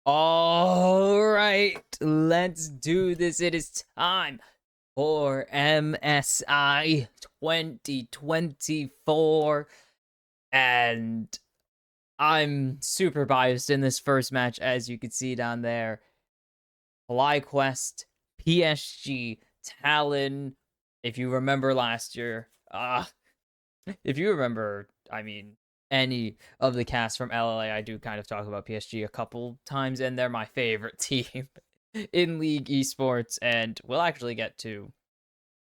All right, let's do this. It is time for MSI 2024. And I'm super biased in this first match, as you can see down there. FlyQuest, PSG Talon. If you remember last year, if you remember, any of the cast from LLA, I do kind of talk about PSG a couple times, and they're my favorite team in League Esports. And we'll actually get to,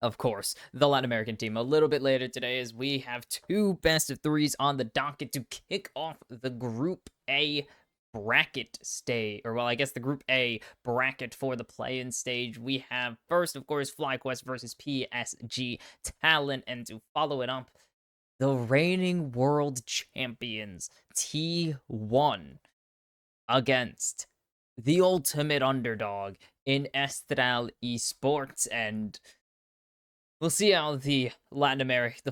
of course, the Latin American team a little bit later today, as we have two best of threes on the docket to kick off the Group A bracket stage, or well, I guess the Group A bracket for the play-in stage. We have first, of course, FlyQuest versus PSG Talon, and to follow it up, the reigning world champions T1 against the ultimate underdog in Estral Esports. And we'll see how the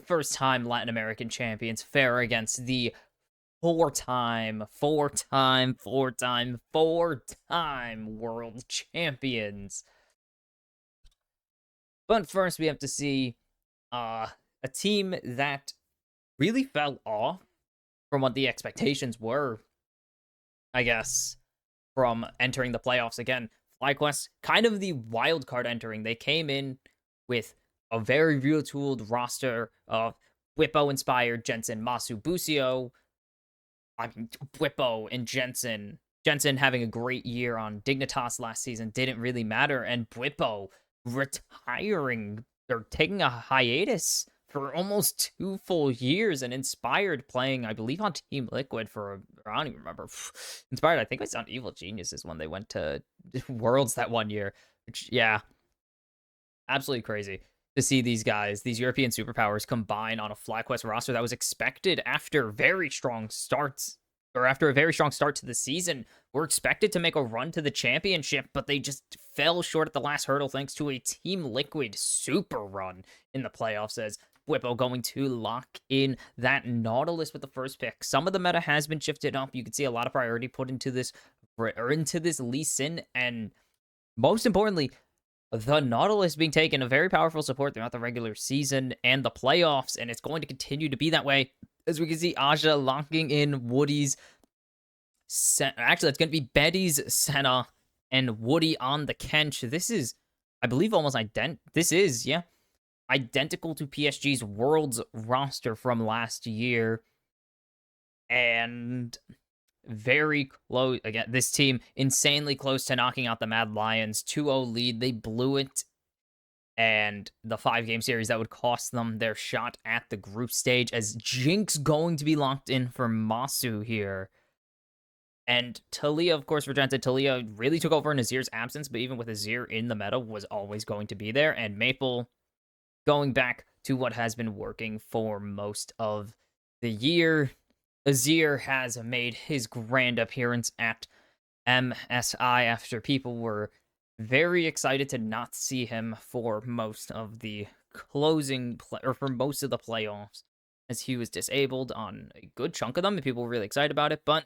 first time Latin American champions fare against the four-time world champions. But first, we have to see a team that really fell off from what the expectations were, I guess, from entering the playoffs again. FlyQuest, kind of the wild card entering. They came in with a very retooled roster of Whippo-inspired Jensen, Masu, Busio. Whippo and Jensen. Jensen having a great year on Dignitas last season didn't really matter, and Whippo retiring or taking a hiatus for almost 2 full years, and Inspired playing, I believe, on Team Liquid for, I don't even remember. Inspired, I think it was on Evil Geniuses when they went to Worlds that one year. Which, yeah, absolutely crazy to see these guys, these European superpowers, combine on a FlyQuest roster that was expected after very strong starts, or after a very strong start to the season. We're expected to make a run to the championship, but they just fell short at the last hurdle thanks to a Team Liquid super run in the playoffs, as Whippo going to lock in that Nautilus with the first pick. Some of the meta has been shifted up. You can see a lot of priority put into this Lee Sin, and most importantly, the Nautilus being taken a very powerful support throughout the regular season and the playoffs, and it's going to continue to be that way, as we can see Aja locking in Woody's. Actually, that's going to be Betty's Senna and Woody on the Kench. This is, I believe, almost identical to PSG's Worlds roster from last year. And very close. Again, this team insanely close to knocking out the Mad Lions. 2-0 lead. They blew it. And the 5-game series that would cost them their shot at the group stage, as Jinx going to be locked in for Masu here. And Talia, of course, for Genta. Talia really took over in Azir's absence, but even with Azir in the meta, was always going to be there. And Maple going back to what has been working for most of the year. Azir has made his grand appearance at MSI after people were very excited to not see him for most of the for most of the playoffs, as he was disabled on a good chunk of them, and people were really excited about it. But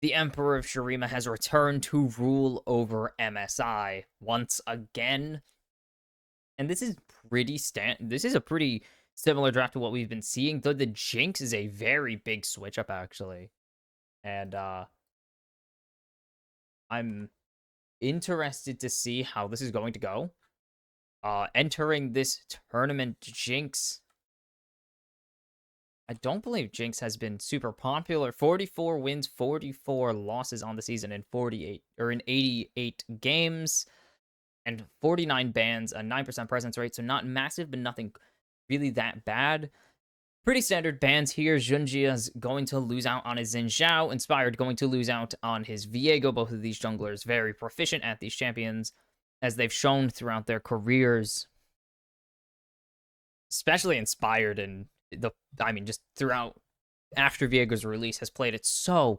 the Emperor of Shurima has returned to rule over MSI once again, and this is a pretty similar draft to what we've been seeing, though the Jinx is a very big switch up, actually. And I'm interested to see how this is going to go. Entering this tournament, Jinx, I don't believe Jinx has been super popular. 44 wins, 44 losses on the season in 88 games, and 49 bans, a 9% presence rate, so not massive, but nothing really that bad. Pretty standard bans here. Junjia's going to lose out on his Xin Zhao. Inspired going to lose out on his Viego. Both of these junglers very proficient at these champions, as they've shown throughout their careers. Especially Inspired, and just throughout, after Viego's release, has played it so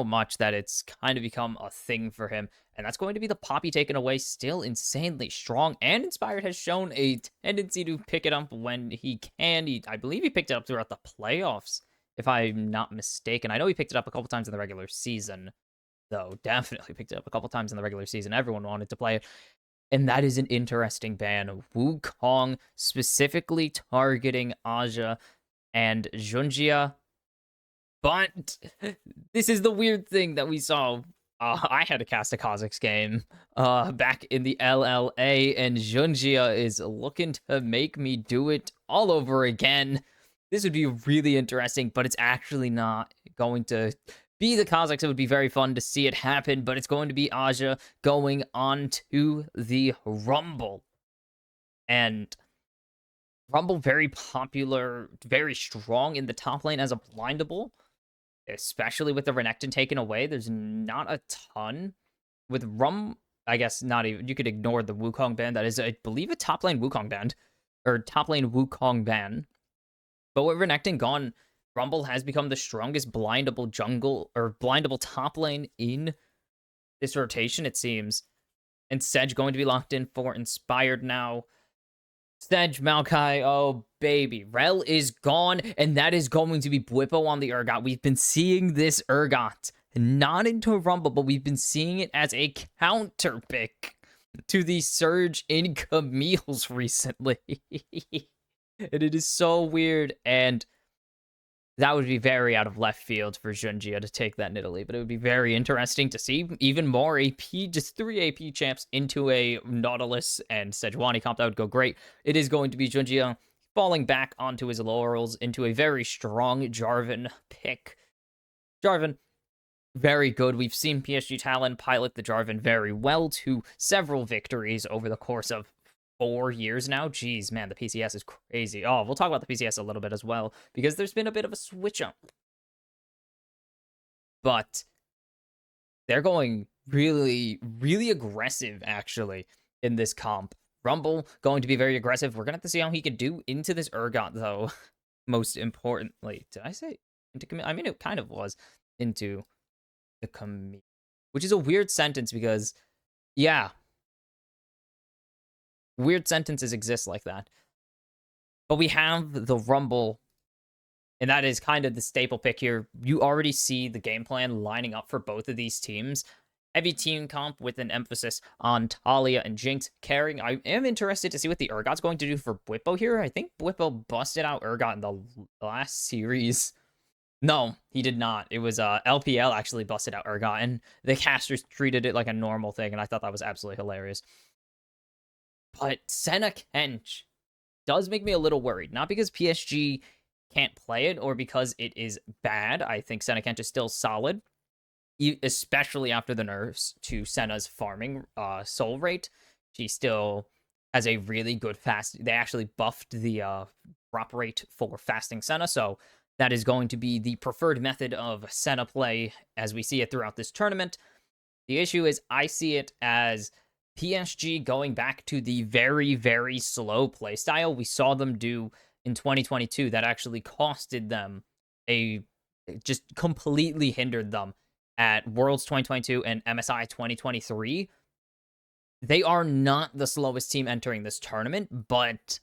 much that it's kind of become a thing for him. And that's going to be the Poppy taken away, still insanely strong. And Inspired has shown a tendency to pick it up when he can. I believe he picked it up throughout the playoffs, if I'm not mistaken. I know he picked it up a couple times in the regular season. though. Definitely picked it up a couple times in the regular season. Everyone wanted to play it. And that is an interesting ban. Wukong specifically targeting Aja and Junjia. But this is the weird thing that we saw. I had to cast a Kha'Zix game back in the LLA, and Junjia is looking to make me do it all over again. This would be really interesting, but it's actually not going to be the Kha'Zix. It would be very fun to see it happen, but it's going to be Aja going on to the Rumble. And Rumble, very popular, very strong in the top lane as a blindable, especially with the Renekton taken away. There's not a ton. With I guess not even, you could ignore the Wukong ban. That is, I believe, a top lane Wukong ban, or top lane Wukong ban. But with Renekton gone, Rumble has become the strongest blindable jungle, or blindable top lane in this rotation, it seems. And Sedge going to be locked in for Inspired now. Sedge, Maokai, oh baby. Rel is gone, and that is going to be Bwipo on the Urgot. We've been seeing this Urgot, not into Rumble, but we've been seeing it as a counter pick to the surge in Camille's recently. And it is so weird, and that would be very out of left field for Junjia to take that Nidalee, but it would be very interesting to see even more AP, just 3 AP champs into a Nautilus and Sejuani comp. That would go great. It is going to be Junjia falling back onto his laurels into a very strong Jarvan pick. Jarvan, very good. We've seen PSG Talon pilot the Jarvan very well to several victories over the course of 4 years now. Jeez, man, the PCS is crazy. Oh, we'll talk about the PCS a little bit as well, because there's been a bit of a switch up. But they're going really, really aggressive, actually, in this comp. Rumble going to be very aggressive. We're going to have to see how he can do into this Urgot, though, most importantly. Did I say into Camille? I mean, it kind of was into the Camille, which is a weird sentence because, yeah, weird sentences exist like that. But we have the Rumble, and that is kind of the staple pick here. You already see the game plan lining up for both of these teams. Heavy team comp with an emphasis on Talia and Jinx carrying. I am interested to see what the Urgot's going to do for Bwipo here. I think Bwipo busted out Urgot in the last series. No, he did not. It was LPL actually busted out Urgot, and the casters treated it like a normal thing, and I thought that was absolutely hilarious. But Senna Kench does make me a little worried. Not because PSG can't play it or because it is bad. I think Senna Kench is still solid, especially after the nerfs to Senna's farming soul rate. She still has a really good fast. They actually buffed the drop rate for fasting Senna, so that is going to be the preferred method of Senna play as we see it throughout this tournament. The issue is I see it as PSG going back to the very, very slow playstyle we saw them do in 2022 that actually costed them just completely hindered them at Worlds 2022 and MSI 2023. They are not the slowest team entering this tournament, but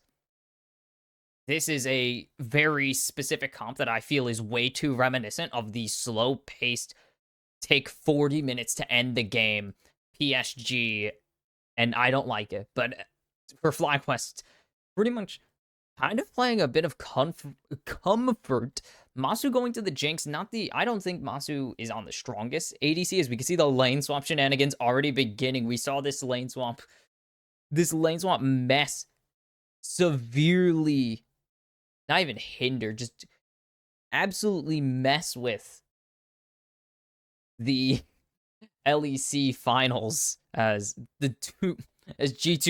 this is a very specific comp that I feel is way too reminiscent of the slow-paced, take 40 minutes to end the game PSG, and I don't like it. But for FlyQuest, pretty much kind of playing a bit of comfort. Masu going to the Jinx, I don't think Masu is on the strongest ADC, as we can see the lane swap shenanigans already beginning. We saw this lane swap mess severely, not even hinder, just absolutely mess with the LEC finals as G2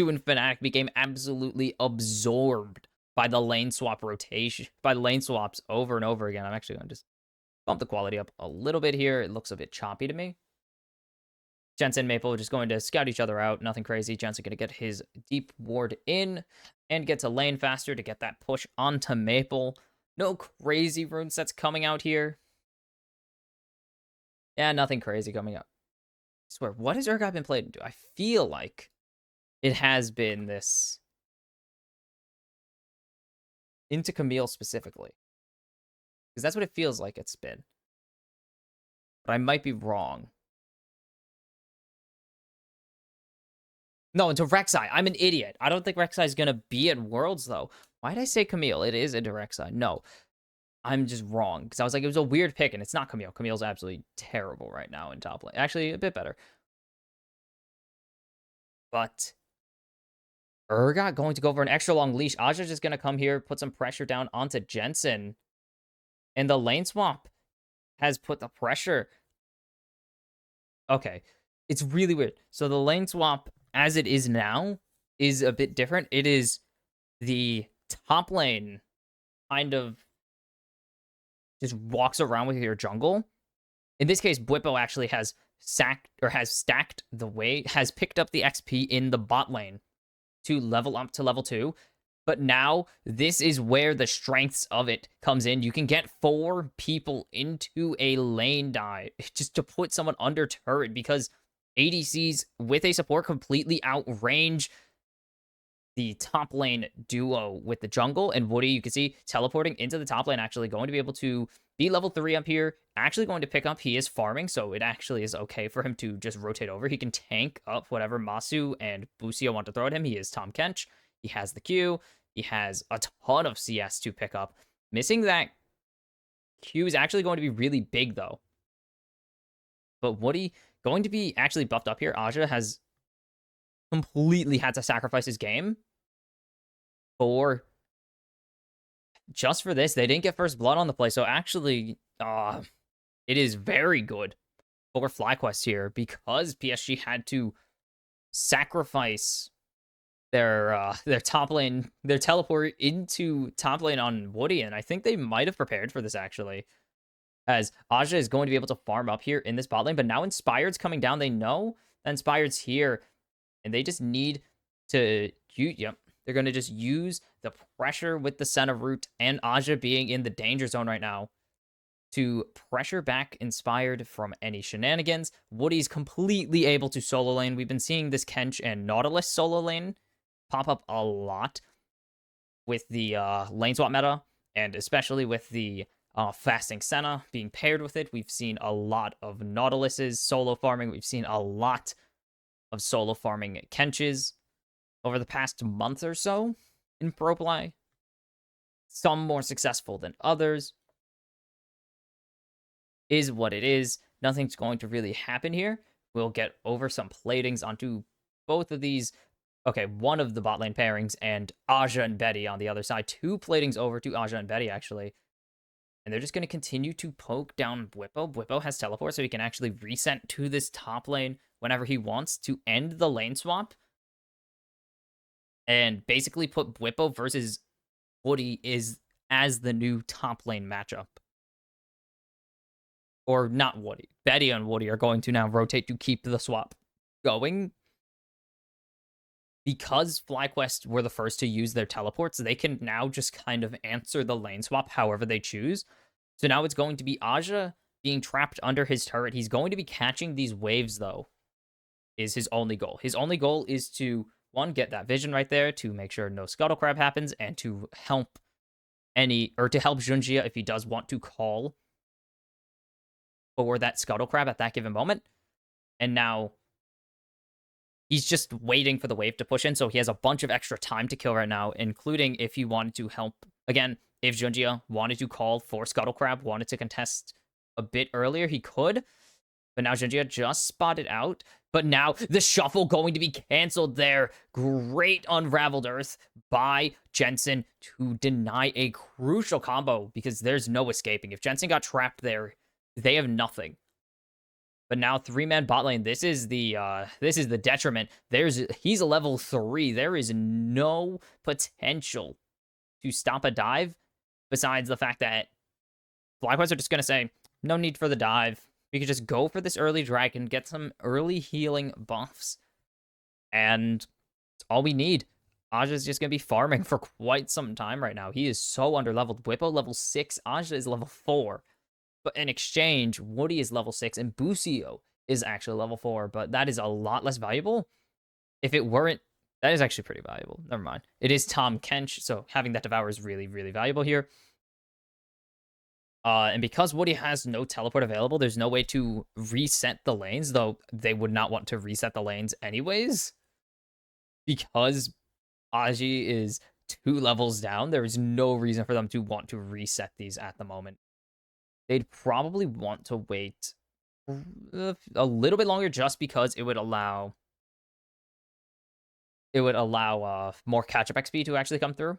and Fnatic became absolutely absorbed by the lane swap rotation, by the lane swaps over and over again. I'm actually going to just bump the quality up a little bit here. It looks a bit choppy to me. Jensen and Maple are just going to scout each other out. Nothing crazy. Jensen going to get his deep ward in and get to lane faster to get that push onto Maple. No crazy rune sets coming out here. Yeah, nothing crazy coming up. I swear, what has Urgot been played into? I feel like it has been this into Camille specifically, because that's what it feels like it's been. But I might be wrong. No, into Rek'Sai. I'm an idiot. I don't think Rek'Sai is going to be at Worlds, though. Why did I say Camille? It is into Rek'Sai. No, I'm just wrong. Because I was like, it was a weird pick, and it's not Camille. Camille's absolutely terrible right now in top lane. Actually, a bit better. But Urgot going to go for an extra long leash. Aja just going to come here, put some pressure down onto Jensen. And the lane swap has put the pressure. Okay. It's really weird. So the lane swap, as it is now, is a bit different. It is the top lane kind of just walks around with your jungle. In this case, Bwipo actually has has picked up the XP in the bot lane to level up to level 2. But now this is where the strengths of it comes in. You can get 4 people into a lane dive just to put someone under turret because ADCs with a support completely outrange the top lane duo with the jungle. And Woody, you can see teleporting into the top lane, actually going to be able to be level 3 up here, actually going to pick up. He is farming, so it actually is okay for him to just rotate over. He can tank up whatever Masu and Busio want to throw at him. He is Tom Kench. He has the Q. He has a ton of CS to pick up. Missing that Q is actually going to be really big, though. But Woody going to be actually buffed up here. Aja has completely had to sacrifice his game for just for this. They didn't get first blood on the play, so actually it is very good for FlyQuest here because PSG had to sacrifice their top lane, their teleport into top lane on Woody, and I think they might have prepared for this actually, as Aja is going to be able to farm up here in this bot lane. But now Inspired's coming down. They know that Inspired's here, and they just need to they're going to just use the pressure with the center root and Aja being in the danger zone right now to pressure back Inspired from any shenanigans. Woody's completely able to solo lane. We've been seeing this Kench and Nautilus solo lane pop up a lot with the lane swap meta, and especially with the fasting Senna being paired with it. We've seen a lot of Nautilus's solo farming. We've seen a lot of solo farming Kenches over the past month or so in Pro Play. Some more successful than others. Is what it is. Nothing's going to really happen here. We'll get over some platings onto both of these. Okay, one of the bot lane pairings and Aja and Betty on the other side. 2 platings over to Aja and Betty, actually. And they're just going to continue to poke down Bwipo. Bwipo has teleport, so he can actually reset to this top lane whenever he wants to end the lane swap. And basically put Bwipo versus Woody as the new top lane matchup. Or not Woody. Betty and Woody are going to now rotate to keep the swap going. Because FlyQuest were the first to use their teleports, they can now just kind of answer the lane swap however they choose. So now it's going to be Aja being trapped under his turret. He's going to be catching these waves, though, is his only goal. His only goal is to, 1, get that vision right there to make sure no scuttle crab happens, and to help Junjia if he does want to call for that scuttle crab at that given moment. And now he's just waiting for the wave to push in, so he has a bunch of extra time to kill right now, including if he wanted to help. Again, if Junjia wanted to call for Scuttle Crab, wanted to contest a bit earlier, he could. But now Junjia just spotted out. But now the shuffle going to be canceled there. Great Unraveled Earth by Jensen to deny a crucial combo because there's no escaping. If Jensen got trapped there, they have nothing. But now 3-man bot lane. This is the detriment. He's a level 3. There is no potential to stop a dive besides the fact that FlyQuest are just going to say, no need for the dive. We could just go for this early dragon, get some early healing buffs, and it's all we need. Aja's just going to be farming for quite some time right now. He is so underleveled. Bwipo level 6, Aja is level 4. But in exchange, Woody is level 6, and Busio is actually level 4, but that is a lot less valuable. If it weren't, that is actually pretty valuable. Never mind. It is Tom Kench, so having that Devour is really, really valuable here. And because Woody has no teleport available, there's no way to reset the lanes, though they would not want to reset the lanes anyways. because Aji is 2 levels down, there is no reason for them to want to reset these at the moment. They'd probably want to wait a little bit longer just because it would allow more catch-up XP to actually come through.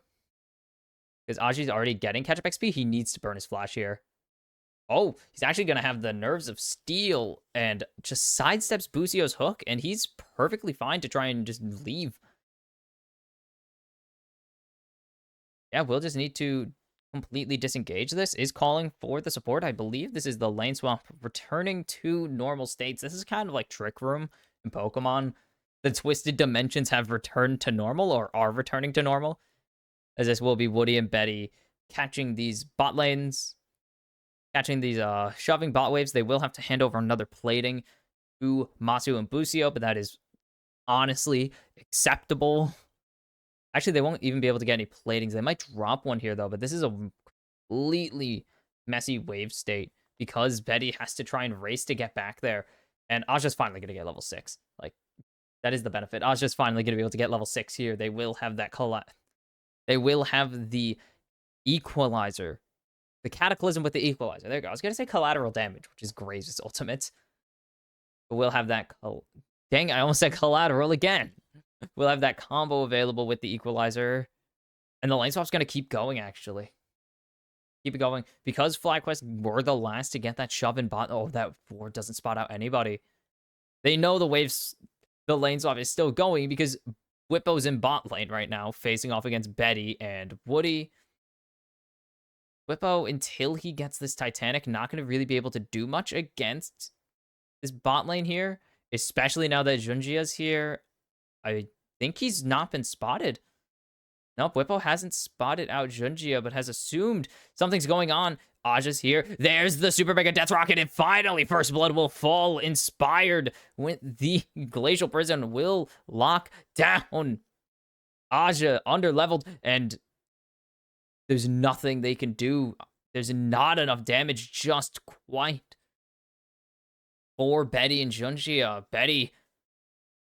Because Aji's already getting catch-up XP, he needs to burn his flash here. Oh, he's actually going to have the nerves of steel and just sidesteps Busio's hook, and he's perfectly fine to try and just leave. Yeah, we'll just need to completely disengage this. Is calling for the support. I believe this is the lane swap returning to normal states. This is kind of like Trick Room in Pokemon. The twisted dimensions have returned to normal or are returning to normal. As this will be Woody and Betty catching these bot lanes, catching these shoving bot waves. They will have to hand over another plating to Masu and Busio, but that is honestly acceptable. Actually, they won't even be able to get any platings. They might drop one here, though, but this is a completely messy wave state because Betty has to try and race to get back there. And Aja's finally going to get level 6. Like, that is the benefit. Aja's finally going to be able to get level 6 here. They will have that They will have the equalizer. The cataclysm with the equalizer. There you go. I was going to say collateral damage, which is Graves' ultimate. But we'll have that. Dang, I almost said collateral again. We'll have that combo available with the equalizer. And the lane swap's going to keep going, actually. Keep it going. Because FlyQuest were the last to get that shove in bot. Oh, that ward doesn't spot out anybody. They know the lane swap is still going because Whippo's in bot lane right now, facing off against Betty and Woody. Whippo, until he gets this Titanic, not going to really be able to do much against this bot lane here, especially now that Junjia's here. I think he's not been spotted. Nope, Whippo hasn't spotted out Junjia, but has assumed something's going on. Aja's here. There's the Super Mega Death Rocket, and finally First Blood will fall. Inspired with the Glacial Prison will lock down Aja, underleveled, and there's nothing they can do. There's not enough damage just quite for Betty and Junjia. Betty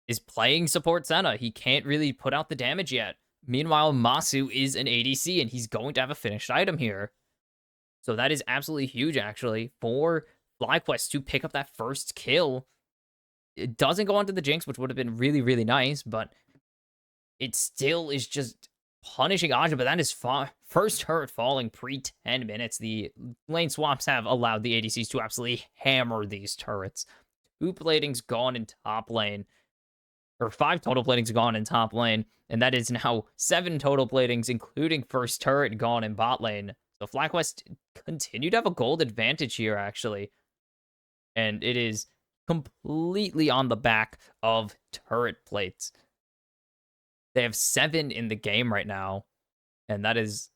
is playing support Senna. He can't really put out the damage yet. Meanwhile, Masu is an ADC, and he's going to have a finished item here. So that is absolutely huge, actually, for FlyQuest to pick up that first kill. It doesn't go onto the Jinx, which would have been really, really nice, but it still is just punishing Aja, but that is first turret falling pre-10 minutes. The lane swaps have allowed the ADCs to absolutely hammer these turrets. 2 platings gone in top lane. Or 5 total platings gone in top lane, and that is now 7 total platings, including first turret gone in bot lane. So FlyQuest continue to have a gold advantage here, actually. And it is completely on the back of turret plates. They have 7 in the game right now, and that is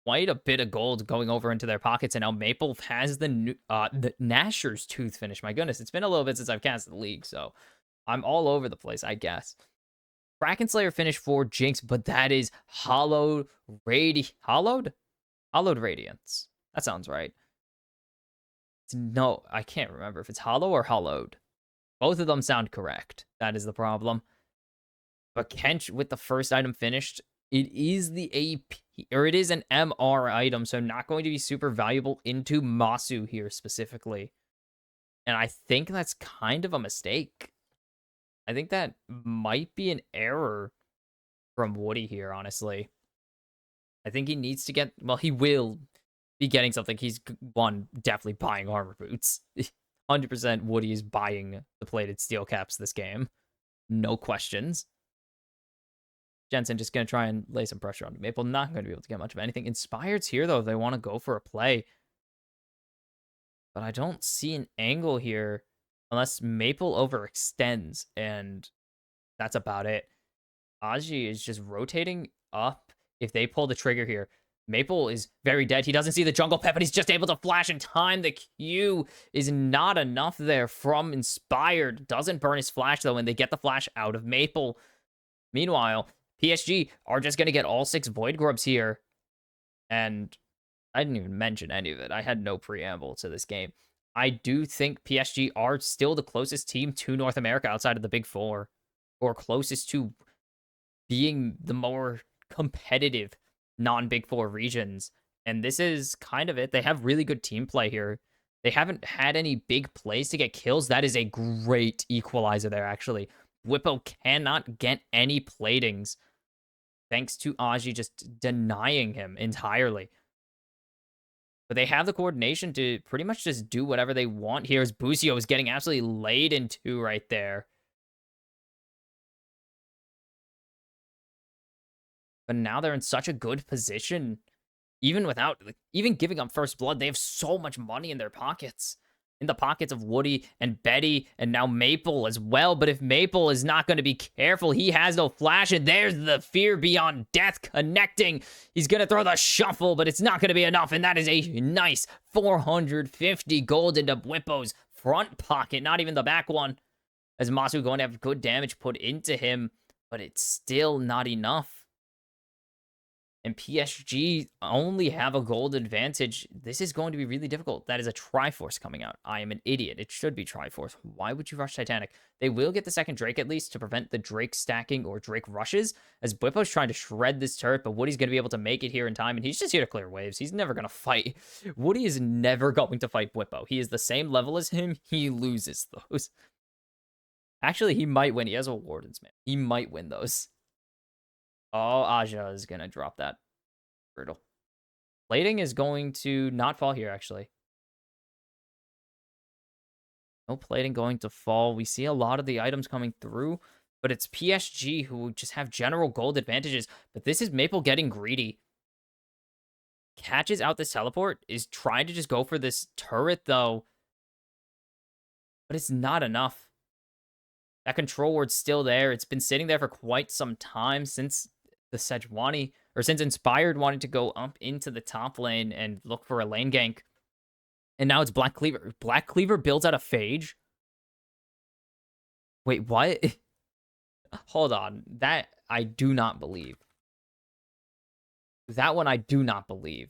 quite a bit of gold going over into their pockets. And now Maple has the Gnasher's Tooth finish. My goodness, it's been a little bit since I've casted the league, so I'm all over the place, I guess. Kraken Slayer finish for Jinx, but that is Hollowed Radiance. That sounds right. No, I can't remember if it's Hollow or Hollowed. Both of them sound correct. That is the problem. But Kench with the first item finished, it is the AP, or it is an MR item, so not going to be super valuable into Masu here specifically. And I think that's kind of a mistake. I think that might be an error from Woody here, honestly. I think he needs to get, well, he will be getting something. He's, definitely buying armor boots. 100% Woody is buying the plated steel caps this game. No questions. Jensen just going to try and lay some pressure on Maple. Not going to be able to get much of anything. Inspired's here, though, if they want to go for a play. But I don't see an angle here unless Maple overextends, and that's about it. Aji is just rotating up. If they pull the trigger here, Maple is very dead. He doesn't see the jungle pet, but he's just able to flash in time. The Q is not enough there from Inspired. Doesn't burn his flash, though, and they get the flash out of Maple. Meanwhile, PSG are just going to get all 6 Void Grubs here. And I didn't even mention any of it. I had no preamble to this game. I do think PSG are still the closest team to North America outside of the Big Four, or closest to being the more competitive non-Big Four regions. And this is kind of it. They have really good team play here. They haven't had any big plays to get kills. That is a great equalizer there, actually. Whippo cannot get any platings thanks to Aji just denying him entirely. But they have the coordination to pretty much just do whatever they want here, as Busio is getting absolutely laid into right there. But now they're in such a good position. Even without, even giving up first blood, they have so much money in their pockets. In the pockets of Woody and Betty and now Maple as well. But if Maple is not going to be careful, he has no flash. And there's the fear beyond death connecting. He's going to throw the shuffle, but it's not going to be enough. And that is a nice 450 gold into Whippo's front pocket. Not even the back one. As Masu going to have good damage put into him. But it's still not enough. And PSG only have a gold advantage. This is going to be really difficult. That is a Triforce coming out. I am an idiot. It should be Triforce. Why would you rush Titanic? They will get the second Drake at least to prevent the Drake stacking or Drake rushes, as Bwippo's trying to shred this turret, but Woody's going to be able to make it here in time, and he's just here to clear waves. He's never going to fight. Woody is never going to fight Bwippo. He is the same level as him. He loses those. Actually, he might win. He has a Warden's Man. He might win those. Oh, Aja is going to drop that. Brutal. Plating is going to not fall here, actually. No plating going to fall. We see a lot of the items coming through, but it's PSG who just have general gold advantages. But this is Maple getting greedy. Catches out this teleport, is trying to just go for this turret, though. But it's not enough. That control ward's still there. It's been sitting there for quite some time since the Sejuani, or since Inspired wanted to go up into the top lane and look for a lane gank. And now it's Black Cleaver. Black Cleaver builds out a Phage. Wait, what? Hold on. That I do not believe. That one I do not believe.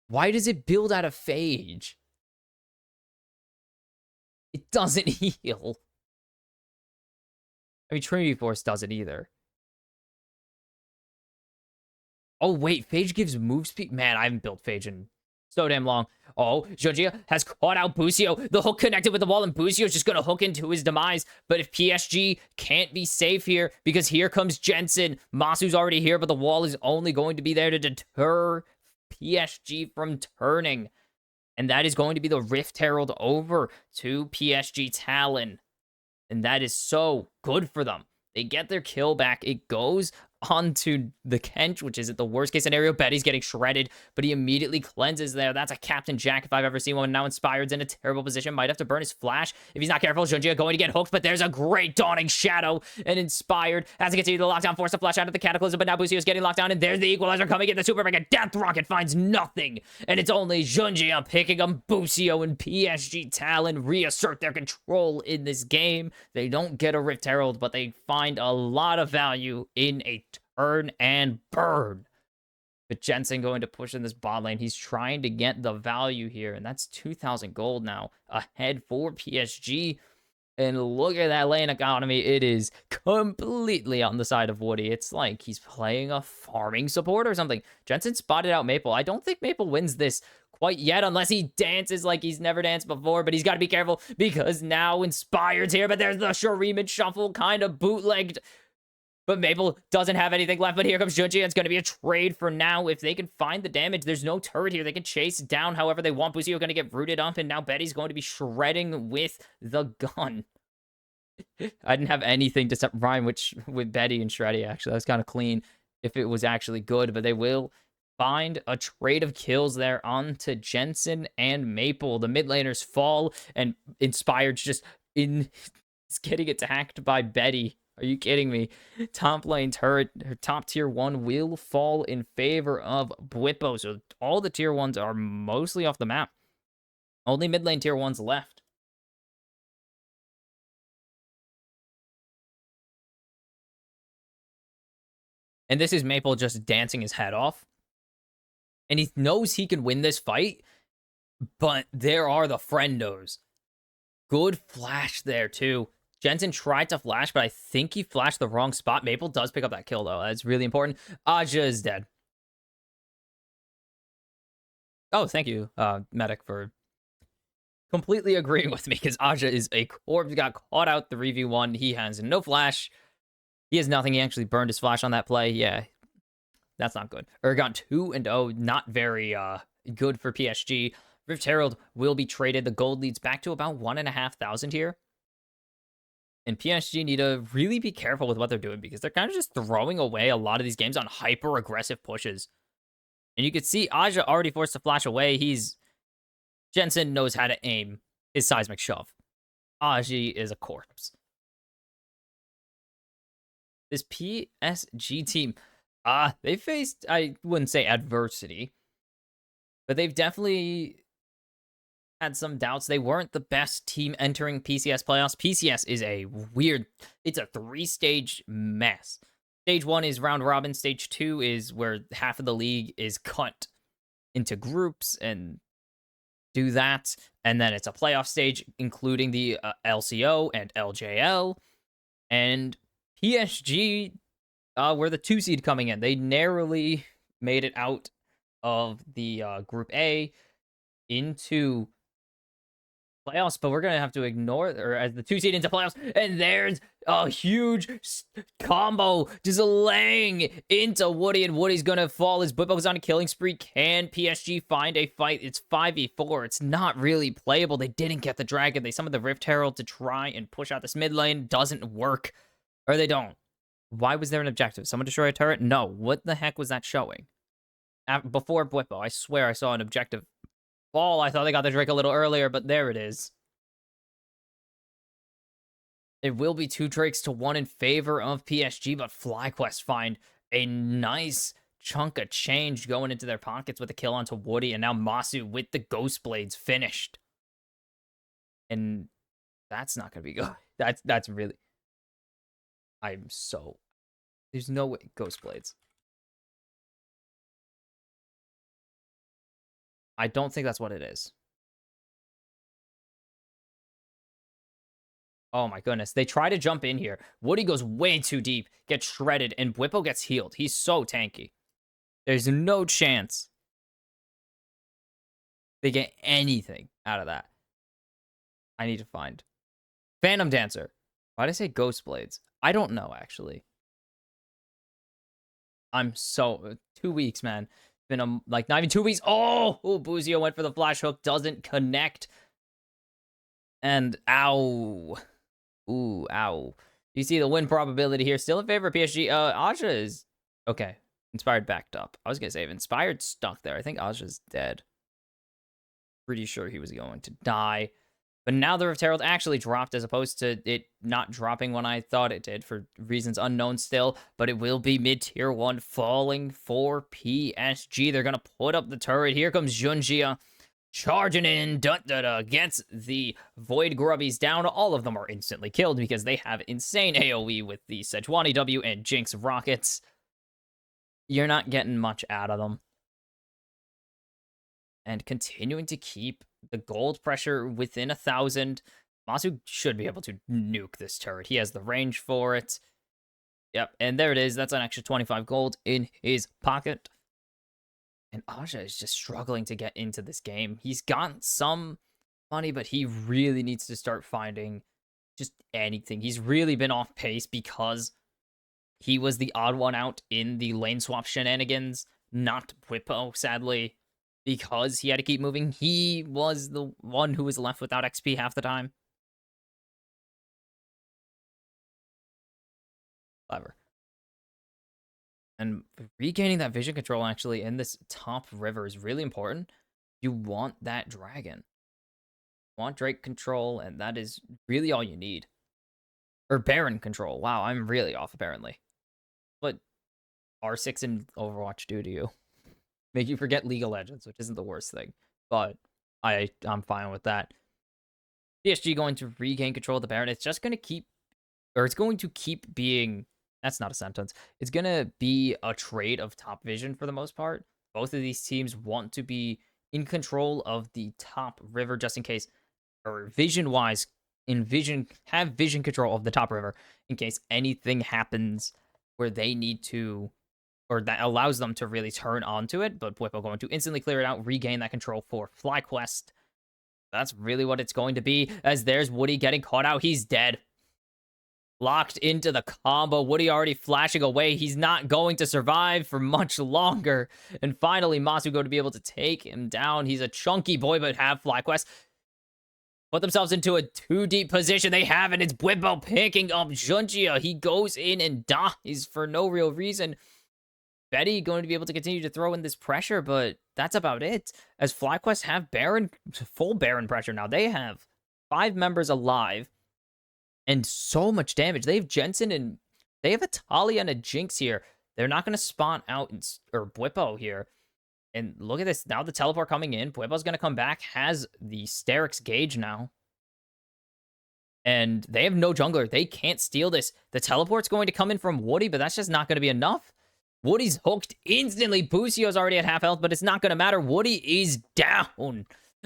Why does it build out a Phage? It doesn't heal. I mean, Trinity Force doesn't either. Oh, wait, Phage gives move speed? Man, I haven't built Phage in so damn long. Oh, Jogia has caught out Busio. The hook connected with the wall, and Busio is just going to hook into his demise. But if PSG can't be safe here, because here comes Jensen. Masu's already here, but the wall is only going to be there to deter PSG from turning. And that is going to be the Rift Herald over to PSG Talon. And that is so good for them. They get their kill back. It goes onto the Kench, which is at the worst case scenario. Betty's getting shredded, but he immediately cleanses there. That's a Captain Jack if I've ever seen one. Now Inspired's in a terrible position. Might have to burn his flash if he's not careful. Junjia going to get hooked, but there's a great Dawning Shadow, and Inspired has to continue the lockdown, force the flash out of the Cataclysm, but now Busio's getting locked down, and there's the Equalizer coming in. The Super Mega Death Rocket finds nothing, and it's only Junjia picking up Busio, and PSG Talon reassert their control in this game. They don't get a Rift Herald, but they find a lot of value in a turn and burn. But Jensen going to push in this bot lane. He's trying to get the value here, and that's 2,000 gold now ahead for PSG. And look at that lane economy. It is completely on the side of Woody. It's like he's playing a farming support or something. Jensen spotted out Maple. I don't think Maple wins this quite yet, unless he dances like he's never danced before, but he's got to be careful because now Inspired's here, but there's the Shuriman shuffle kind of bootlegged. But Maple doesn't have anything left, but here comes Junji. It's going to be a trade for now. If they can find the damage, there's no turret here. They can chase down however they want. Busio going to get rooted up, and now Betty's going to be shredding with the gun. I didn't have anything to rhyme with Betty and Shreddy, actually. That was kind of clean if it was actually good, but they will find a trade of kills there onto Jensen and Maple. The mid laners fall, and Inspired's just it's getting attacked by Betty. Are you kidding me? Top lane turret, her top tier 1 will fall in favor of Bwippo. So all the tier 1s are mostly off the map. Only mid lane tier 1s left. And this is Maple just dancing his head off. And he knows he can win this fight, but there are the friendos. Good flash there, too. Jensen tried to flash, but I think he flashed the wrong spot. Maple does pick up that kill, though. That's really important. Aja is dead. Oh, thank you, Medic, for completely agreeing with me, because Aja is a corpse. He got caught out 3v1. He has no flash. He has nothing. He actually burned his flash on that play. Yeah, that's not good. Ergon 2-0, not very good for PSG. Rift Herald will be traded. The gold leads back to about 1,500 here. And PSG need to really be careful with what they're doing, because they're kind of just throwing away a lot of these games on hyper-aggressive pushes. And you can see Aja already forced to flash away. Jensen knows how to aim his seismic shove. Aji is a corpse. This PSG team, they faced, I wouldn't say adversity, but they've definitely had some doubts. They weren't the best team entering PCS playoffs. PCS is it's a 3-stage mess. Stage 1 is round robin. Stage 2 is where half of the league is cut into groups and do that. And then it's a playoff stage, including the LCO and LJL. And PSG were the 2 seed coming in. They narrowly made it out of the Group A into playoffs, but we're gonna have to ignore, or as the 2 seed into playoffs, and there's a huge combo just laying into Woody, and Woody's gonna fall as Bwipo goes on a killing spree. Can PSG find a fight? It's 5v4. It's not really playable. They didn't get the dragon. They summoned the Rift Herald to try and push out this mid lane. Doesn't work, or they don't. Why was there an objective? Someone destroy a turret? No. What the heck was that showing? Before Bwipo, I swear I saw an objective fall. I thought they got the Drake a little earlier, but there it is. It will be 2 Drakes to 1 in favor of PSG, but FlyQuest find a nice chunk of change going into their pockets with a kill onto Woody, and now Masu with the Ghost Blades finished. And that's not going to be good. That's really... There's no way. Ghost Blades. I don't think that's what it is. Oh my goodness. They try to jump in here. Woody goes way too deep, gets shredded, and Bwipo gets healed. He's so tanky. There's no chance they get anything out of that. I need to find Phantom Dancer. Why did I say Ghost Blades? I don't know, actually. I'm so... 2 weeks, man. Been like not even 2 weeks. Oh, Buzio went for the flash hook. Doesn't connect. And ow. Ooh, ow. You see the win probability here. Still in favor of PSG. Aja is... Okay. Inspired backed up. I was going to say, if Inspired stuck there, I think Aja's dead. Pretty sure he was going to die. But now the Rift Herald actually dropped, as opposed to it not dropping when I thought it did, for reasons unknown still. But it will be mid-tier 1 falling for PSG. They're going to put up the turret. Here comes Junjia charging in, gets the Void Grubbies down. All of them are instantly killed because they have insane AoE with the Sejuani W and Jinx rockets. You're not getting much out of them. And continuing to keep the gold pressure within 1,000. Masu should be able to nuke this turret. He has the range for it. Yep, and there it is. That's an extra 25 gold in his pocket. And Aja is just struggling to get into this game. He's gotten some money, but he really needs to start finding just anything. He's really been off pace because he was the odd one out in the lane swap shenanigans, not Bwipo, sadly. Because he had to keep moving, he was the one who was left without XP half the time. Clever. And regaining that vision control, actually, in this top river is really important. You want that dragon. You want Drake control, and that is really all you need. Or Baron control. Wow, I'm really off, apparently. What R6 in Overwatch do to you? Make you forget League of Legends, which isn't the worst thing. But I'm fine with that. PSG going to regain control of the Baron. It's just going to keep... Or it's going to keep being... That's not a sentence. It's going to be a trade of top vision for the most part. Both of these teams want to be in control of the top river just in case... Or vision-wise, have vision control of the top river in case anything happens where they need to, or that allows them to really turn onto it. But Bwipo going to instantly clear it out, regain that control for FlyQuest. That's really what it's going to be, as there's Woody getting caught out. He's dead. Locked into the combo. Woody already flashing away. He's not going to survive for much longer. And finally, Masu going to be able to take him down. He's a chunky boy, but have FlyQuest put themselves into a 2-deep position. They have it. It's Bwipo picking up Junjia. He goes in and dies for no real reason. Betty going to be able to continue to throw in this pressure, but that's about it. As FlyQuest have full Baron pressure now. They have 5 members alive and so much damage. They have Jensen and they have a Talia and a Jinx here. They're not going to spawn out or Bwipo here. And look at this. Now the teleport coming in. Bwipo's going to come back. Has the Sterix gauge now. And they have no jungler. They can't steal this. The teleport's going to come in from Woody, but that's just not going to be enough. Woody's hooked instantly. Bucio's already at half health, but it's not going to matter. Woody is down.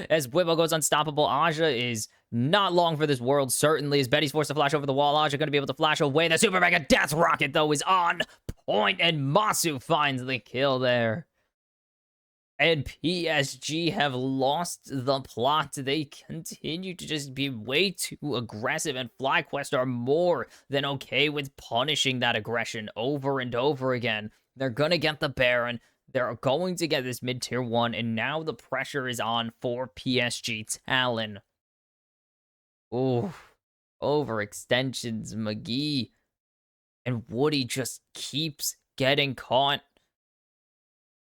As Bwipo goes unstoppable, Aja is not long for this world, certainly, as Betty's forced to flash over the wall. Aja going to be able to flash away. The Super Mega Death Rocket, though, is on point, and Masu finds the kill there. And PSG have lost the plot. They continue to just be way too aggressive, and FlyQuest are more than okay with punishing that aggression over and over again. They're going to get the Baron. They're going to get this mid-tier 1, and now the pressure is on for PSG Talon. Ooh, overextensions, McGee. And Woody just keeps getting caught.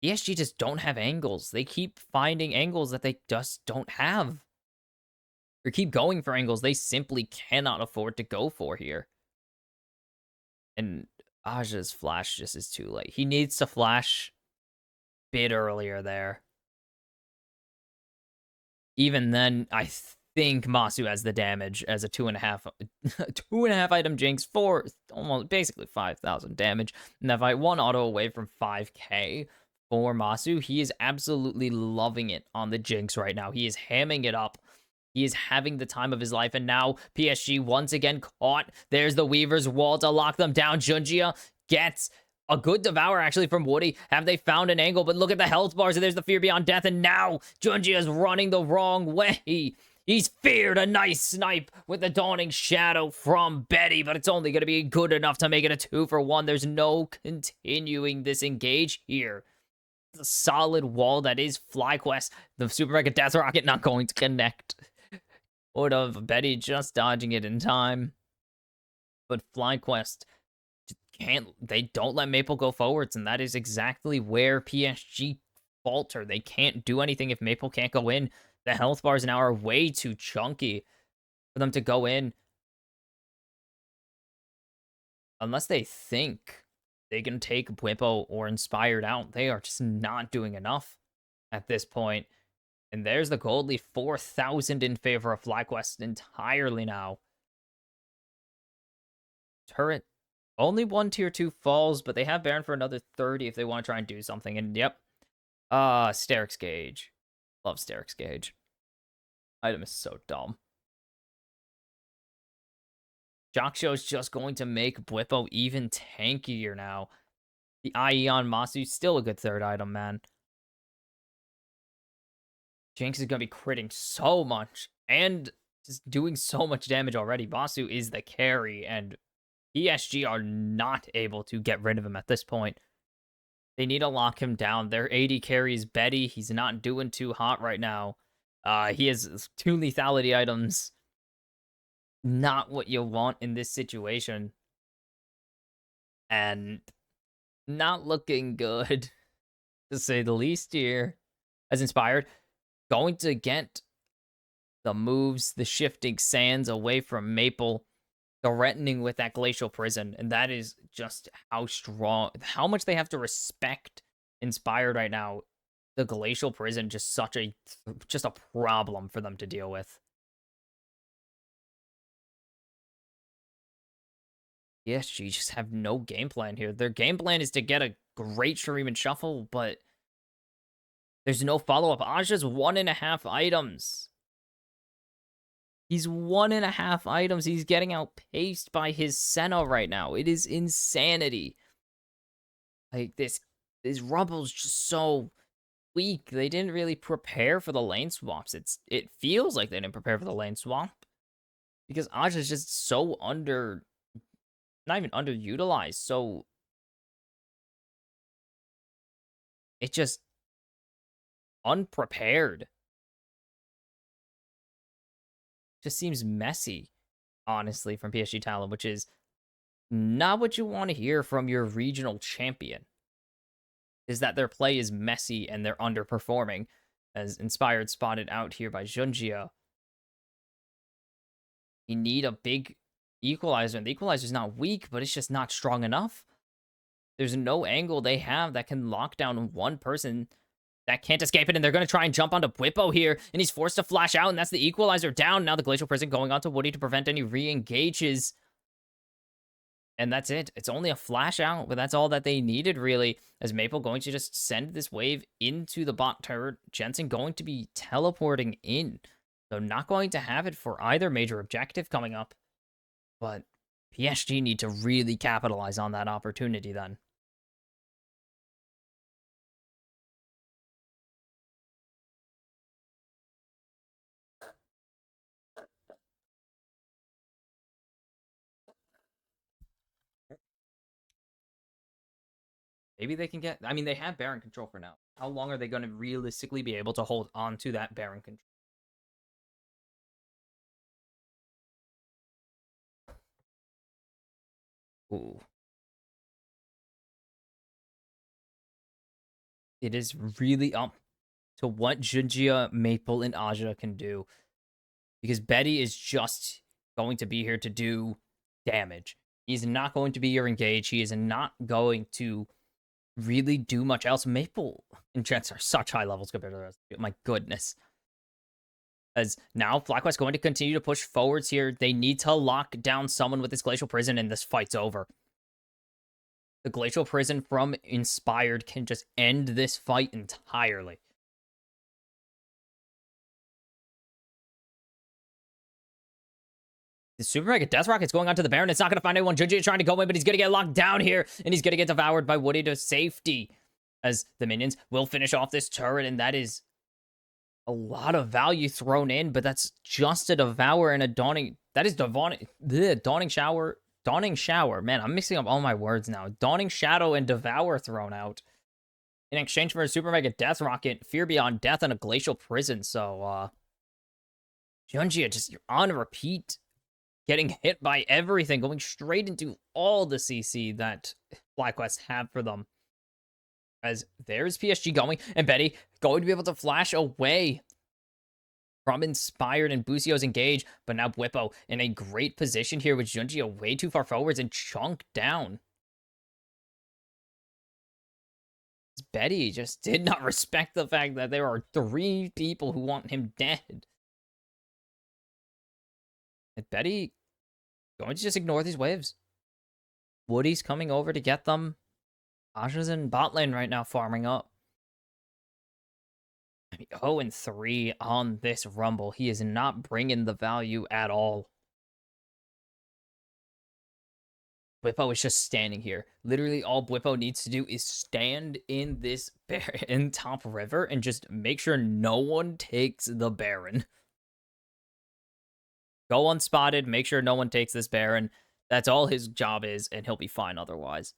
PSG just don't have angles. They keep finding angles that they just don't have. Or keep going for angles they simply cannot afford to go for here. And Aja's flash just is too late. He needs to flash a bit earlier there. Even then, I think Masu has the damage as a 2.5 item Jinx for almost basically 5,000 damage. And that fight 1 auto away from 5k. For Masu, he is absolutely loving it on the Jinx right now. He is hamming it up. He is having the time of his life, and now PSG once again caught. There's the Weaver's wall to lock them down. Junjia gets a good devour, actually, from Woody. Have they found an angle? But look at the health bars. There's the Fear Beyond Death, and now Junjia is running the wrong way. He's feared. A nice snipe with the Dawning Shadow from Betty, but it's only going to be good enough to make it a 2-for-1. There's no continuing this engage here. The solid wall that is FlyQuest. The Super Mega Death Rocket not going to connect. Would have Betty just dodging it in time. But FlyQuest can't, they don't let Maple go forwards, and that is exactly where PSG falter. They can't do anything if Maple can't go in. The health bars now are way too chunky for them to go in. Unless they think they can take Bwipo or Inspired out. They are just not doing enough at this point. And there's the gold lead, 4,000 in favor of FlyQuest entirely now. Turret, only 1 tier 2 falls, but they have Baron for another 30 if they want to try and do something. And yep, Sterix Gauge. Love Sterix Gauge. Item is so dumb. Shockshow's just going to make Bwipo even tankier now. The IE on Masu, still a good 3rd item, man. Jinx is going to be critting so much and just doing so much damage already. Masu is the carry, and PSG are not able to get rid of him at this point. They need to lock him down. Their AD carry is Betty. He's not doing too hot right now. He has 2 lethality items. Not what you want in this situation. And not looking good, to say the least here. As Inspired, going to get the moves, the shifting sands away from Maple, threatening with that Glacial Prison. And that is just how strong, how much they have to respect Inspired right now. The Glacial Prison, just a problem for them to deal with. PSG just have no game plan here. Their game plan is to get a great Shuriman Shuffle, but there's no follow-up. Aja's 1.5 items. He's 1.5 items. He's getting outpaced by his Senna right now. It is insanity. Like, this Rumble's just so weak. They didn't really prepare for the lane swaps. It feels like they didn't prepare for the lane swap because Aja's just so not even underutilized. So it just unprepared. Just seems messy, honestly, from PSG Talon, which is not what you want to hear from your regional champion. Is that their play is messy and they're underperforming, as Inspired spotted out here by Junjia. You need a big equalizer, and the equalizer's not weak, but it's just not strong enough. There's no angle they have that can lock down one person that can't escape it, and they're going to try and jump onto Bwipo here, and he's forced to flash out, and that's the equalizer down. Now the Glacial Prison going onto Woody to prevent any re-engages. And that's it. It's only a flash out, but that's all that they needed, really. As Maple going to just send this wave into the bot turret. Jensen going to be teleporting in. So not going to have it for either major objective coming up. But PSG need to really capitalize on that opportunity then. Maybe they can get... I mean, they have Baron control for now. How long are they going to realistically be able to hold on to that Baron control? Ooh. It is really up to what Junjia, Maple, and Aja can do. Because Betty is just going to be here to do damage. He's not going to be your engage. He is not going to really do much else. Maple and Jets are such high levels compared to the rest. My goodness. As now, FlyQuest going to continue to push forwards here. They need to lock down someone with this Glacial Prison, and this fight's over. The Glacial Prison from Inspired can just end this fight entirely. The Super Mega Death Rocket's going onto the Baron. It's not going to find anyone. Junji is trying to go in, but he's going to get locked down here, and he's going to get devoured by Woody to safety. As the minions will finish off this turret, and that is a lot of value thrown in, but that's just a Devour and a Dawning... That is Dawning Shower. Dawning Shower. Man, I'm mixing up all my words now. Dawning Shadow and Devour thrown out. In exchange for a Super Mega Death Rocket, Fear Beyond Death, and a Glacial Prison. So, Junji, just you're on repeat. Getting hit by everything, going straight into all the CC that FlyQuest have for them. As there's PSG going, and Betty going to be able to flash away from Inspired and Busio's engage, but now Bwipo in a great position here with Junji way too far forwards and chunked down. Betty just did not respect the fact that there are 3 people who want him dead. And Betty going to just ignore these waves. Woody's coming over to get them. Aja's in bot lane right now, farming up. I mean, 0-3 on this Rumble. He is not bringing the value at all. Bwipo is just standing here. Literally, all Bwipo needs to do is stand in this in top river and just make sure no one takes the Baron. Go unspotted, make sure no one takes this Baron. That's all his job is, and he'll be fine otherwise.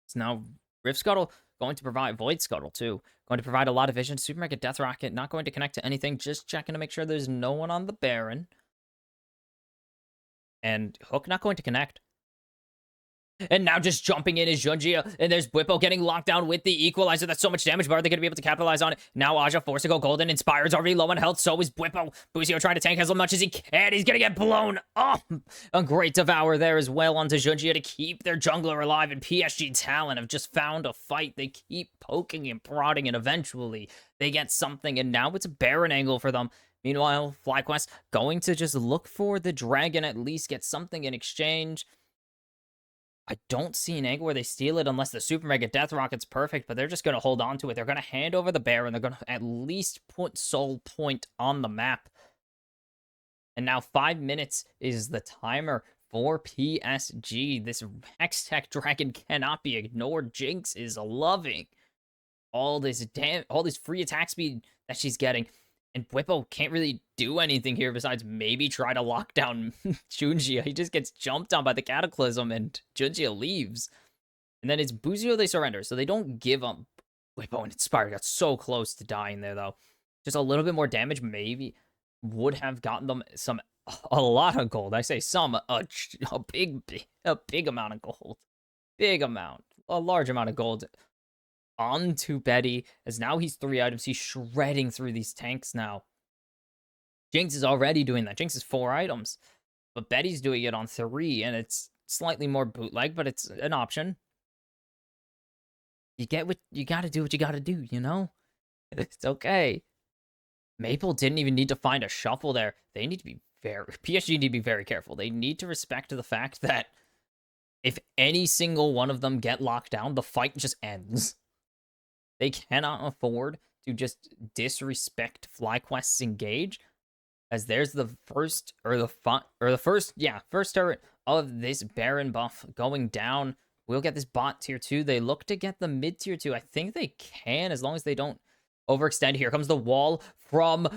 So now, Rift Scuttle going to provide Void Scuttle, too. Going to provide a lot of vision. Super Mega Death Rocket not going to connect to anything. Just checking to make sure there's no one on the Baron. And Hook not going to connect. And now just jumping in is Junjia. And there's Bwipo getting locked down with the equalizer. That's so much damage, but are they going to be able to capitalize on it? Now Aja forced to go golden. Inspired's already low on health. So is Bwipo. Busio trying to tank as much as he can. He's going to get blown up. A great Devour there as well onto Junjia to keep their jungler alive. And PSG Talon have just found a fight. They keep poking and prodding, and eventually they get something. And now it's a Baron angle for them. Meanwhile, FlyQuest going to just look for the dragon, at least get something in exchange. I don't see an angle where they steal it unless the Super Mega Death Rocket's perfect, but they're just going to hold on to it. They're going to hand over the Baron. They're going to at least put Soul Point on the map. And now 5 minutes is the timer for PSG. This Hextech Dragon cannot be ignored. Jinx is loving all this free attack speed that she's getting. And Bwipo can't really do anything here besides maybe try to lock down Junjia. He just gets jumped on by the Cataclysm and Junjia leaves. And then it's Buzio they surrender, so they don't give up. Bwipo and Inspire got so close to dying there, though. Just a little bit more damage maybe would have gotten them a lot of gold. I say some, a big amount of gold. Big amount. A large amount of gold. On to Betty, as now he's 3 items. He's shredding through these tanks now. Jinx is already doing that. Jinx is 4 items. But Betty's doing it on 3, and it's slightly more bootleg, but it's an option. You gotta do what you gotta do, you know? It's okay. Maple didn't even need to find a shuffle there. They need to be PSG need to be very careful. They need to respect the fact that if any single one of them get locked down, the fight just ends. They cannot afford to just disrespect FlyQuest's engage, as there's the first turret of this Baron buff going down. We'll get this bot tier 2. They look to get the mid tier 2. I think they can, as long as they don't overextend. Here comes the wall from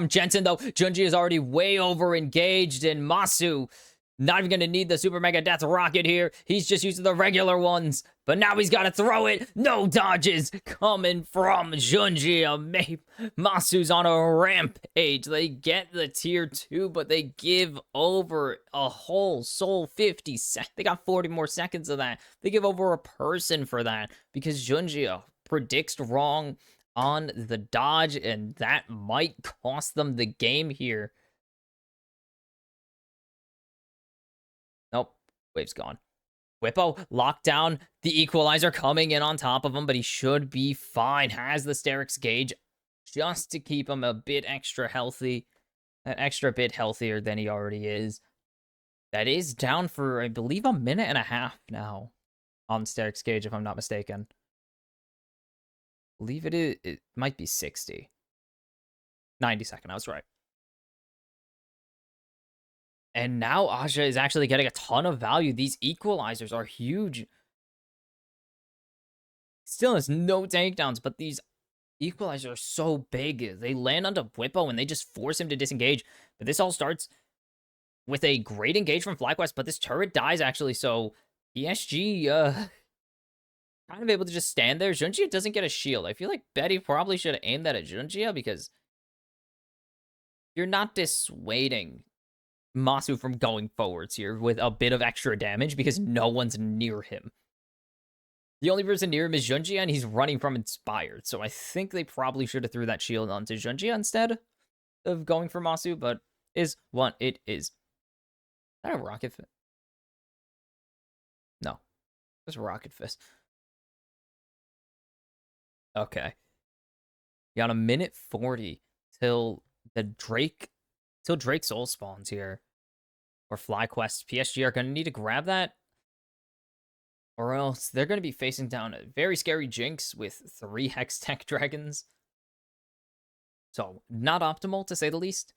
Jensen, though. Junji is already way over engaged, and Masu not even going to need the Super Mega Death Rocket here. He's just using the regular ones. But now he's got to throw it. No dodges coming from Junji. Masu's on a rampage. They get the tier 2, but they give over a whole soul 50 seconds. They got 40 more seconds of that. They give over a person for that because Junji predicts wrong on the dodge, and that might cost them the game here. Nope, wave's gone. Bwipo locked down, the equalizer coming in on top of him, but he should be fine. Has the Sterix gauge just to keep him a bit extra healthy, an extra bit healthier than he already is. That is down for, I believe, a minute and a half now on Sterix gauge, if I'm not mistaken. I believe it might be 60. 90 second, I was right. And now Aja is actually getting a ton of value. These equalizers are huge. Still has no takedowns, but these equalizers are so big. They land onto Bwipo and they just force him to disengage. But this all starts with a great engage from FlyQuest, but this turret dies actually, so PSG kind of able to just stand there. Junjia doesn't get a shield. I feel like Betty probably should have aimed that at Junjia because you're not dissuading Masu from going forwards here with a bit of extra damage because no one's near him. The only person near him is Junjia, and he's running from Inspired. So I think they probably should have threw that shield onto Junjia instead of going for Masu, but is what it is. Is that a Rocket Fist? No. It's a Rocket Fist. Okay. You got a minute 40 till Drake Soul spawns here. Or FlyQuest. PSG are going to need to grab that, or else they're going to be facing down a very scary Jinx with 3 Hextech Dragons. So, not optimal, to say the least.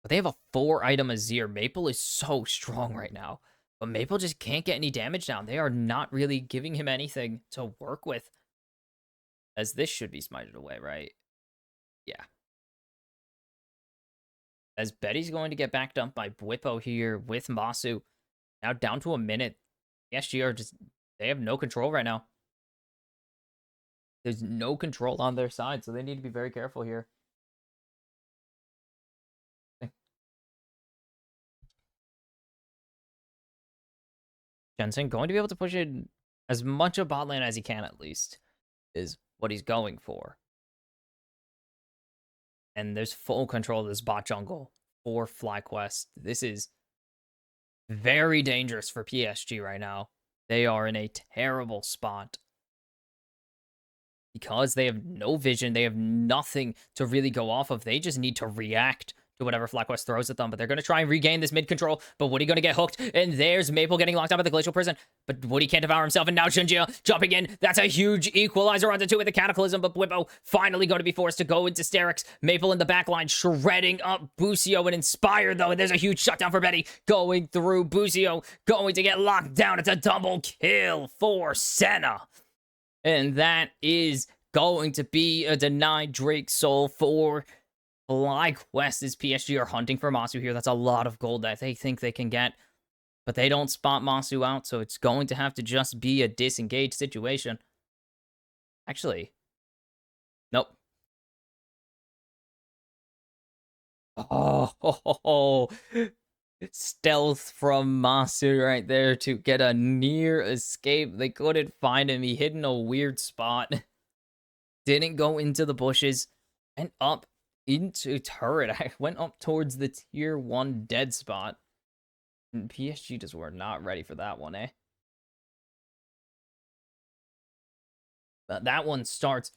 But they have a 4-item Azir. Maple is so strong right now. But Maple just can't get any damage down. They are not really giving him anything to work with. As this should be smited away, right? Yeah. As Betty's going to get backed up by Bwipo here with Masu. Now down to a minute. The SG are just, they have no control right now. There's no control on their side, so they need to be very careful here. Jensen going to be able to push it as much of bot lane as he can, at least, is what he's going for. And there's full control of this bot jungle for FlyQuest. This is very dangerous for PSG right now. They are in a terrible spot. Because they have no vision, they have nothing to really go off of. They just need to react to whatever FlyQuest throws at them, but they're going to try and regain this mid control. But Woody going to get hooked, and there's Maple getting locked up at the Glacial Prison. But Woody can't devour himself, and now Junjia jumping in. That's a huge equalizer onto 2 with the Cataclysm, but Bwippo finally going to be forced to go into Sterix. Maple in the back line, shredding up Busio and Inspire, though, and there's a huge shutdown for Betty going through. Busio going to get locked down. It's a double kill for Senna. And that is going to be a denied Drake Soul for FlyQuest, as PSG are hunting for Masu here. That's a lot of gold that they think they can get, but they don't spot Masu out, so it's going to have to just be a disengaged situation. Actually, nope. Oh, stealth from Masu right there to get a near escape. They couldn't find him. He hid in a weird spot. Didn't go into the bushes. Went up into turret. I went up towards the tier 1 dead spot. And PSG just were not ready for that one, eh? But that one starts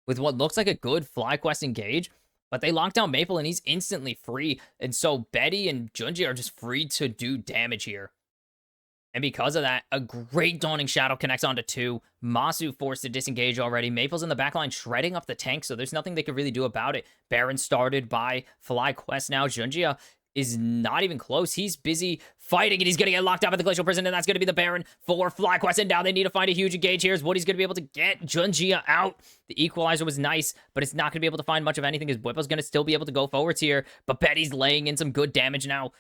with what looks like a good FlyQuest engage, but they lock down Maple and he's instantly free. And so Betty and Junji are just free to do damage here. And because of that, a great Dawning Shadow connects onto 2. Masu forced to disengage already. Maple's in the backline shredding up the tank, so there's nothing they could really do about it. Baron started by FlyQuest now. Junjia is not even close. He's busy fighting, and he's going to get locked up at the Glacial Prison, and that's going to be the Baron for FlyQuest. And now they need to find a huge engage here. Woody's going to be able to get Junjia out. The equalizer was nice, but it's not going to be able to find much of anything, as Bwippo's going to still be able to go forwards here. But Betty's laying in some good damage now.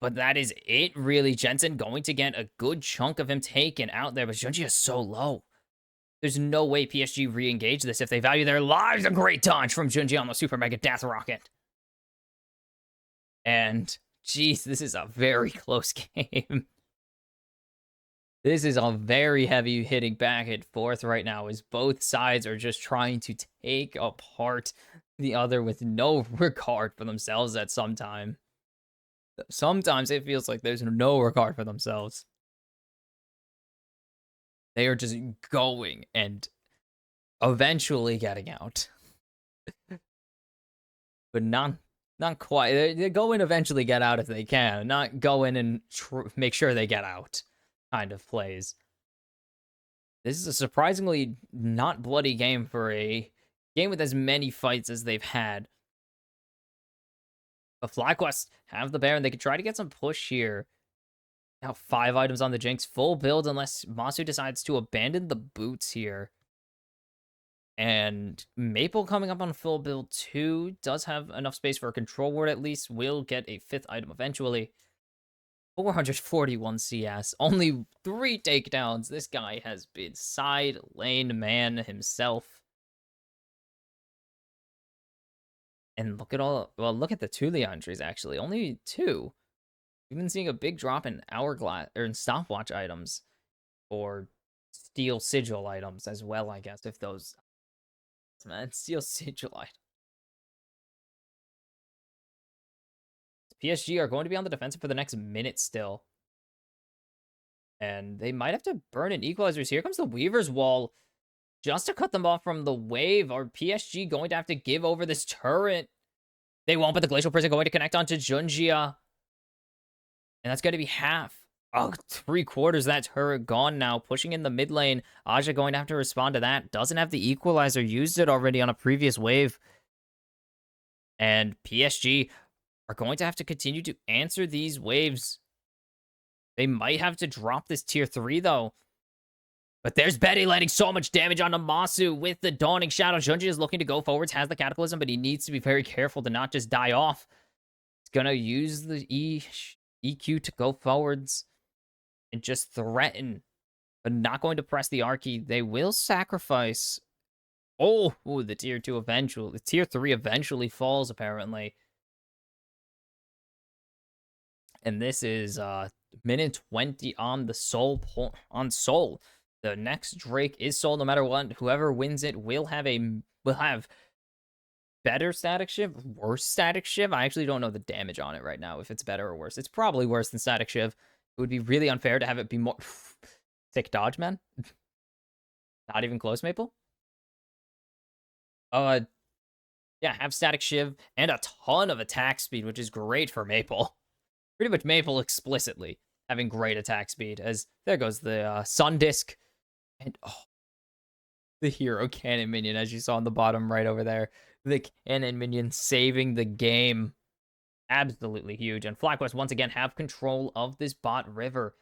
But that is it, really. Jensen going to get a good chunk of him taken out there, but Junji is so low. There's no way PSG re-engage this if they value their lives. A great dodge from Junji on the Super Mega Death Rocket. And, geez, this is a very close game. This is a very heavy hitting back and forth right now, as both sides are just trying to take apart the other with no regard for themselves at some time. Sometimes it feels like there's no regard for themselves. They are just going and eventually getting out. But not quite. They go in, eventually get out if they can. Not go in and make sure they get out kind of plays. This is a surprisingly not bloody game for a game with as many fights as they've had. But FlyQuest have the Baron. They could try to get some push here. Now 5 items on the Jinx. Full build unless Masu decides to abandon the boots here. And Maple coming up on full build too. Does have enough space for a control ward at least. Will get a 5th item eventually. 441 CS. Only 3 takedowns. This guy has been side lane man himself. And look at look at the 2 Leandres, actually. Only 2. We've been seeing a big drop in hourglass, or in stopwatch items, or steel sigil items as well, I guess, if those... Man, steel sigil items. PSG are going to be on the defensive for the next minute still. And they might have to burn an equalizers. Here comes the Weaver's Wall. Just to cut them off from the wave, are PSG going to have to give over this turret? They won't, but the Glacial Prison going to connect onto Junjia. And that's going to be half. Oh, 3/4 of that turret gone now. Pushing in the mid lane. Aja going to have to respond to that. Doesn't have the equalizer. Used it already on a previous wave. And PSG are going to have to continue to answer these waves. They might have to drop this tier 3, though. But there's Betty letting so much damage onto Masu with the Dawning Shadow. Junji is looking to go forwards, has the Cataclysm, but he needs to be very careful to not just die off. He's going to use the EQ to go forwards and just threaten, but not going to press the R key. They will sacrifice. Oh, the tier 2 eventually. The tier 3 eventually falls, apparently. And this is minute 20 on the Soul. The next Drake is Soul no matter what. Whoever wins it will have better static shiv, worse static shiv. I actually don't know the damage on it right now, if it's better or worse. It's probably worse than static shiv. It would be really unfair to have it be more... Sick dodge, man. Not even close, Maple. Yeah, have static shiv and a ton of attack speed, which is great for Maple. Pretty much Maple explicitly having great attack speed. As there goes the Sun Disc. And the hero cannon minion, as you saw on the bottom right over there. The cannon minion saving the game. Absolutely huge. And FlyQuest once again have control of this bot river.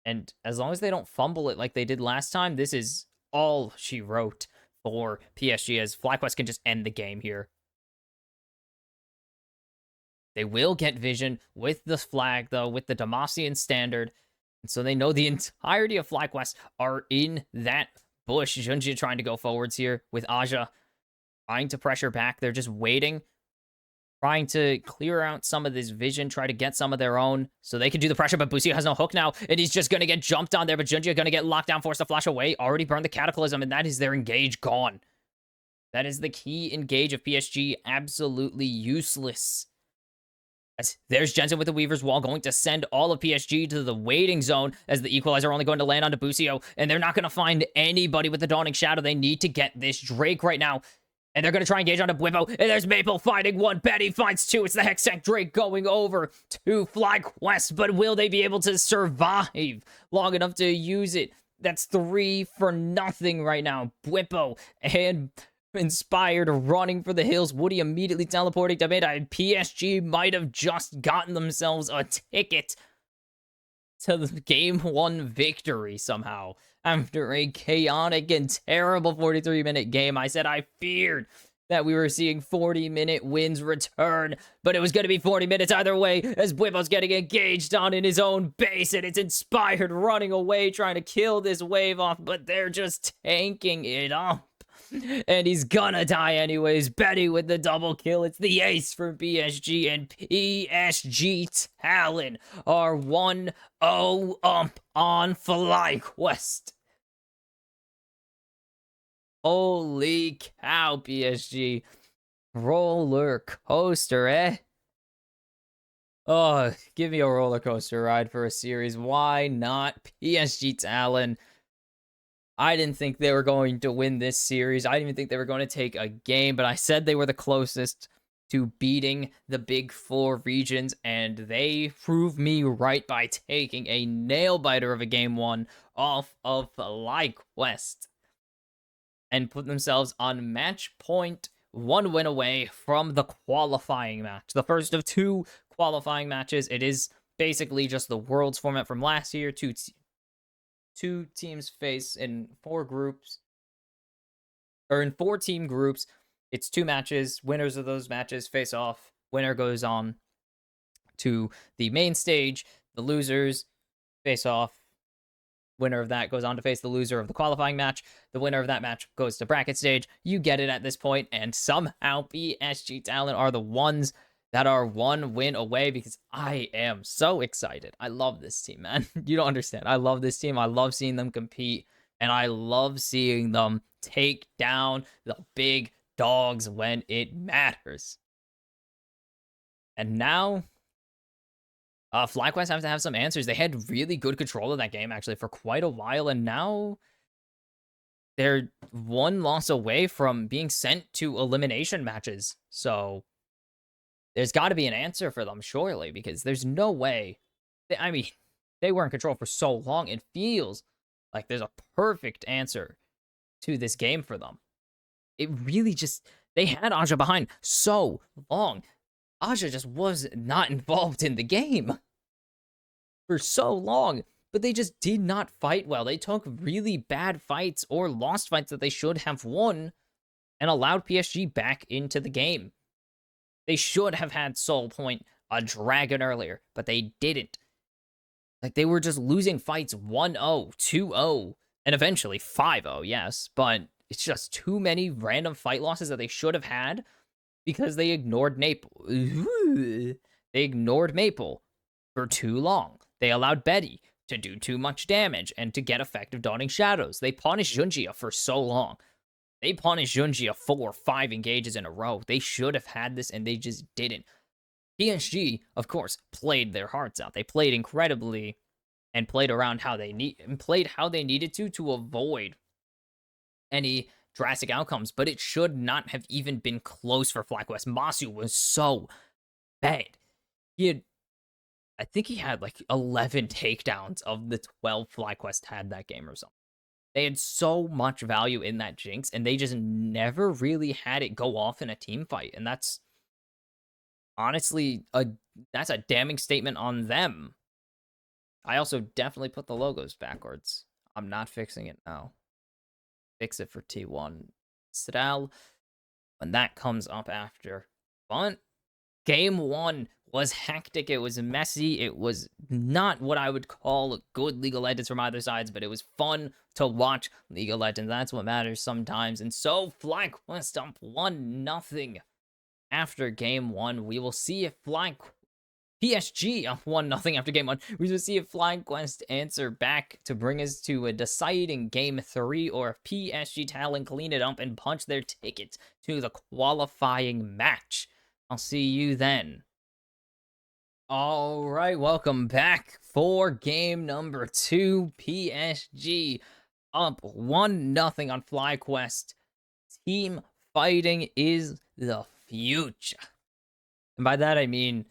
And as long as they don't fumble it like they did last time, this is all she wrote for PSG, as FlyQuest can just end the game here. They will get vision with the flag, though, with the Demacian standard. And so they know the entirety of FlyQuest are in that bush. Junji trying to go forwards here with Aja trying to pressure back. They're just waiting, trying to clear out some of this vision, try to get some of their own so they can do the pressure. But Busio has no hook now, and he's just going to get jumped on there. But Junji going to get locked down, forced to flash away. Already burned the Cataclysm, and that is their engage gone. That is the key engage of PSG. Absolutely useless. There's Jensen with the Weaver's Wall, going to send all of PSG to the waiting zone, as the Equalizer only going to land on Busio, and they're not going to find anybody with the Dawning Shadow. They need to get this Drake right now, and they're going to try and engage onto Bwippo, and there's Maple finding one. Betty finds two. It's the Hextech Drake going over to FlyQuest, but will they be able to survive long enough to use it? That's 3 for nothing right now. Bwippo and Inspired running for the hills. Woody immediately teleporting to mid. PSG might have just gotten themselves a ticket to the game 1 victory somehow. After a chaotic and terrible 43-minute game, I said I feared that we were seeing 40-minute wins return, but it was going to be 40 minutes either way, as Bwippo's getting engaged on in his own base, and it's Inspired running away, trying to kill this wave off, but they're just tanking it up. And he's gonna die anyways. Betty with the double kill. It's the ace for PSG, and PSG Talon are 1-0 up on FlyQuest. Holy cow, PSG. Roller coaster, eh? Oh, give me a roller coaster ride for a series. Why not? PSG Talon. I didn't think they were going to win this series. I didn't even think they were going to take a game, but I said they were the closest to beating the big 4 regions, and they proved me right by taking a nail-biter of a game 1 off of FlyQuest and put themselves on match point, 1 win away from the qualifying match. The first of 2 qualifying matches. It is basically just the Worlds format from last year. Two teams face in 4 groups, or in 4 team groups. It's 2 matches. Winners of those matches face off. Winner goes on to the main stage. The losers face off. Winner of that goes on to face the loser of the qualifying match. The winner of that match goes to bracket stage. You get it at this point, and somehow PSG Talent are the ones that are 1 win away, because I am so excited. I love this team, man. You don't understand. I love this team. I love seeing them compete, and I love seeing them take down the big dogs when it matters. And now, FlyQuest have to have some answers. They had really good control of that game, actually, for quite a while, and now they're 1 loss away from being sent to elimination matches. So there's got to be an answer for them, surely, because there's no way. I mean, they were in control for so long. It feels like there's a perfect answer to this game for them. It really just, they had Aja behind so long. Aja just was not involved in the game for so long, but they just did not fight well. They took really bad fights or lost fights that they should have won and allowed PSG back into the game. They should have had Soul Point a dragon earlier, but they didn't. Like, they were just losing fights 1-0, 2-0, and eventually 5-0, yes, but it's just too many random fight losses that they should have had because they ignored Maple. They ignored Maple for too long. They allowed Betty to do too much damage and to get effective Dawning Shadows. They punished Junjia for so long. They punished Junjia 4 or 5 engages in a row. They should have had this, and they just didn't. PSG, of course, played their hearts out. They played incredibly and played around how they needed to avoid any drastic outcomes, but it should not have even been close for FlyQuest. Masu was so bad. I think he had like 11 takedowns of the 12 FlyQuest had that game or something. They had so much value in that Jinx, and they just never really had it go off in a team fight. And that's honestly that's a damning statement on them. I also definitely put the logos backwards. I'm not fixing it now. Fix it for T1. Estral, when that comes up after. But game 1 was hectic. It was messy. It was not what I would call good League of Legends from either sides, but it was fun to watch League of Legends. That's what matters sometimes. And so FlyQuest up 1-0 after game 1. We will see if PSG up 1-0 after game 1. We will see if FlyQuest answer back to bring us to a deciding game 3, or if PSG Talon clean it up and punch their ticket to the qualifying match. I'll see you then. All right, welcome back for game number 2. PSG up 1-0 on FlyQuest. Team fighting is the future. And by that I mean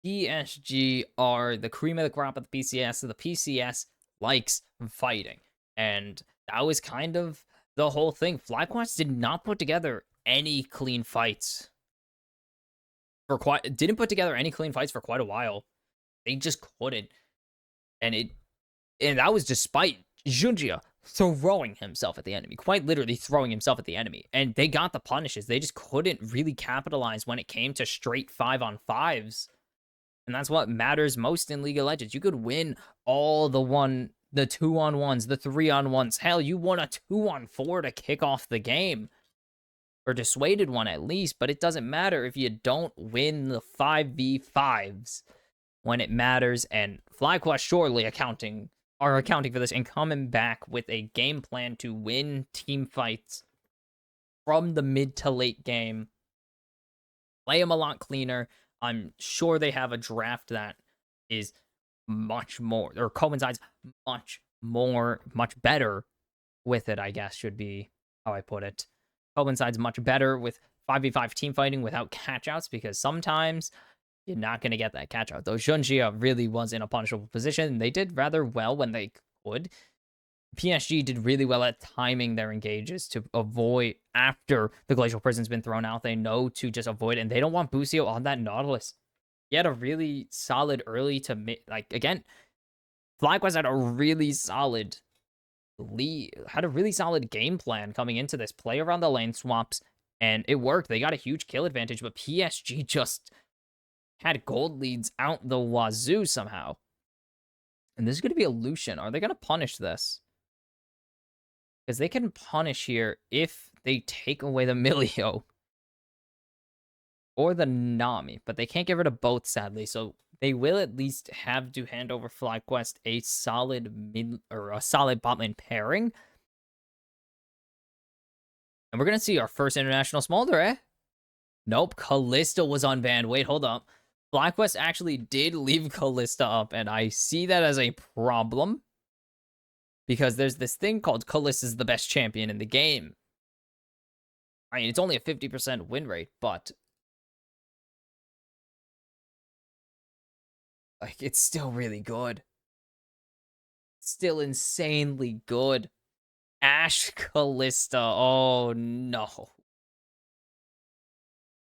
PSG are the cream of the crop of the PCS, so the PCS likes fighting. And that was kind of the whole thing. FlyQuest did not put together any clean fights didn't put together any clean fights for quite a while. They just couldn't. And that was despite Junjia throwing himself at the enemy, quite literally throwing himself at the enemy. And they got the punishes. They just couldn't really capitalize when it came to straight 5-on-5s. And that's what matters most in League of Legends. You could win all the 2-on-1s, the 3-on-1s. Hell, you won a 2-on-4 to kick off the game. Or dissuaded one at least, but it doesn't matter if you don't win the 5v5s when it matters. And FlyQuest surely accounting for this and coming back with a game plan to win team fights from the mid to late game. Play them a lot cleaner. I'm sure they have a draft that is much more, or coincides much better with it, I guess, should be how I put it. Coincides much better with 5v5 team fighting without catchouts, because sometimes you're not going to get that catchout. Though Junjia really was in a punishable position. They did rather well when they could. PSG did really well at timing their engages to avoid, after the Glacial Prison's been thrown out, they know to just avoid it, and they don't want Busio on that Nautilus. He had a really solid early to mid, like, again, FlyQuest had a really solid game plan coming into this. Play around the lane swaps, and it worked. They got a huge kill advantage, but PSG just had gold leads out the wazoo somehow. And this is going to be a Lucian. Are they going to punish this? Because they can punish here if they take away the Milio or the Nami, but they can't get rid of both, sadly. So they will at least have to hand over FlyQuest a solid bot lane pairing. And we're going to see our first international Smolder, eh? Nope, Callista was unbanned. Wait, hold up. FlyQuest actually did leave Callista up, and I see that as a problem. Because there's this thing called Callista's the best champion in the game. I mean, it's only a 50% win rate, but like, it's still really good. Still insanely good. Ashe Callista. Oh, no.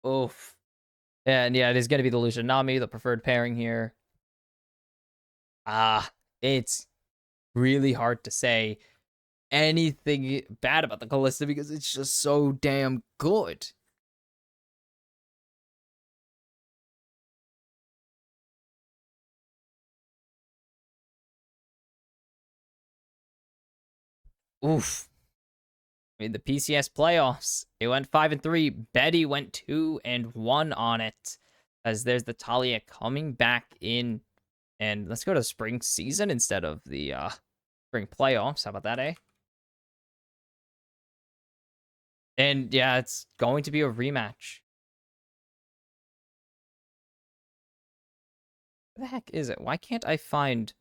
Oof. And yeah, it is going to be the Lucian Nami, the preferred pairing here. It's really hard to say anything bad about the Callista because it's just so damn good. Oof. I mean, the PCS playoffs, it went 5-3. Betty went 2-1 on it. As there's the Talia coming back in. And let's go to spring season instead of the spring playoffs. How about that, eh? And yeah, it's going to be a rematch. Where the heck is it? Why can't I find...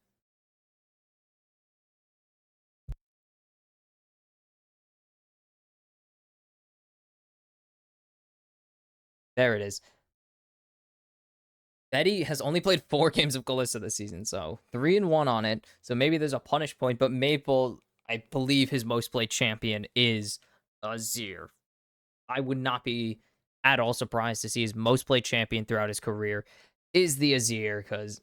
There it is. Betty has only played 4 games of Kalista this season, so 3-1 on it. So maybe there's a punish point, but Maple, I believe his most played champion is Azir. I would not be at all surprised to see his most played champion throughout his career is the Azir, because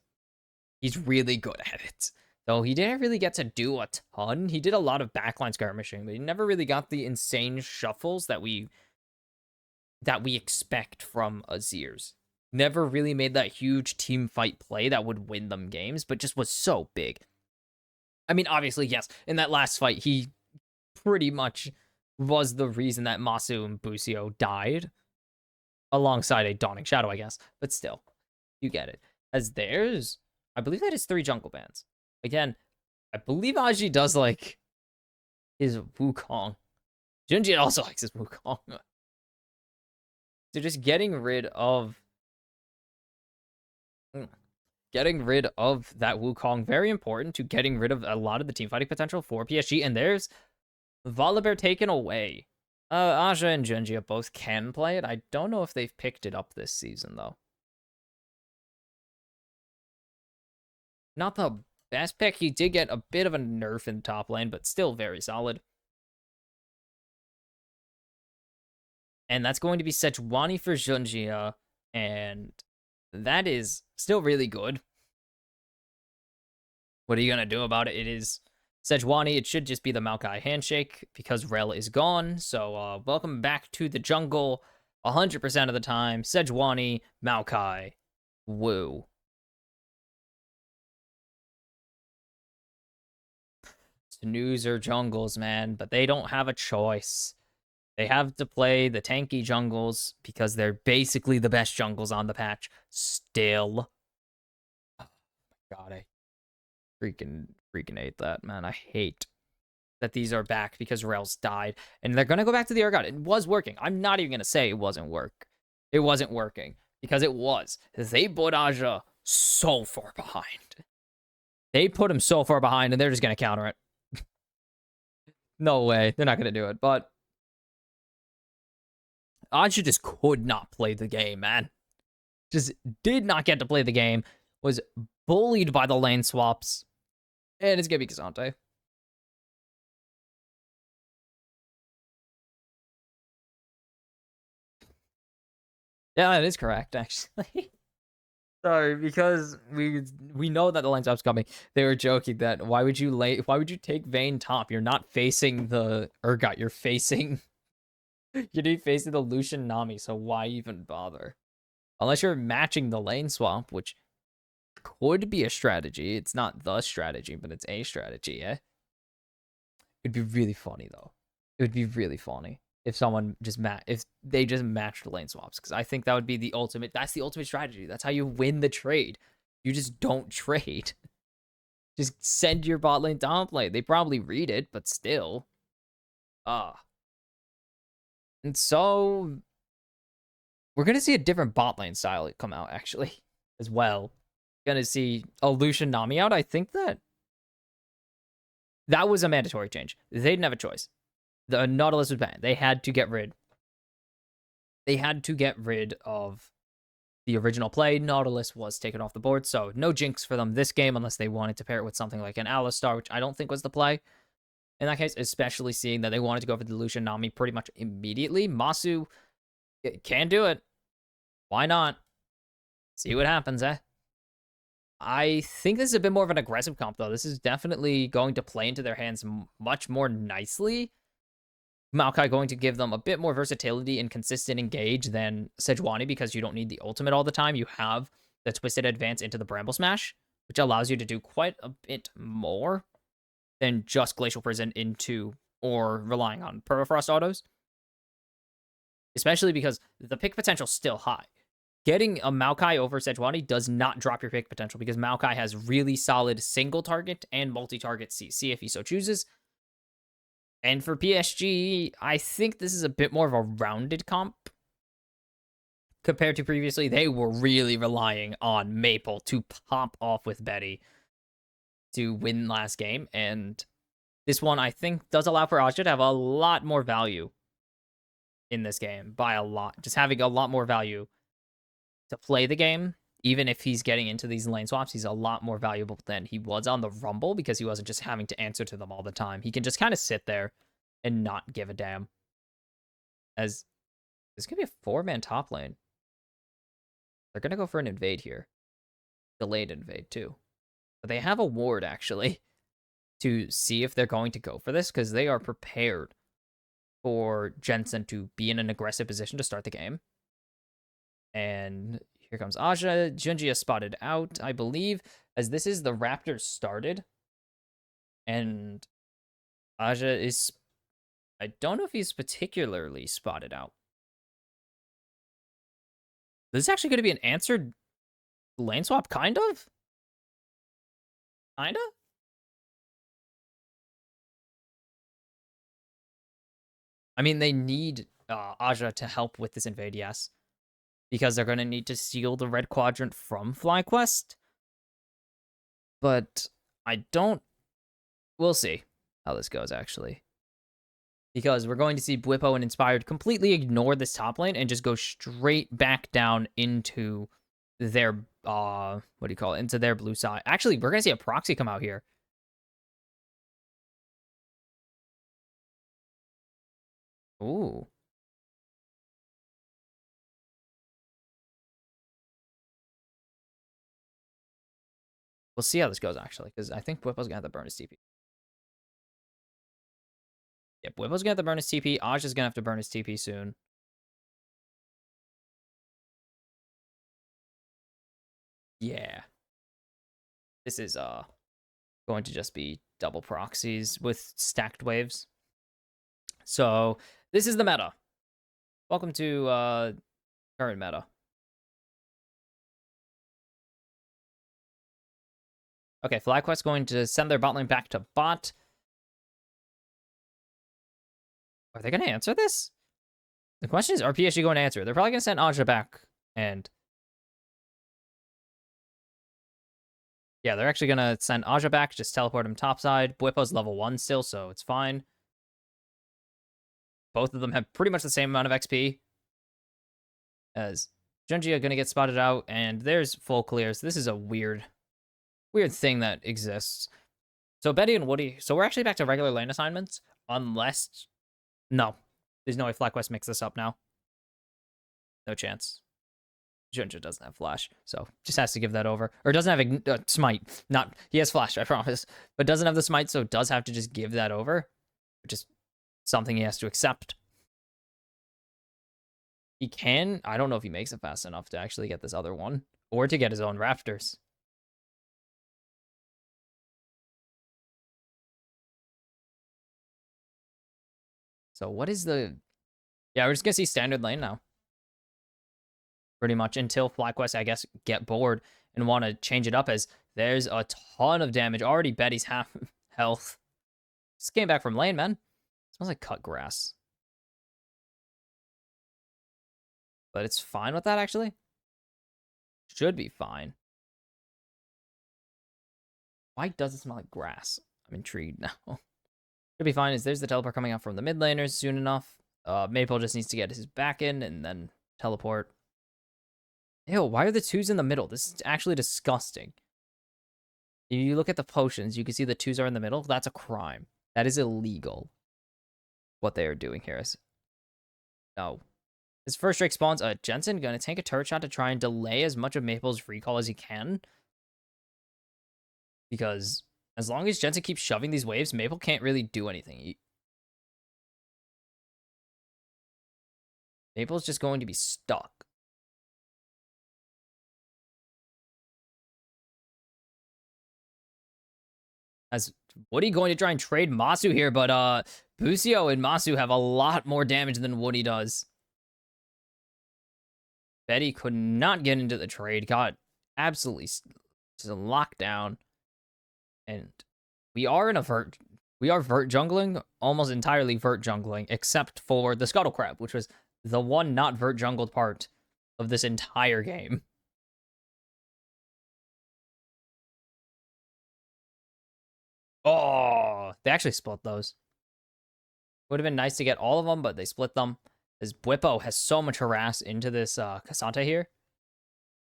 he's really good at it. Though he didn't really get to do a ton. He did a lot of backline skirmishing, but he never really got the insane shuffles that we expect from Azir's. Never really made that huge team fight play that would win them games, but just was so big. I mean, obviously, yes, in that last fight, he pretty much was the reason that Masu and Busio died, alongside a Dawning Shadow, I guess. But still, you get it. As theirs, I believe that is 3 jungle bans. Again, I believe Aji does like his Wukong. Junji also likes his Wukong. So just getting rid of that Wukong, very important to getting rid of a lot of the teamfighting potential for PSG. And there's Volibear taken away. Aja and Junji both can play it. I don't know if they've picked it up this season, though. Not the best pick. He did get a bit of a nerf in top lane, but still very solid. And that's going to be Sejuani for Junjia, and that is still really good. What are you going to do about it? It is Sejuani. It should just be the Maokai handshake because Rel is gone. So welcome back to the jungle 100% of the time. Sejuani, Maokai, woo. Snoozer jungles, man, but they don't have a choice. They have to play the tanky jungles because they're basically the best jungles on the patch still. Oh my god, I freaking hate that, man. I hate that these are back because Rel's died. And they're going to go back to the Urgot. It was working. I'm not even going to say it wasn't working because it was. They put Aja so far behind. They put him so far behind and they're just going to counter it. No way. They're not going to do it. But Aja just could not play the game, man. Just did not get to play the game. Was bullied by the lane swaps. And it's going to be K'Sante. Yeah, that is correct, actually. Sorry, because we know that the lane swap's coming. They were joking that why would you take Vayne top? You're not facing the Urgot, you're facing the Lucian Nami, so why even bother? Unless you're matching the lane swap, which could be a strategy. It's not the strategy, but it's a strategy, eh? It'd be really funny though. It would be really funny if someone if they just matched lane swaps, because I think that would be the ultimate. That's the ultimate strategy. That's how you win the trade. You just don't trade. Just send your bot lane top lane. They probably read it, but still. And so we're gonna see a different bot lane style come out actually as well. Gonna see a Lucian Nami out. I think that was a mandatory change. They didn't have a choice. The Nautilus was banned. They had to get rid of the original play. Nautilus was taken off the board, so no Jinx for them this game unless they wanted to pair it with something like an Alistar, which I don't think was the play in that case, especially seeing that they wanted to go for the Lucian Nami pretty much immediately. Masu can do it. Why not? See what happens, eh? I think this is a bit more of an aggressive comp, though. This is definitely going to play into their hands much more nicely. Maokai going to give them a bit more versatility and consistent engage than Sejuani because you don't need the ultimate all the time. You have the Twisted Advance into the Bramble Smash, which allows you to do quite a bit more than just Glacial Prison into or relying on Permafrost autos. Especially because the pick potential is still high. Getting a Maokai over Sejuani does not drop your pick potential because Maokai has really solid single target and multi-target CC if he so chooses. And for PSG, I think this is a bit more of a rounded comp. Compared to previously, they were really relying on Maple to pop off with Betty to win last game. And this one, I think, does allow for Aja to have a lot more value in this game by a lot. Just having a lot more value to play the game. Even if he's getting into these lane swaps, he's a lot more valuable than he was on the Rumble because he wasn't just having to answer to them all the time. He can just kind of sit there and not give a damn. As this could be a 4-man top lane. They're going to go for an invade here. Delayed invade, too. But they have a ward, actually, to see if they're going to go for this because they are prepared for Jensen to be in an aggressive position to start the game. And here comes Aja. Junji is spotted out, I believe, as this is the Raptors started. And Aja is... I don't know if he's particularly spotted out. This is actually going to be an answered lane swap, kind of? Kinda? I mean, they need Aja to help with this invade, yes. Because they're going to need to steal the red quadrant from FlyQuest. But I don't... We'll see how this goes, actually. Because we're going to see Bwipo and Inspired completely ignore this top lane and just go straight back down into their, what do you call it? Into their blue side. Actually, we're going to see a proxy come out here. Ooh. We'll see how this goes, actually, because I think Bwipo's going to have to burn his TP. Yep, Bwipo's going to have to burn his TP. Aj is going to have to burn his TP soon. Yeah. This is going to just be double proxies with stacked waves. So this is the meta. Welcome to current meta. Okay, FlyQuest going to send their bot lane back to bot. Are they going to answer this? The question is, are PSG going to answer? They're probably going to send Aja back. And yeah, they're actually going to send Aja back, just teleport him topside. Bwipo's level 1 still, so it's fine. Both of them have pretty much the same amount of XP. As Junji are going to get spotted out, and there's full clears. This is a weird thing that exists. So Betty and Woody, so we're actually back to regular lane assignments, unless... No. There's no way FlyQuest makes this up now. No chance. Junja doesn't have Flash, so just has to give that over. Or doesn't have a Smite. Not... He has Flash, I promise. But doesn't have the Smite, so does have to just give that over. Which is something he has to accept. He can... I don't know if he makes it fast enough to actually get this other one. Or to get his own Raptors. So what is the... Yeah, we're just going to see standard lane now. Pretty much until FlyQuest, I guess, get bored and want to change it up as there's a ton of damage. Already Betty's half health. Just came back from lane, man. Smells like cut grass. But it's fine with that, actually. Should be fine. Why does it smell like grass? I'm intrigued now. Should be fine as there's the teleport coming out from the mid laners soon enough. Maple just needs to get his back in and then teleport. Ew, why are the twos in the middle? This is actually disgusting. If you look at the potions, you can see the twos are in the middle. That's a crime. That is illegal. What they are doing here is... No. His first strike spawns. Jensen gonna take a turret shot to try and delay as much of Maple's recall as he can. Because as long as Jensen keeps shoving these waves, Maple can't really do anything. Maple's just going to be stuck. As Woody going to try and trade Masu here, but Busio and Masu have a lot more damage than Woody does. Betty could not get into the trade, got absolutely just locked down. And we are in a vert. We are vert jungling, almost entirely vert jungling, except for the Scuttle Crab, which was the one not vert jungled part of this entire game. Oh, they actually split those. Would have been nice to get all of them, but they split them. As Bwipo has so much harass into this Cassante here.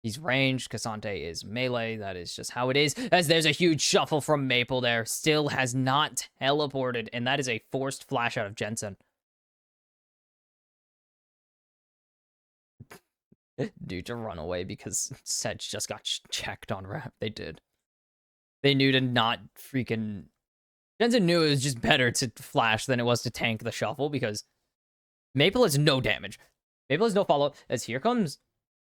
He's ranged. Cassante is melee. That is just how it is. As there's a huge shuffle from Maple there. Still has not teleported. And that is a forced flash out of Jensen. Due to run away because Sedge just got checked on rap. They did. They knew to not freaking... Jensen knew it was just better to flash than it was to tank the shuffle because Maple has no damage. Maple has no follow-up. As here comes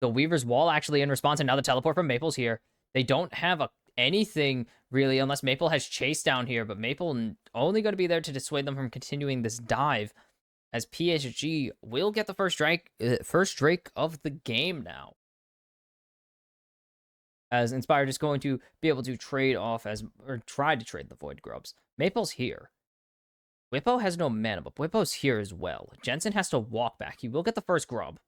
the Weaver's Wall actually in response, and now the teleport from Maple's here. They don't have anything really unless Maple has Chase down here, but Maple only going to be there to dissuade them from continuing this dive as PSG will get the first Drake of the game now. As Inspired is going to be able to trade off or try to trade the Void Grubs. Maple's here. Bwipo has no mana, but Bwipo's here as well. Jensen has to walk back. He will get the first grub.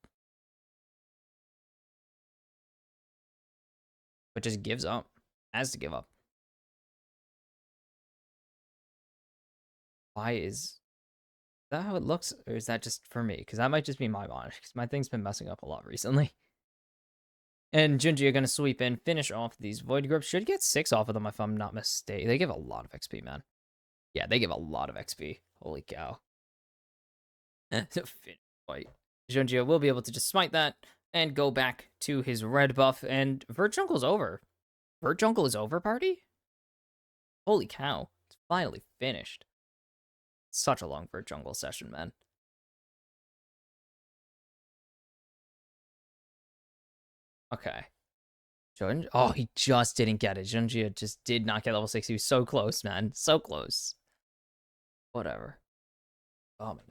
But just gives up. Has to give up. Why is that how it looks? Or is that just for me? Because that might just be my monitor. Because my thing's been messing up a lot recently. And Junji are going to sweep in, finish off these Void Grubs. Should get 6 off of them if I'm not mistaken. They give a lot of XP, man. Yeah, they give a lot of XP. Holy cow. Fight. Junji will be able to just smite that and go back to his red buff. And Vert Jungle's over. Vert Jungle is over, party? Holy cow. It's finally finished. Such a long Vert Jungle session, man. Okay. Oh, he just didn't get it. Junji just did not get level 6. He was so close, man. So close. Whatever. Oh my god.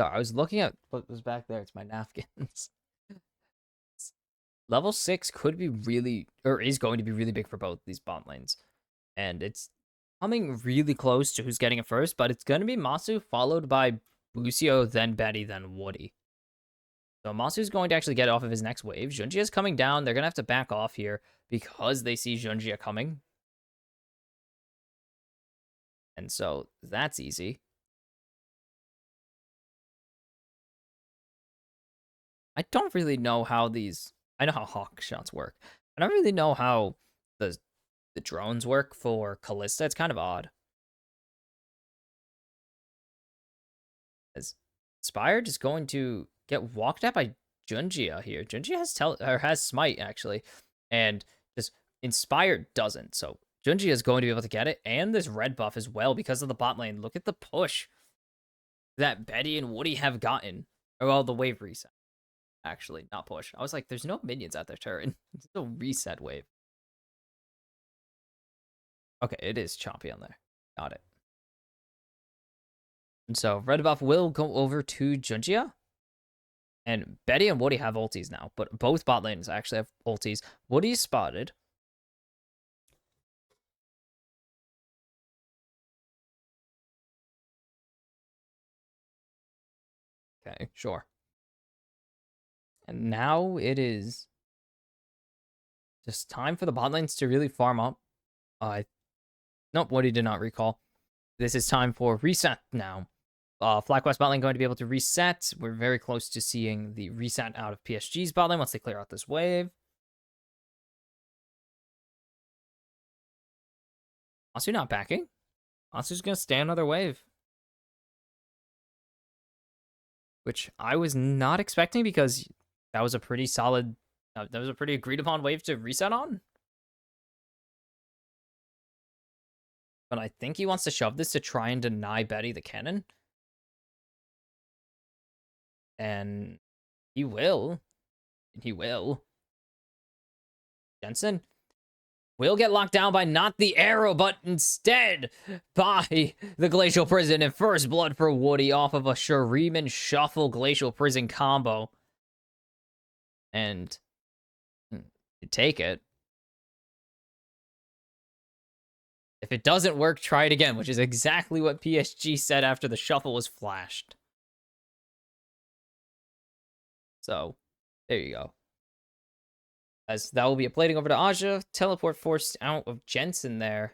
Sorry, I was looking at what was back there. It's my napkins. Level 6 could be really, or is going to be really big for both these bot lanes. And it's coming really close to who's getting it first, but it's going to be Masu, followed by Lucio, then Betty, then Woody. So Masu's going to actually get off of his next wave. Junjia is coming down. They're going to have to back off here because they see Junjia coming. And so that's easy. I don't really know how these... I know how Hawk shots work. I don't really know how the drones work for Kalista. It's kind of odd. As Inspired is going to get walked at by Junjia here. Junjia has Smite, actually. And just Inspired doesn't. So Junjia is going to be able to get it. And this red buff as well because of the bot lane. Look at the push that Betty and Woody have gotten. Or, well, the wave reset. Actually, not push. I was like, there's no minions at their turn. It's a reset wave. Okay, it is choppy on there. Got it. And so red buff will go over to Junjia. And Betty and Woody have ultis now, but both bot lanes actually have ultis. Woody's spotted. Okay, sure. And now it is just time for the bot lanes to really farm up. Nope, Woody did not recall. This is time for reset now. FlyQuest bot lane going to be able to reset. We're very close to seeing the reset out of PSG's bot lane once they clear out this wave. Masu not backing. Masu's going to stay another wave. Which I was not expecting because that was a pretty solid, that was a pretty agreed upon wave to reset on. But I think he wants to shove this to try and deny Betty the cannon. And he will. He will. Jensen will get locked down by not the arrow, but instead by the Glacial Prison. And first blood for Woody off of a Shuriman Shuffle Glacial Prison combo. And you take it. If it doesn't work, try it again, which is exactly what PSG said after the shuffle was flashed. So, there you go. As that will be a plating over to Aja. Teleport forced out of Jensen there.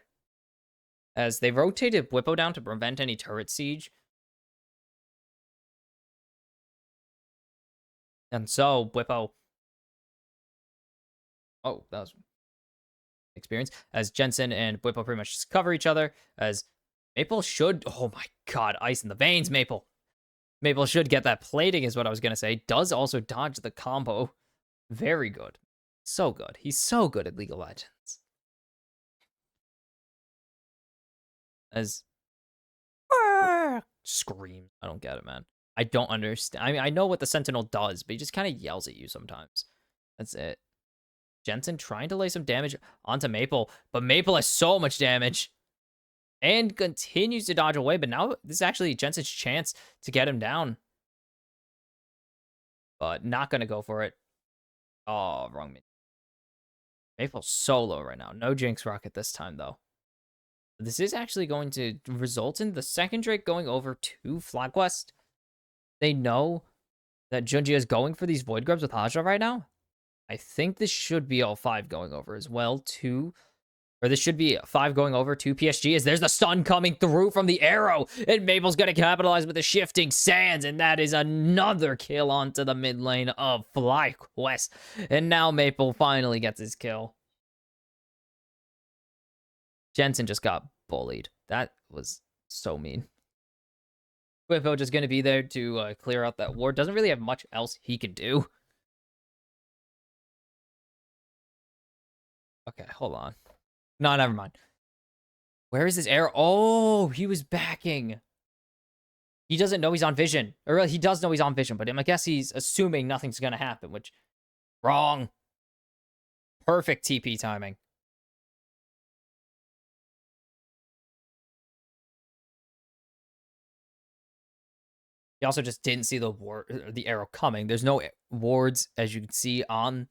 as they rotated Whippo down to prevent any turret siege. And so Whippo... Oh, that was experience. As Jensen and Whippo pretty much just cover each other. As Maple should... Oh my god, ice in the veins, Maple. Maple should get that plating is what I was going to say. Does also dodge the combo. Very good. So good. He's so good at League of Legends. As... Scream. I don't get it, man. I don't understand. I mean, I know what the Sentinel does, but he just kind of yells at you sometimes. That's it. Jensen trying to lay some damage onto Maple, but Maple has so much damage and continues to dodge away. But now this is actually Jensen's chance to get him down, but not going to go for it. Oh, wrong. Maple's so low right now. No Jinx Rocket this time, though. This is actually going to result in the second Drake going over to FlyQuest. They know that Junji is going for these Void Grubs with Haja right now. I think this should be all 5 going over as well to... Or this should be 5 going over to PSG as there's the stun coming through from the arrow. And Maple's going to capitalize with the shifting sands. And that is another kill onto the mid lane of FlyQuest. And now Maple finally gets his kill. Jensen just got bullied. That was so mean. Whippo just going to be there to clear out that ward. Doesn't really have much else he can do. Okay, hold on. No, never mind. Where is this arrow? Oh, he was backing. He doesn't know he's on vision. Or he does know he's on vision, but I guess he's assuming nothing's going to happen, which... Wrong. Perfect TP timing. He also just didn't see the arrow coming. There's no wards, as you can see, on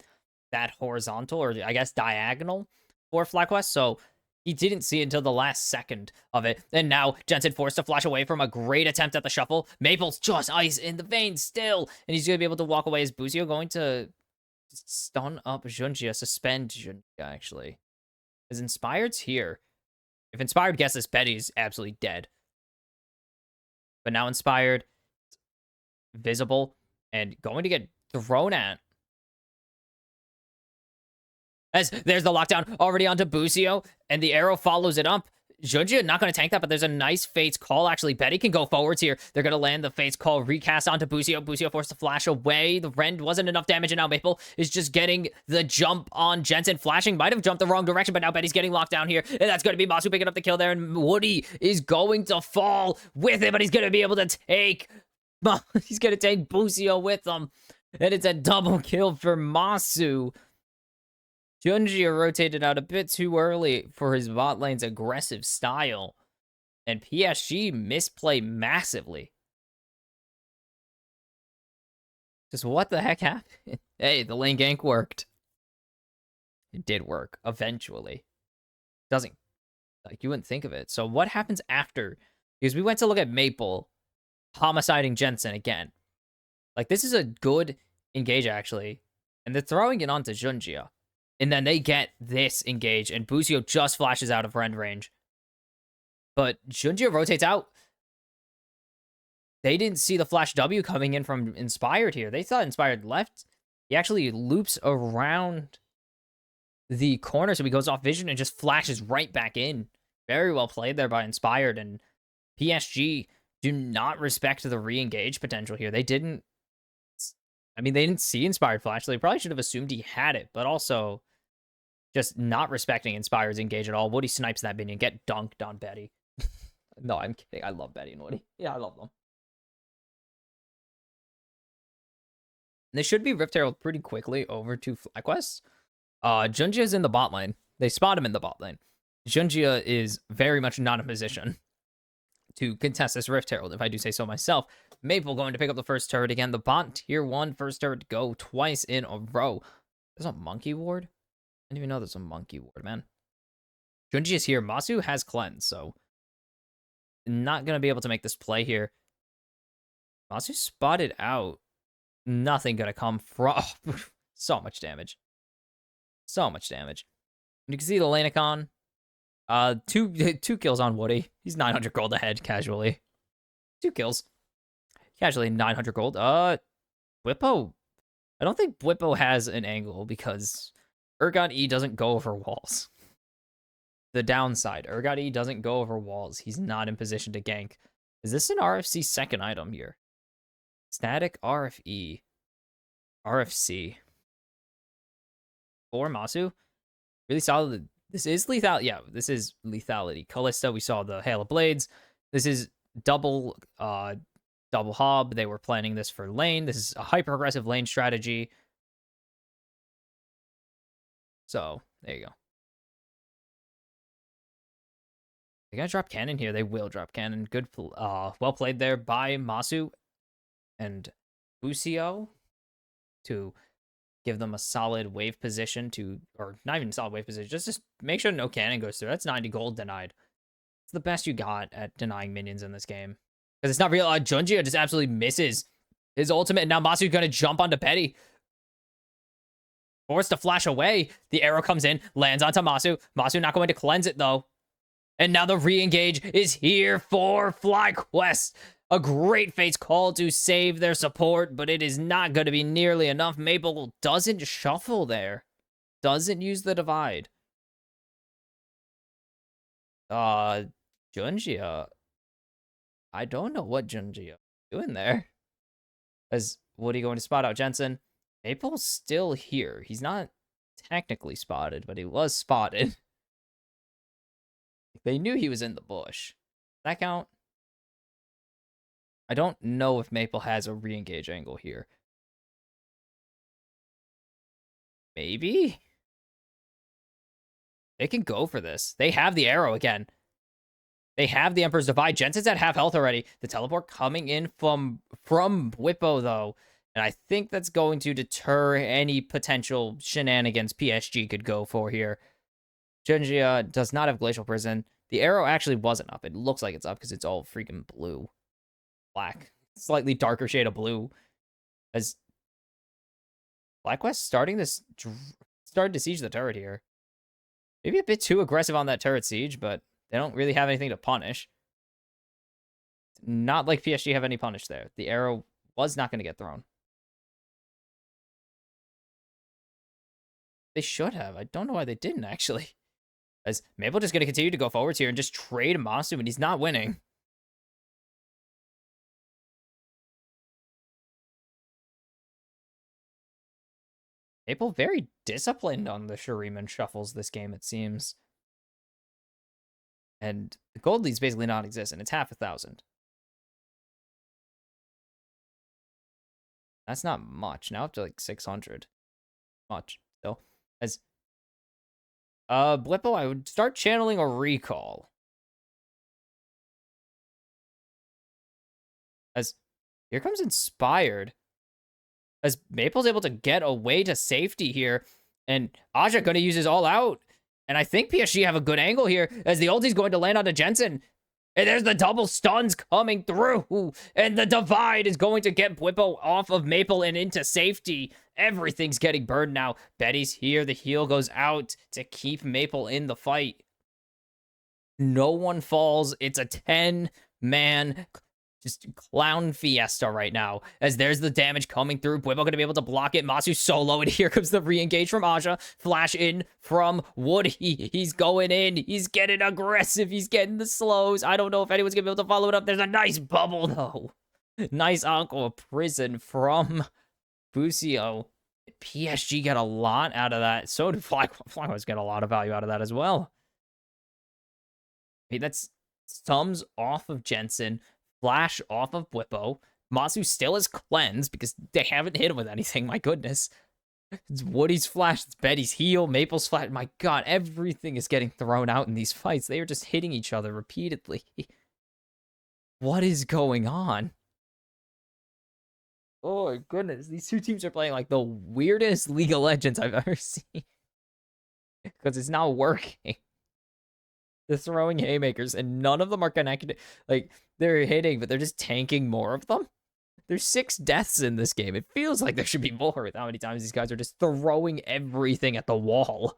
that horizontal, or I guess diagonal for FlyQuest, so he didn't see it until the last second of it. And now Jensen forced to flash away from a great attempt at the shuffle. Maple's just ice in the veins still, and he's going to be able to walk away. Is Buzio going to stun up Junjia, suspend Junjia, actually? Is Inspired's here? If Inspired guesses, Betty's absolutely dead. But now Inspired, visible, and going to get thrown at. As there's the lockdown already onto Buzio, and the arrow follows it up. Junjia not going to tank that, but there's a nice Fate's Call, actually. Betty can go forwards here. They're going to land the Fate's Call, recast onto Buzio. Buzio forced to flash away. The Rend wasn't enough damage, and now Maple is just getting the jump on Jensen. Flashing might have jumped the wrong direction, but now Betty's getting locked down here, and that's going to be Masu picking up the kill there, and Woody is going to fall with it, but he's going to be able to take... He's going to take Buzio with him, and it's a double kill for Masu. Junjia rotated out a bit too early for his bot lane's aggressive style, and PSG misplay massively. Just what the heck happened? Hey, the lane gank worked. It did work, eventually. Doesn't, like, you wouldn't think of it. So what happens after? Because we went to look at Maple homiciding Jensen again. Like, this is a good engage, actually. And they're throwing it onto Junjia. And then they get this engage, and Buzio just flashes out of Rend range. But Junjia rotates out. They didn't see the flash W coming in from Inspired here. They thought Inspired left. He actually loops around the corner, so he goes off vision and just flashes right back in. Very well played there by Inspired, and PSG do not respect the re-engage potential here. They didn't... I mean, they didn't see Inspired flash, so they probably should have assumed he had it, but also... just not respecting Inspired's engage at all. Woody snipes that minion. Get dunked on Betty. No, I'm kidding. I love Betty and Woody. Yeah, I love them. And they should be Rift Herald pretty quickly over to FlyQuest. Junjia's in the bot lane. They spot him in the bot lane. Junjia is very much not in position to contest this Rift Herald, if I do say so myself. Maple going to pick up the first turret again. The bot tier 1 first turret to go twice in a row. There's a monkey ward? I didn't even know there's a monkey ward, man. Junji is here. Masu has cleanse, so not going to be able to make this play here. Masu spotted out. Nothing going to come from... Oh, so much damage. So much damage. And you can see the Lanacon Two kills on Woody. He's 900 gold ahead casually. 2 kills. Casually 900 gold. Whippo. I don't think Whippo has an angle because Urgot E doesn't go over walls. The downside, Urgot E doesn't go over walls. He's not in position to gank. Is this an RFC second item here? Static RFE. RFC. For Masu. Really solid. This is lethal. Yeah, this is lethality. Kalista, we saw the Hail of Blades. This is double hob. They were planning this for lane. This is a hyper aggressive lane strategy. So there you go. They're gonna drop cannon here. They will drop cannon. Good, well played there by Masu and Busio to give them a solid wave position or not even solid wave position, just make sure no cannon goes through. That's 90 gold denied. It's the best you got at denying minions in this game. Because it's not real. Junjia just absolutely misses his ultimate, and now Masu's gonna jump onto Petty. Forced to flash away. The arrow comes in, lands onto Masu. Masu not going to cleanse it, though. And now the re-engage is here for FlyQuest. A great Fate's call to save their support, but it is not going to be nearly enough. Maple doesn't shuffle there. Doesn't use the divide. Junjia. I don't know what Junjia doing there. Is Woody going to spot out Jensen? Maple's still here. He's not technically spotted, but he was spotted. They knew he was in the bush. Does that count? I don't know if Maple has a re-engage angle here. Maybe? They can go for this. They have the arrow again. They have the Emperor's Divide. Jensen's at half health already. The teleport coming in from Whippo, though. And I think that's going to deter any potential shenanigans PSG could go for here. Junjia does not have Glacial Prison. The arrow actually wasn't up. It looks like it's up because it's all freaking blue. Black. Slightly darker shade of blue. As FlyQuest started to siege the turret here. Maybe a bit too aggressive on that turret siege, but they don't really have anything to punish. Not like PSG have any punish there. The arrow was not going to get thrown. They should have. I don't know why they didn't, actually. As Maple just going to continue to go forwards here and just trade Masu, and he's not winning. Maple very disciplined on the Shuriman shuffles this game, it seems. And the gold lead's basically non-existent. It's 500,000. That's not much. Now up to like 600. Much, still. As Blippo, I would start channeling a recall. As here comes Inspired. As Maple's able to get away to safety here. And Aja going to use his all out. And I think PSG have a good angle here as the ulti's going to land onto Jensen. And there's the double stuns coming through. And the divide is going to get Whippo off of Maple and into safety. Everything's getting burned now. Betty's here. The heal goes out to keep Maple in the fight. No one falls. It's a 10-man just clown fiesta right now. As there's the damage coming through. Whippo going to be able to block it. Masu solo. And here comes the re-engage from Aja. Flash in from Woody. He's going in. He's getting aggressive. He's getting the slows. I don't know if anyone's going to be able to follow it up. There's a nice bubble, though. Nice Aqua Prison from Busio. PSG got a lot out of that. So did FlyQuest get a lot of value out of that as well. Hey, that's thumbs off of Jensen. Flash off of Whippo. Masu still is cleansed because they haven't hit him with anything. My goodness. It's Woody's flash. It's Betty's heal. Maple's flash. My god, everything is getting thrown out in these fights. They are just hitting each other repeatedly. What is going on? Oh my goodness. These two teams are playing like the weirdest League of Legends I've ever seen. Because it's not working. They're throwing haymakers, and none of them are connected. Like, they're hitting, but they're just tanking more of them. There's 6 deaths in this game. It feels like there should be more with how many times these guys are just throwing everything at the wall.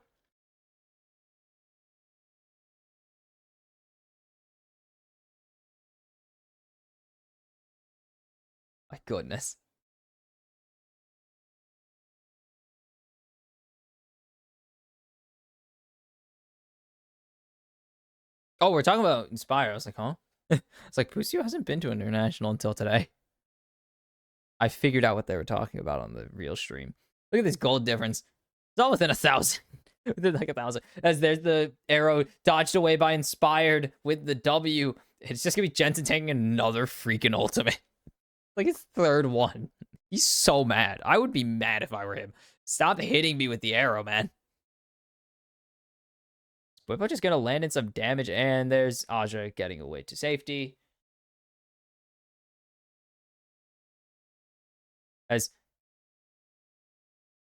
goodness. Oh, we're talking about Inspire. I was like, huh? It's like, Pusio hasn't been to International until today. I figured out what they were talking about on the real stream. Look at this gold difference. It's all within 1,000. Within like 1,000. As there's the arrow dodged away by Inspired with the W. It's just going to be Jensen taking another freaking ultimate. Like his third one. He's so mad. I would be mad if I were him. Stop hitting me with the arrow, man. Bwipo just gonna land in some damage, and there's Aja getting away to safety. As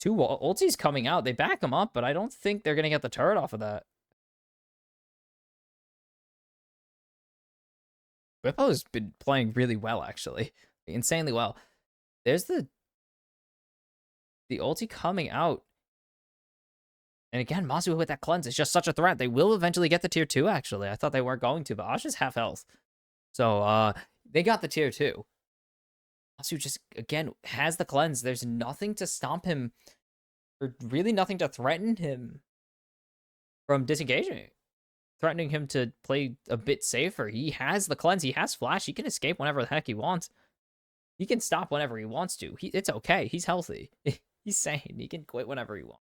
two ultis coming out, they back him up, but I don't think they're gonna get the turret off of that. Bwipo's been playing really well, actually. Insanely well. There's the ulti coming out. And again, Masu with that cleanse is just such a threat. They will eventually get the tier 2, actually. I thought they weren't going to, but Asha's half health. So, they got the tier 2. Masu just, again, has the cleanse. There's nothing to stop him, or really nothing to threaten him from disengaging. Threatening him to play a bit safer. He has the cleanse. He has flash. He can escape whenever the heck he wants. He can stop whenever he wants to. It's okay. He's healthy. He's sane. He can quit whenever he wants.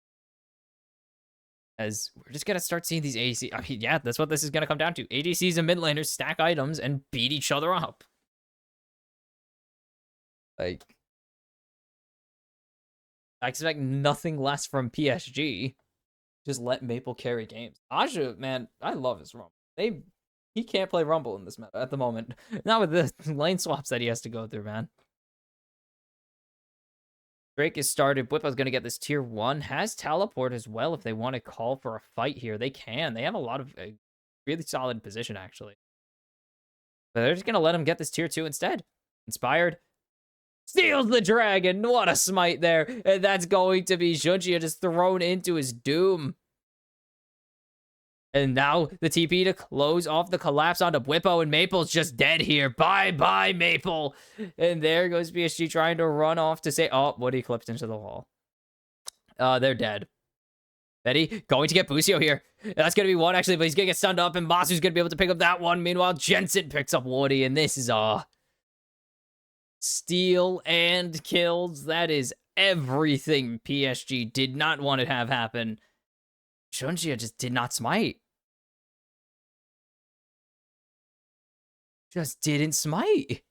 As we're just going to start seeing these ADC. I mean, yeah, that's what this is going to come down to. ADCs and mid laners stack items and beat each other up. Like, I expect nothing less from PSG. Just let Maple carry games. Aja, man, I love his Rumble. He can't play Rumble in this meta at the moment. Not with the lane swaps that he has to go through, man. Drake is started. Bwipo's going to get this tier 1. Has teleport as well if they want to call for a fight here. They can. They have a lot of really solid position, actually. But they're just going to let him get this tier 2 instead. Inspired. Steals the dragon. What a smite there. And that's going to be Junjia just thrown into his doom. And now the TP to close off the collapse onto Bwipo, and Maple's just dead here. Bye-bye, Maple. And there goes PSG trying to run off to say, oh, Woody clipped into the wall. They're dead. Betty going to get Busio here. That's going to be one, actually, but he's going to get stunned up, and Masu's going to be able to pick up that one. Meanwhile, Jensen picks up Woody, and this is steal and kills. That is everything PSG did not want to have happen. Junjia just did not smite. Just didn't smite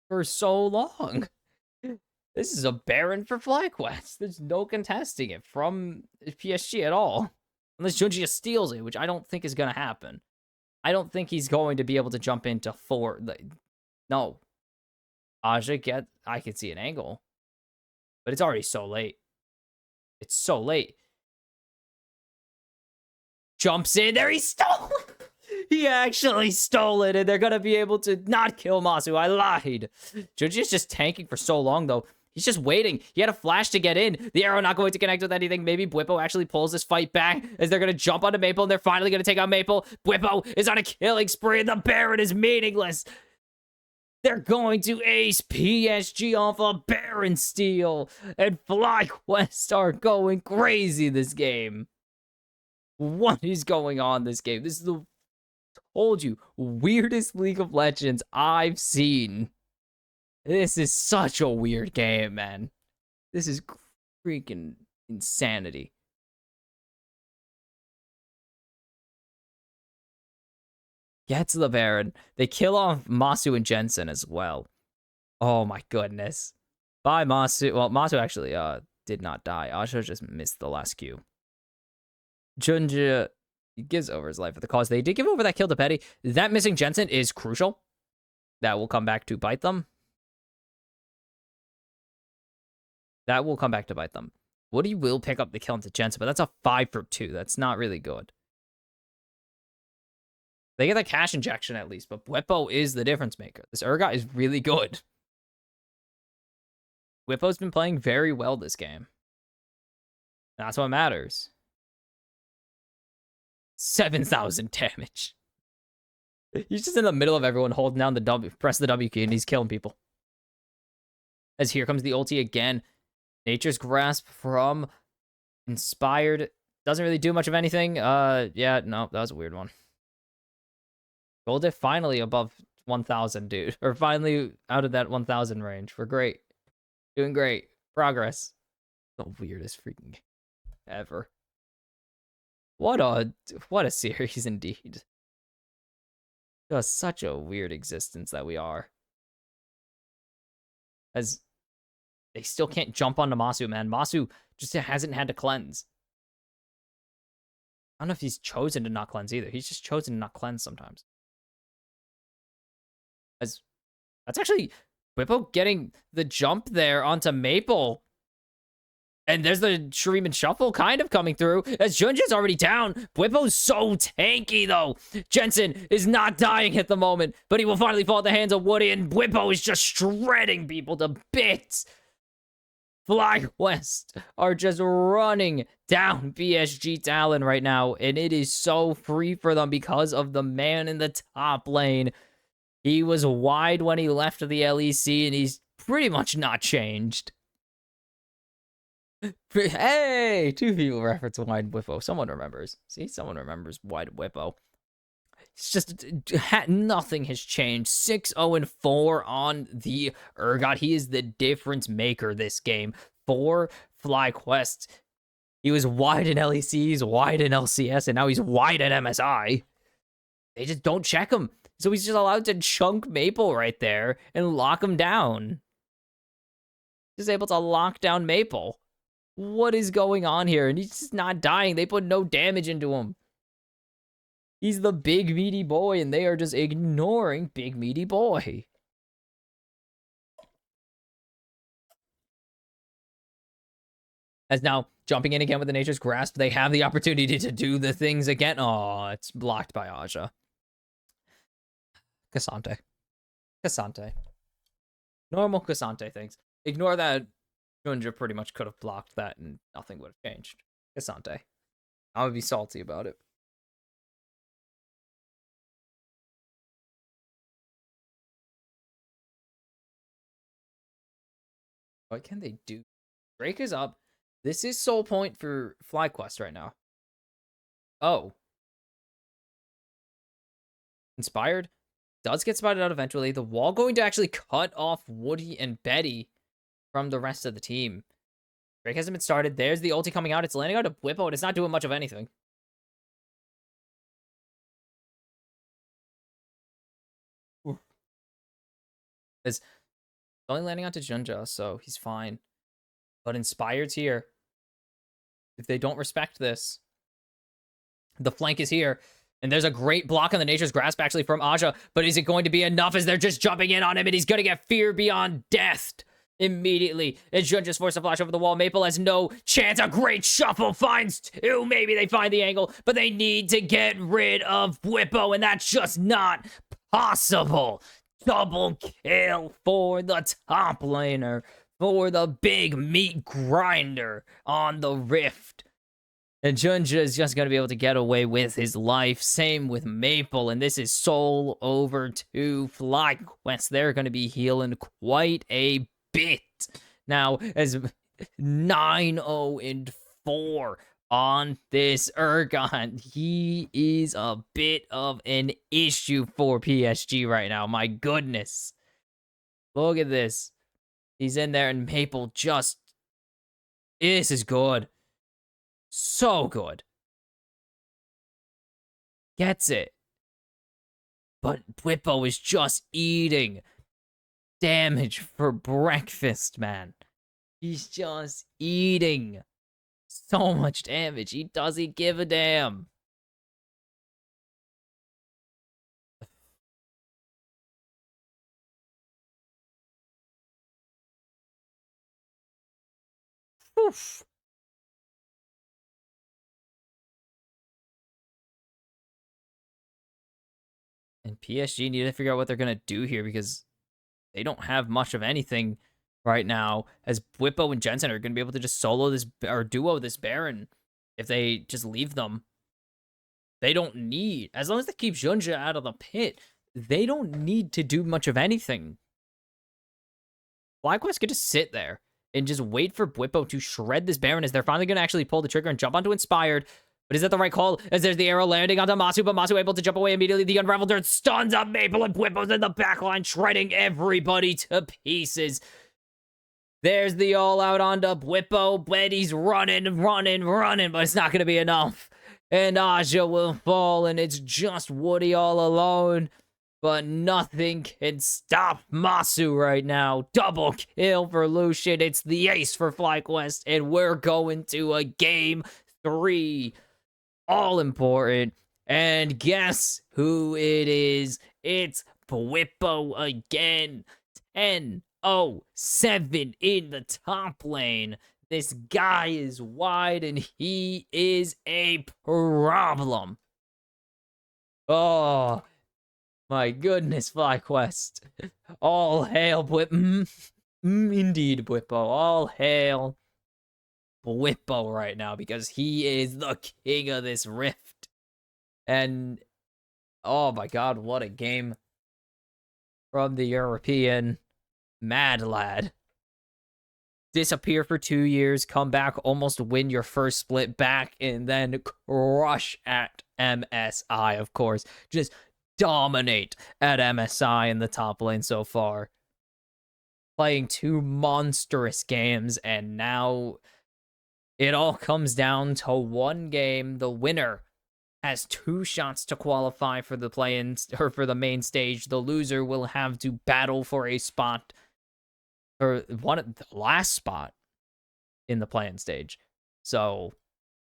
for so long. This is a Baron for FlyQuest. There's no contesting it from PSG at all. Unless Junjia steals it, which I don't think is going to happen. I don't think he's going to be able to jump into 4. No. Aja I could see an angle. But it's already so late. It's so late. Jumps in there. He stole it. He actually stole it, and they're going to be able to not kill Masu. I lied. Junjia's just tanking for so long, though. He's just waiting. He had a flash to get in. The arrow not going to connect with anything. Maybe Bwipo actually pulls this fight back as they're going to jump onto Maple, and they're finally going to take out Maple. Bwipo is on a killing spree, and the Baron is meaningless. They're going to ace PSG off a Baron steal, and FlyQuest are going crazy this game. What is going on this game? This is the, told you, weirdest League of Legends I've seen. This is such a weird game, man. This is freaking insanity. Gets the Baron. They kill off Masu and Jensen as well. Oh my goodness. Bye, Masu. Well, Masu actually did not die. Asha just missed the last Q. Junjia gives over his life for the cause. They did give over that kill to Petty. That missing Jensen is crucial. That will come back to bite them. That will come back to bite them. Woody will pick up the kill into Jensen, but that's a 5 for 2. That's not really good. They get the cash injection at least, but Bwipo is the difference maker. This Urgot is really good. Bwipo's been playing very well this game. That's what matters. 7,000 damage. He's just in the middle of everyone holding down the W, press the W key, and he's killing people. As here comes the ulti again. Nature's Grasp from Inspired. Doesn't really do much of anything. Yeah, no, that was a weird one. Gold Diff finally above 1,000, dude. Or finally out of that 1,000 range. We're great. Doing great. Progress. The weirdest freaking game ever. What a series indeed. Just such a weird existence that we are. As they still can't jump onto Masu, man. Masu just hasn't had to cleanse. I don't know if he's chosen to not cleanse either. He's just chosen to not cleanse sometimes. As that's actually Whippo getting the jump there onto Maple. And there's the Shuriman Shuffle kind of coming through as Junja's already down. Whippo's so tanky, though. Jensen is not dying at the moment, but he will finally fall at the hands of Woody, and Whippo is just shredding people to bits. FlyQuest are just running down PSG Talon right now, and it is so free for them because of the man in the top lane. He was wide when he left the LEC, and he's pretty much not changed. Hey, 2 people reference Wide Whippo. Someone remembers. See, someone remembers Wide Whippo. It's just nothing has changed. 6-0-4 on the Urgot. He is the difference maker this game for FlyQuest. He was wide in LECs, wide in LCS, and now he's wide at MSI. They just don't check him. So he's just allowed to chunk Maple right there and lock him down. Just able to lock down Maple. What is going on here? And he's just not dying. They put no damage into him. He's the big meaty boy, and they are just ignoring big meaty boy. As now, jumping in again with the Nature's Grasp, they have the opportunity to do the things again. Oh, it's blocked by Aja. Cassante. Cassante. Normal Cassante things. Ignore that. Junja pretty much could have blocked that and nothing would have changed. Cassante. I would be salty about it. What can they do? Drake is up. This is soul point for FlyQuest right now. Oh. Inspired. Does get spotted out eventually. The wall going to actually cut off Woody and Betty from the rest of the team. Drake hasn't been started. There's the ulti coming out. It's landing out of Whippo, and it's not doing much of anything. It's only landing onto Junja, so he's fine. But Inspired's here. If they don't respect this, the flank is here. And there's a great block on the Nature's Grasp, actually, from Aja. But is it going to be enough as they're just jumping in on him, and he's going to get Fear Beyond Death immediately? As Junja's forced to flash over the wall. Maple has no chance. A great shuffle finds 2. Maybe they find the angle, but they need to get rid of Whippo, and that's just not possible. Double kill for the top laner, for the big meat grinder on the Rift. And Junja is just going to be able to get away with his life. Same with Maple. And this is soul over to FlyQuest. They're going to be healing quite a bit. Now, as 9-0-4 on this Urgot, he is a bit of an issue for PSG right now. My goodness. Look at this. He's in there, and Maple just... This is good. So good. Gets it. But Whippo is just eating damage for breakfast, man. He's just eating so much damage. He doesn't give a damn. Oof. And PSG need to figure out what they're going to do here because they don't have much of anything right now. As Whippo and Jensen are going to be able to just solo this or duo this Baron if they just leave them. They don't need, as long as they keep Junja out of the pit, they don't need to do much of anything. FlyQuest could just sit there and just wait for Bwipo to shred this Baron as they're finally going to actually pull the trigger and jump onto Inspired. But is that the right call? As there's the arrow landing onto Masu, but Masu able to jump away immediately. The Unraveled Dirt stuns up Maple, and Bwipo's in the backline, shredding everybody to pieces. There's the all-out onto Bwipo, but he's running, but it's not going to be enough. And Aja will fall, and it's just Woody all alone. But nothing can stop Masu right now. Double kill for Lucian. It's the ace for FlyQuest, and we're going to a game 3. All important. And guess who it is? It's Bwipo again. 10-0-7 in the top lane. This guy is wide, and he is a problem. Oh, my goodness, FlyQuest. All hail Bwipo. Indeed, Bwipo. All hail Bwipo right now, because he is the king of this rift. And oh my god, what a game from the European mad lad. Disappear for 2 years, come back, almost win your first split back, and then crush at MSI, of course. Just dominate at MSI in the top lane so far. Playing 2 monstrous games, and now it all comes down to 1 game. The winner has 2 shots to qualify for the play-in or for the main stage. The loser will have to battle for a spot, or the last spot in the play-in stage. So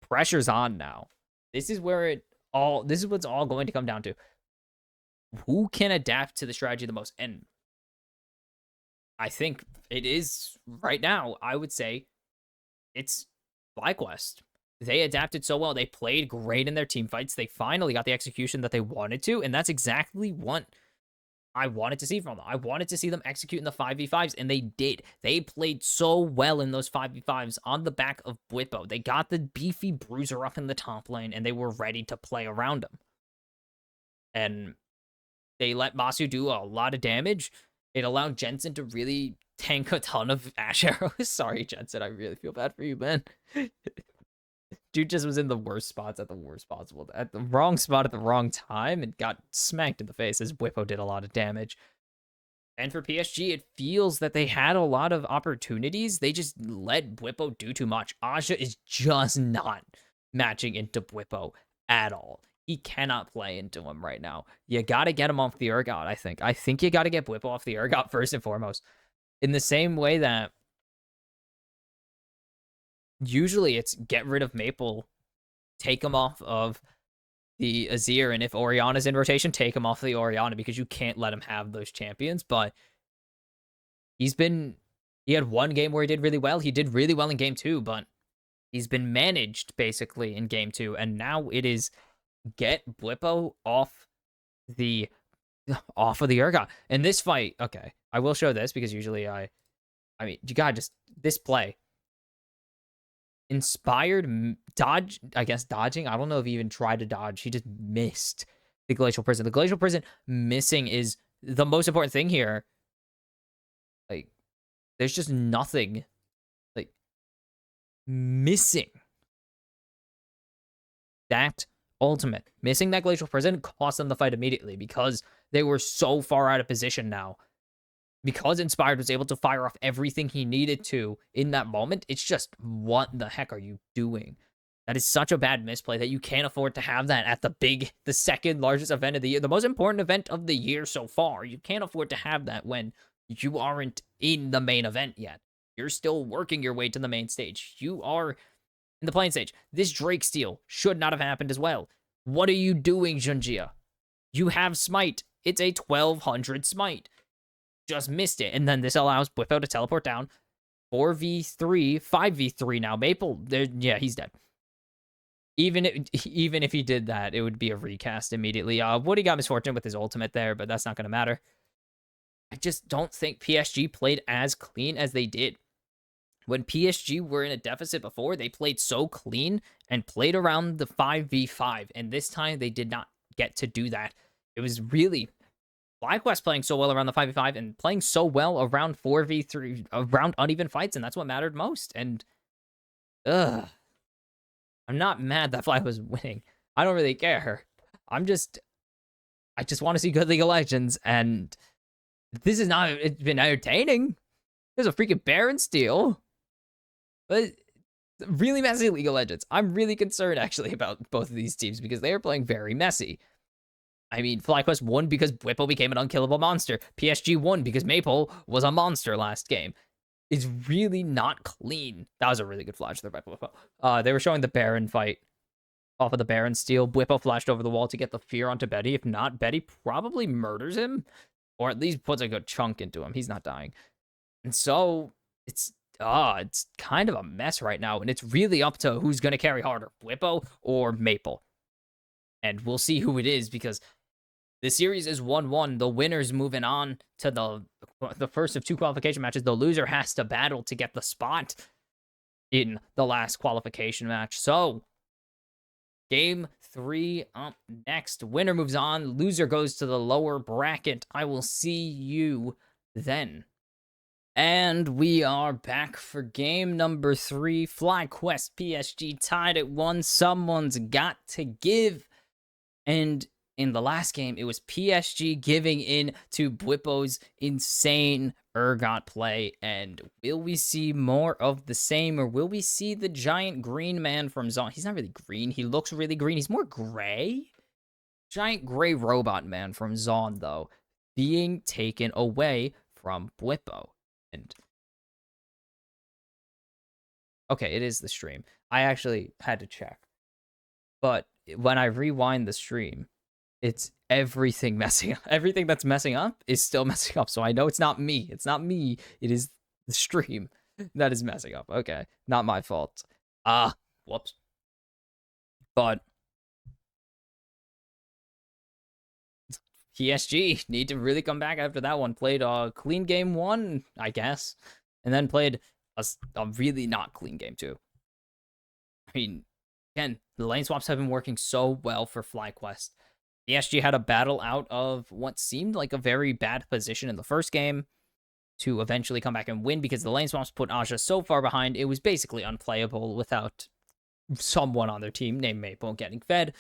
pressure's on now. This is what's all going to come down to. Who can adapt to the strategy the most? And I think it is right now, I would say it's FlyQuest. They adapted so well. They played great in their team fights. They finally got the execution that they wanted to, and that's exactly what I wanted to see from them. I wanted to see them execute in the 5v5s, and they did. They played so well in those 5v5s on the back of Bwipo. They got the beefy bruiser up in the top lane, and they were ready to play around him. And they let Masu do a lot of damage. It allowed Jensen to really tank a ton of Ash arrows. Sorry, Jensen, I really feel bad for you, man. Dude just was in the worst spots at the worst possible, at the wrong spot at the wrong time, and got smacked in the face as Bwipo did a lot of damage. And for PSG, it feels that they had a lot of opportunities. They just let Bwipo do too much. Aja is just not matching into Bwipo at all. He cannot play into him right now. You got to get him off the Urgot, I think. I think you got to get Bwipo off the Urgot first and foremost. In the same way that usually it's get rid of Maple, take him off of the Azir, and if Orianna's in rotation, take him off the Orianna, because you can't let him have those champions. But he had 1 game where he did really well. He did really well in game 2, but he's been managed basically in game 2, and now it is get Bwipo off of the Urgot. And this fight, okay, I will show this, because usually I mean, you gotta just, this play. Inspired dodge, I guess dodging. I don't know if he even tried to dodge. He just missed the Glacial Prison. The Glacial Prison missing is the most important thing here. Like, there's just nothing, like, missing that ultimate. Missing that Glacial Prison cost them the fight immediately, because they were so far out of position now. Because Inspired was able to fire off everything he needed to in that moment, it's just, what the heck are you doing? That is such a bad misplay that you can't afford to have that at the second largest event of the year, the most important event of the year so far. You can't afford to have that when you aren't in the main event yet. You're still working your way to the main stage. You are in the playing stage. This Drake steal should not have happened as well. What are you doing, Junjia? You have Smite. It's a 1200 Smite. Just missed it. And then this allows Bwipo to teleport down. 4v3, 5v3 now. Maple, yeah, he's dead. Even if he did that, it would be a recast immediately. Woody got misfortunate with his ultimate there, but that's not going to matter. I just don't think PSG played as clean as they did. When PSG were in a deficit before, they played so clean and played around the 5v5. And this time, they did not get to do that. It was really FlyQuest playing so well around the 5v5 and playing so well around 4v3, around uneven fights, and that's what mattered most. And, ugh. I'm not mad that Fly was winning. I don't really care. I just want to see good League of Legends, and this is not, it's been entertaining. There's a freaking Baron steal. But really messy League of Legends. I'm really concerned, actually, about both of these teams because they are playing very messy. I mean, FlyQuest won because Whipple became an unkillable monster. PSG won because Maple was a monster last game. It's really not clean. That was a really good flash there by Whipple. They were showing the Baron fight off of the Baron steal. Whipple flashed over the wall to get the fear onto Betty. If not, Betty probably murders him, or at least puts a good chunk into him. He's not dying. And so it's kind of a mess right now, and it's really up to who's going to carry harder, Whippo or Maple. And we'll see who it is, because the series is 1-1. The winner's moving on to the first of 2 qualification matches. The loser has to battle to get the spot in the last qualification match. So, game 3 up next. Winner moves on. Loser goes to the lower bracket. I will see you then. And we are back for game number 3. FlyQuest PSG tied at 1. Someone's got to give. And in the last game, it was PSG giving in to Bwippo's insane Urgot play. And will we see more of the same, or will we see the giant green man from Zon? He's not really green. He looks really green. He's more gray. Giant gray robot man from Zon, though, being taken away from Bwippo. And okay, it is the stream. I actually had to check. But when I rewind the stream, it's everything messing up. Everything that's messing up is still messing up. So I know it's not me. It's not me. It is the stream that is messing up. Okay. Not my fault. Whoops. But PSG need to really come back after that one. Played a clean game 1, I guess. And then played a really not clean game 2. I mean, again, the lane swaps have been working so well for FlyQuest. PSG had a battle out of what seemed like a very bad position in the first game to eventually come back and win, because the lane swaps put Aja so far behind, it was basically unplayable without someone on their team named Maple getting fed.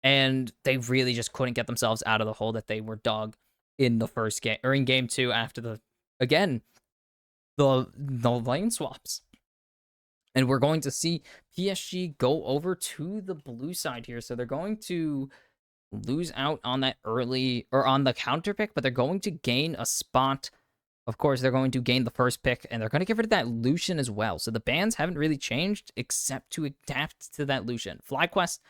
And they really just couldn't get themselves out of the hole that they were dug in the first game, or in game 2 after the lane swaps. And we're going to see PSG go over to the blue side here. So they're going to lose out on that early, or on the counter pick, but they're going to gain a spot. Of course, they're going to gain the first pick, and they're going to get rid of that Lucian as well. So the bans haven't really changed except to adapt to that Lucian. FlyQuest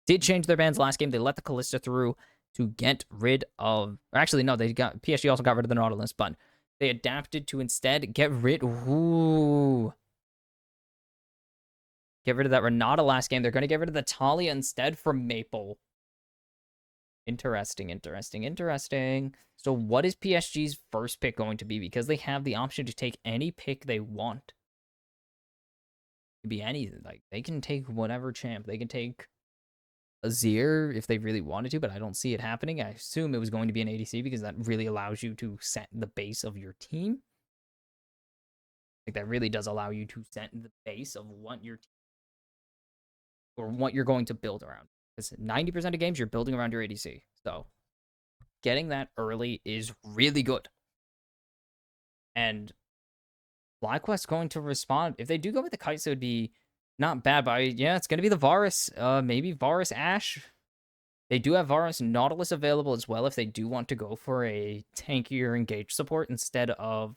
did change their bans last game. They let the Kalista through to get rid of, or actually, no, PSG also got rid of the Nautilus, but they adapted to instead get rid of that Renata last game. They're going to get rid of the Talia instead for Maple. Interesting. So what is PSG's first pick going to be? Because they have the option to take any pick they want. It could be anything. Like, they can take whatever champ. They can take Azir if they really wanted to, but I don't see it happening. I assume it was going to be an ADC because that really allows you to set the base of your team. Like, that really does allow you to set the base of what your team, or what you're going to build around. Because 90% of games, you're building around your ADC. So, getting that early is really good. And FlyQuest going to respond. If they do go with the Kites, it would be not bad. But yeah, it's going to be the Varus. Maybe Varus Ashe. They do have Varus Nautilus available as well if they do want to go for a tankier engage support instead of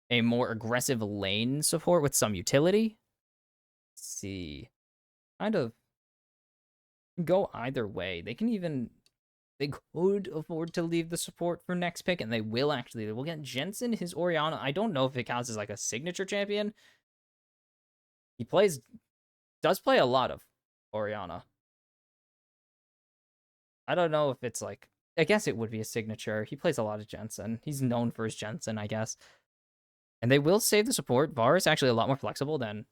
a more aggressive lane support with some utility. Let's see. Kind of go either way. They could afford to leave the support for next pick, and they will actually. They will get Jensen, his Orianna. I don't know if it counts as like a signature champion. He does play a lot of Orianna. I don't know if it's like, I guess it would be a signature. He plays a lot of Jensen. He's known for his Jensen, I guess. And they will save the support. Var is actually a lot more flexible than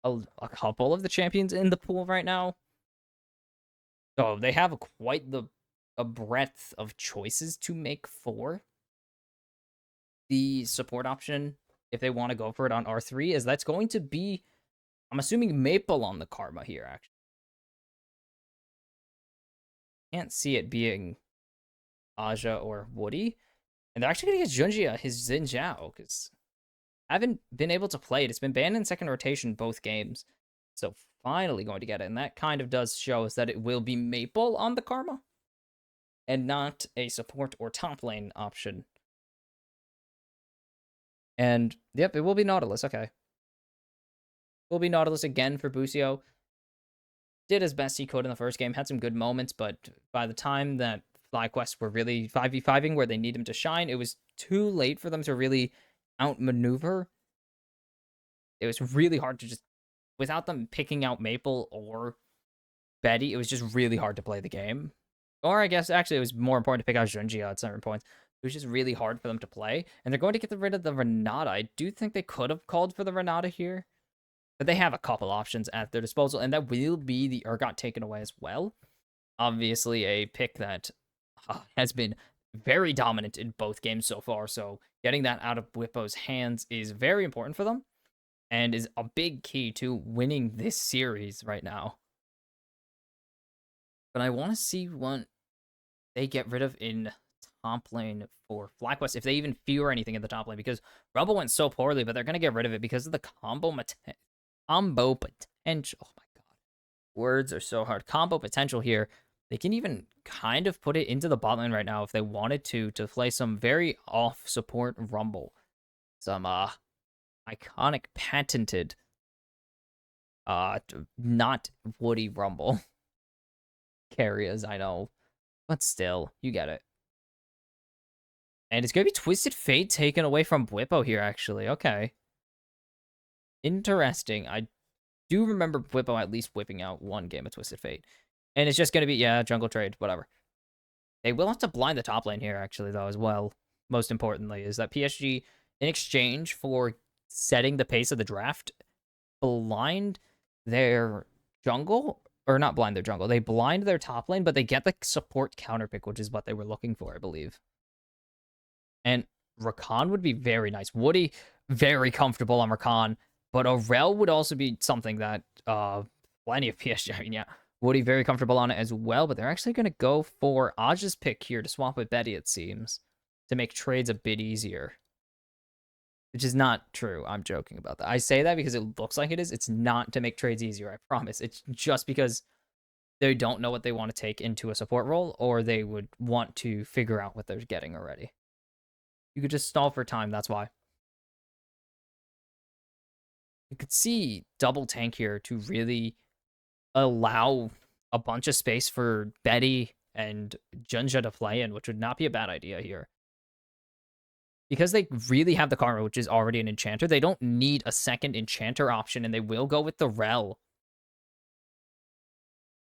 a couple of the champions in the pool right now. So they have quite the a breadth of choices to make for the support option if they want to go for it on R3, is that's going to be, I'm assuming, Maple on the Karma here, actually. Can't see it being Aja or Woody. And they're actually going to get Junjia his Xin Zhao, because I haven't been able to play it. It's been banned in second rotation both games. So finally going to get it. And that kind of does show us that it will be Maple on the Karma and not a support or top lane option. And yep, it will be Nautilus. Okay. It will be Nautilus again for Busio. Did as best he could in the first game, had some good moments, but by the time that FlyQuest were really 5v5ing where they need him to shine, it was too late for them to really outmaneuver. It was really hard to just, without them picking out Maple or Betty, it was just really hard to play the game. Or I guess actually it was more important to pick out Junjia at certain points. It was just really hard for them to play. And they're going to get rid of the Renata. I do think they could have called for the Renata here. But they have a couple options at their disposal, and that will be the Urgot taken away as well. Obviously, a pick that has been very dominant in both games so far, so getting that out of Bwipo's hands is very important for them, and is a big key to winning this series right now. But I want to see what they get rid of in top lane for FlyQuest, if they even fear anything in the top lane, because Rebel went so poorly, but they're going to get rid of it because of the combo potential. Oh my god. Words are so hard. Combo potential here. They can even kind of put it into the bot lane right now if they wanted to play some very off support Rumble. Some iconic patented not Woody Rumble carriers, I know. But still, you get it. And it's gonna be Twisted Fate taken away from Bwipo here, actually. Okay. Interesting. I do remember Bwipo at least whipping out one game of Twisted Fate. And it's just going to be, yeah, jungle trade, whatever. They will have to blind the top lane here, actually, though, as well. Most importantly, is that PSG, in exchange for setting the pace of the draft, blind their jungle, or not blind their jungle, they blind their top lane, but they get the support counter pick, which is what they were looking for, I believe. And Rakan would be very nice. Woody, very comfortable on Rakan. But Aurel would also be something that plenty of PSG, I mean, yeah, Woody very comfortable on it as well. But they're actually going to go for Aj's pick here to swap with Betty, it seems, to make trades a bit easier. Which is not true. I'm joking about that. I say that because it looks like it is. It's not to make trades easier, I promise. It's just because they don't know what they want to take into a support role, or they would want to figure out what they're getting already. You could just stall for time, that's why. You could see double tank here to really allow a bunch of space for Betty and Junja to play in, which would not be a bad idea here. Because they really have the Karma, which is already an enchanter, they don't need a second enchanter option, and they will go with the Rel.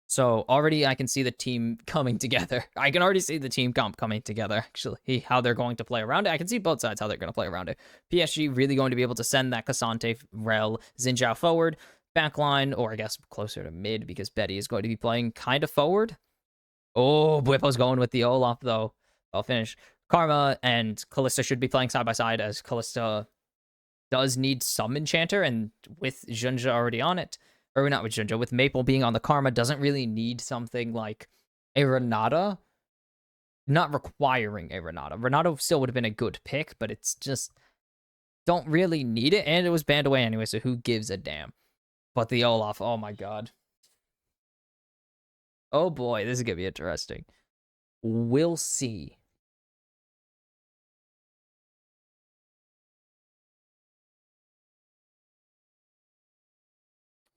So already I can see the team coming together. I can already see the team comp coming together, actually, how they're going to play around it. I can see both sides how they're going to play around it. PSG really going to be able to send that Cassante, Rel, Xin Zhao forward, backline, or I guess closer to mid, because Betty is going to be playing kind of forward. Oh, Bwipo's going with the Olaf, though. I'll finish. Karma and Callista should be playing side by side, as Callista does need some enchanter, and with Junja already on it, or not with Junja, with Maple being on the Karma, doesn't really need something like a Renata. Not requiring a Renata. Renata still would have been a good pick, but it's just, don't really need it, and it was banned away anyway, so who gives a damn? But the Olaf, oh my god. Oh boy, this is gonna be interesting. We'll see.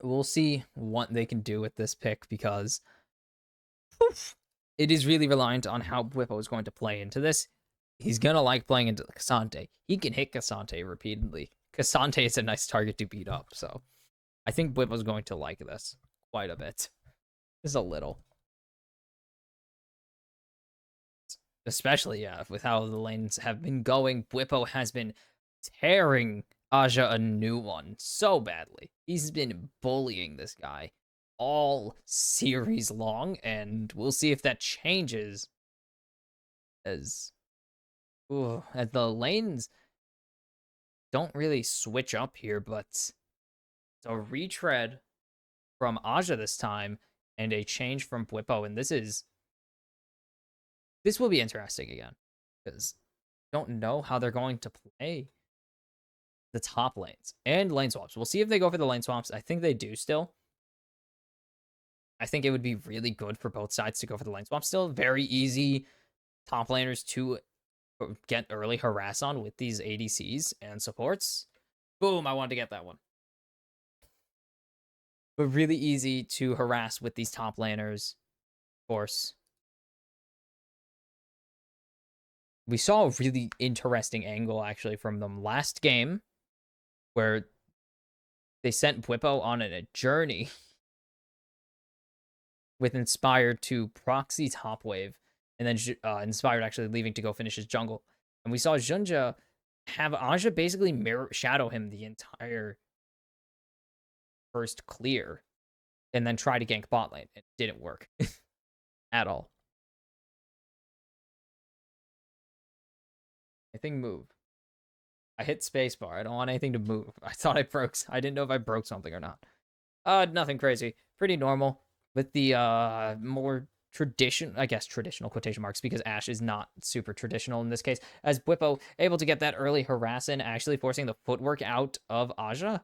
We'll see what they can do with this pick, because it is really reliant on how Bwipo is going to play into this. He's going to like playing into Cassante. He can hit Cassante repeatedly. Cassante is a nice target to beat up, so I think Bwipo's going to like this quite a bit. Just a little. Especially, yeah, with how the lanes have been going. Bwipo has been tearing Aja a new one so badly. He's been bullying this guy all series long, and we'll see if that changes As the lanes don't really switch up here, but it's a retread from Aja this time and a change from Bwipo, and this will be interesting again because don't know how they're going to play the top lanes and lane swaps. We'll see if they go for the lane swaps. I think they do still. I think it would be really good for both sides to go for the lane swap still. Very easy top laners to get early harass on with these ADCs and supports. Boom, I wanted to get that one. But really easy to harass with these top laners, of course. We saw a really interesting angle, actually, from them last game, where they sent Bwipo on a journey with Inspired to proxy top wave, and then Inspired actually leaving to go finish his jungle. And we saw Junja have Aja basically shadow him the entire first clear, and then try to gank bot lane. It didn't work at all. Anything move. I hit spacebar. I don't want anything to move. I thought I didn't know if I broke something or not. Nothing crazy. Pretty normal. With the more traditional quotation marks, because Ashe is not super traditional in this case, as Bwipo able to get that early harass in, actually forcing the footwork out of Aja.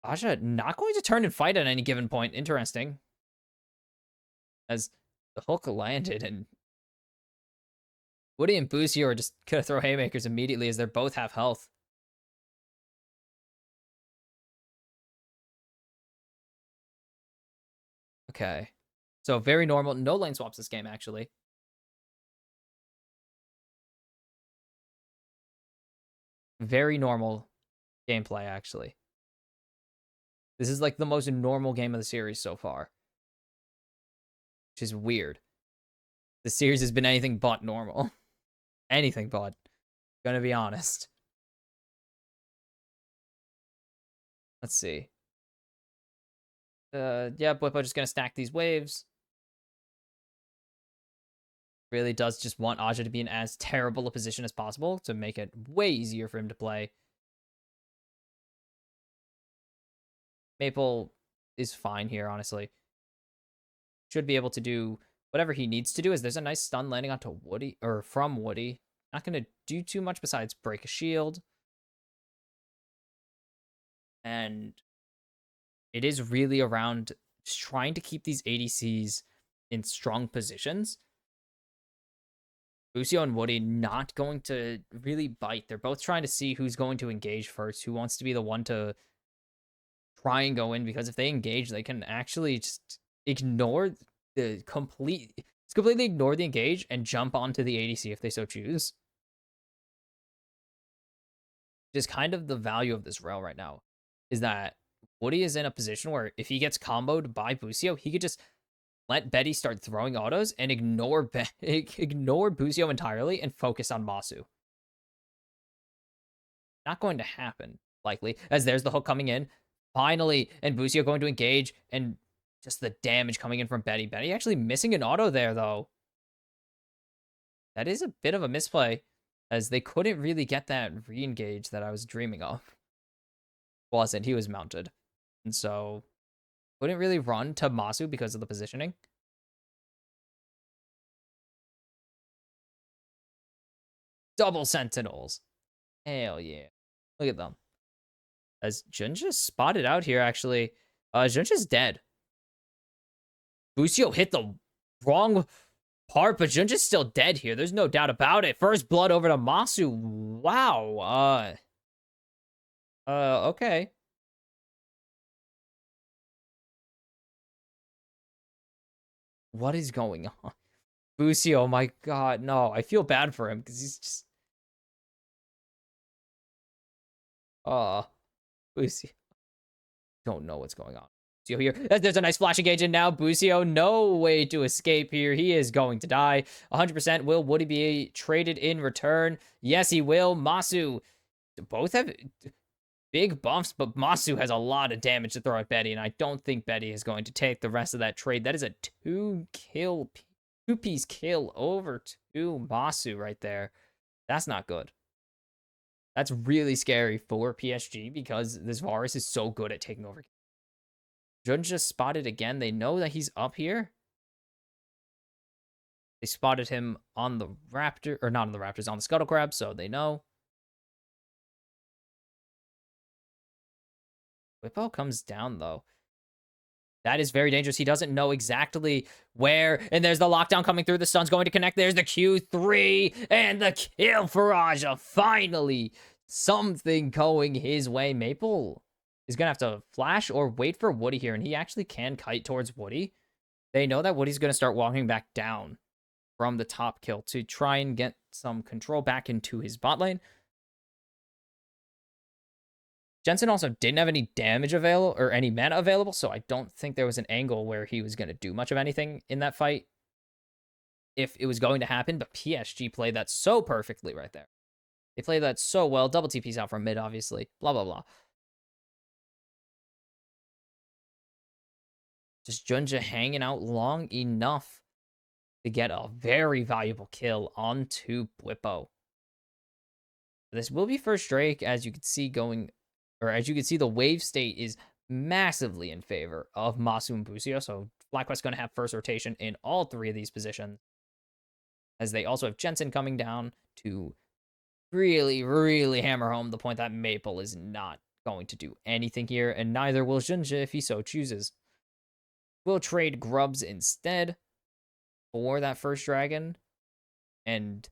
Aja not going to turn and fight at any given point. Interesting. As the hook landed, and Woody and Busio are just gonna throw haymakers immediately as they're both half health. Okay. So very normal. No lane swaps this game, actually. Very normal gameplay, actually. This is like the most normal game of the series so far. Which is weird. The series has been anything but normal. Anything but. Gonna be honest. Let's see. Yeah, Bwipo just gonna stack these waves. Really does just want Aja to be in as terrible a position as possible to make it way easier for him to play. Maple is fine here, honestly. Should be able to do whatever he needs to do, as there's a nice stun landing onto Woody, or from Woody. Not going to do too much besides break a shield. And it is really around just trying to keep these ADCs in strong positions. Busio and Woody not going to really bite. They're both trying to see who's going to engage first, who wants to be the one to try and go in, because if they engage, they can actually just ignore completely ignore the engage and jump onto the ADC if they so choose. Just kind of the value of this rail right now is that Woody is in a position where if he gets comboed by Busio, he could just let Betty start throwing autos and ignore Busio entirely and focus on Masu. Not going to happen, likely, as there's the hook coming in. Finally, and Busio going to engage, and just the damage coming in from Betty. Betty actually missing an auto there, though. That is a bit of a misplay, as they couldn't really get that re-engage that I was dreaming of. Wasn't. He was mounted. And so, couldn't really run to Masu because of the positioning. Double Sentinels. Hell yeah. Look at them. As Junja's spotted out here, actually. Junja's dead. Busio hit the wrong part, but Junja's still dead here. There's no doubt about it. First blood over to Masu. Wow. Okay. What is going on? Busio, my god, no. I feel bad for him because he's just... Busio. Don't know what's going on. Busio here. There's a nice flash engage, and now Busio, no way to escape here. He is going to die. 100%. Will Woody be traded in return? Yes, he will. Masu. Both have big buffs, but Masu has a lot of damage to throw at Betty, and I don't think Betty is going to take the rest of that trade. That is a 2-kill two-piece kill over to Masu right there. That's not good. That's really scary for PSG because this Varus is so good at taking over. Jun just spotted again. They know that he's up here. They spotted him on the Raptor, or not on the Raptors, on the Scuttle Crab, so they know. Whippo comes down, though. That is very dangerous. He doesn't know exactly where. And there's the lockdown coming through. The sun's going to connect. There's the Q3 and the kill for Aja. Finally, something going his way. Maple is going to have to flash or wait for Woody here. And he actually can kite towards Woody. They know that Woody's going to start walking back down from the top kill to try and get some control back into his bot lane. Jensen also didn't have any damage available or any mana available, so I don't think there was an angle where he was going to do much of anything in that fight if it was going to happen, but PSG played that so perfectly right there. They played that so well. Double TP's out from mid, obviously. Blah, blah, blah. Just Junja hanging out long enough to get a very valuable kill onto Blippo. This will be first Drake, as you can see going, or as you can see, the wave state is massively in favor of Masu and Busio. So FlyQuest going to have first rotation in all three of these positions, as they also have Jensen coming down to really, really hammer home the point that Maple is not going to do anything here, and neither will Junja if he so chooses. We'll trade Grubs instead for that first dragon, and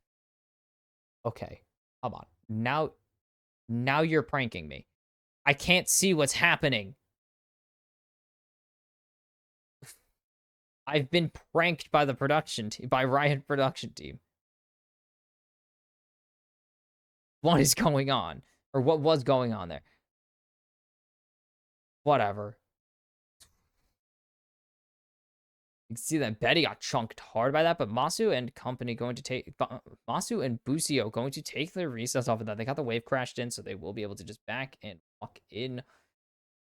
okay, come on. Now you're pranking me. I can't see what's happening. I've been pranked by the production team, by Riot production team. What is going on? Or what was going on there? Whatever. You can see that Betty got chunked hard by that, but Masu and company going to take Masu and Busio going to take their recess off of that. They got the wave crashed in, so they will be able to just back and walk in.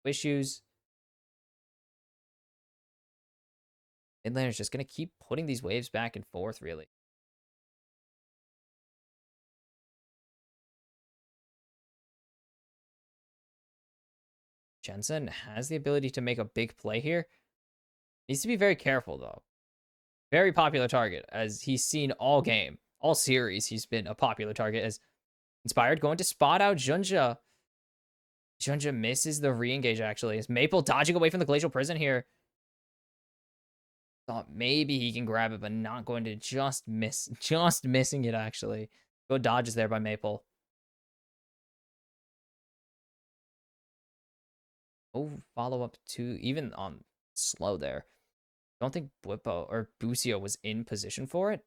Issues. Midlaner's just gonna keep putting these waves back and forth, really. Jensen has the ability to make a big play here. Needs to be very careful, though. Very popular target, as he's seen all game. All series, he's been a popular target. As Inspired going to spot out Junja. Junja misses the re-engage, actually. Is Maple dodging away from the Glacial Prison here. Thought maybe he can grab it, but not going to just missing it, actually. Good dodges there by Maple. Oh, follow up to, even on slow there. Don't think Blippo or Busio was in position for it.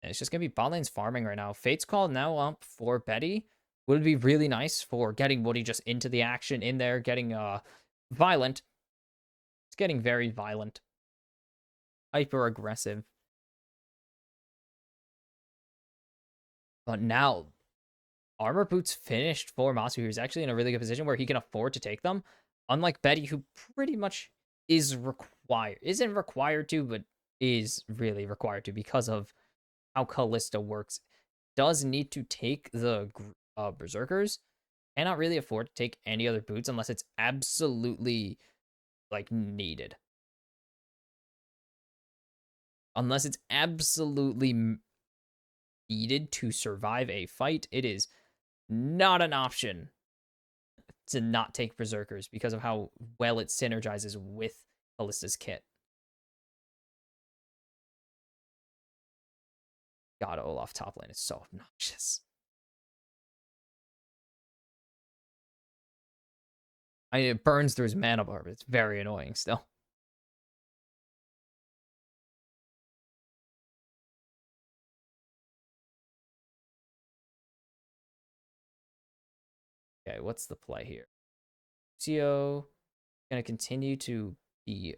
And it's just going to be bot lane's farming right now. Fate's Call now up for Betty. Would be really nice for getting Woody just into the action in there, getting violent. It's getting very violent. Hyper aggressive. But now, Armor Boots finished for Masu. He's actually in a really good position where he can afford to take them. Unlike Betty, who pretty much isn't required to, but is really required to because of how Callista works. Does need to take the Berserkers. Cannot really afford to take any other boots unless it's absolutely, like, needed. Unless it's absolutely needed to survive a fight, it is not an option to not take Berserkers because of how well it synergizes with Callista's kit. God, Olaf top lane is so obnoxious. I mean, it burns through his mana bar, but it's very annoying still. Okay, what's the play here? Lucio gonna continue to be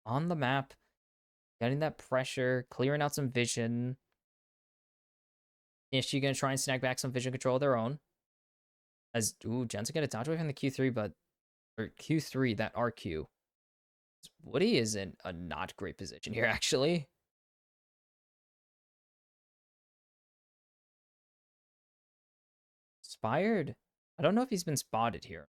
on the map, getting that pressure, clearing out some vision. Is she gonna try and snag back some vision control of their own? As Jensen gonna dodge away from the Q3, but or Q3, that RQ. Woody is in a not great position here, actually. Inspired? I don't know if he's been spotted here.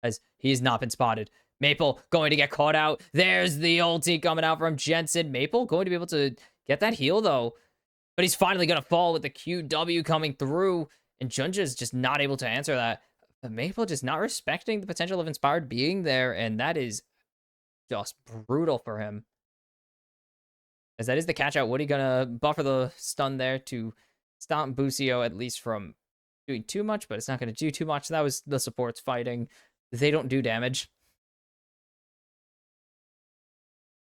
As he's not been spotted. Maple going to get caught out. There's the ulti coming out from Jensen. Maple going to be able to get that heal, though. But he's finally going to fall with the QW coming through. And Junja is just not able to answer that. But Maple just not respecting the potential of Inspired being there. And that is just brutal for him. As that is the catch out. Woody going to buffer the stun there to stop Busio at least from doing too much. But it's not going to do too much. That was the supports fighting. They don't do damage.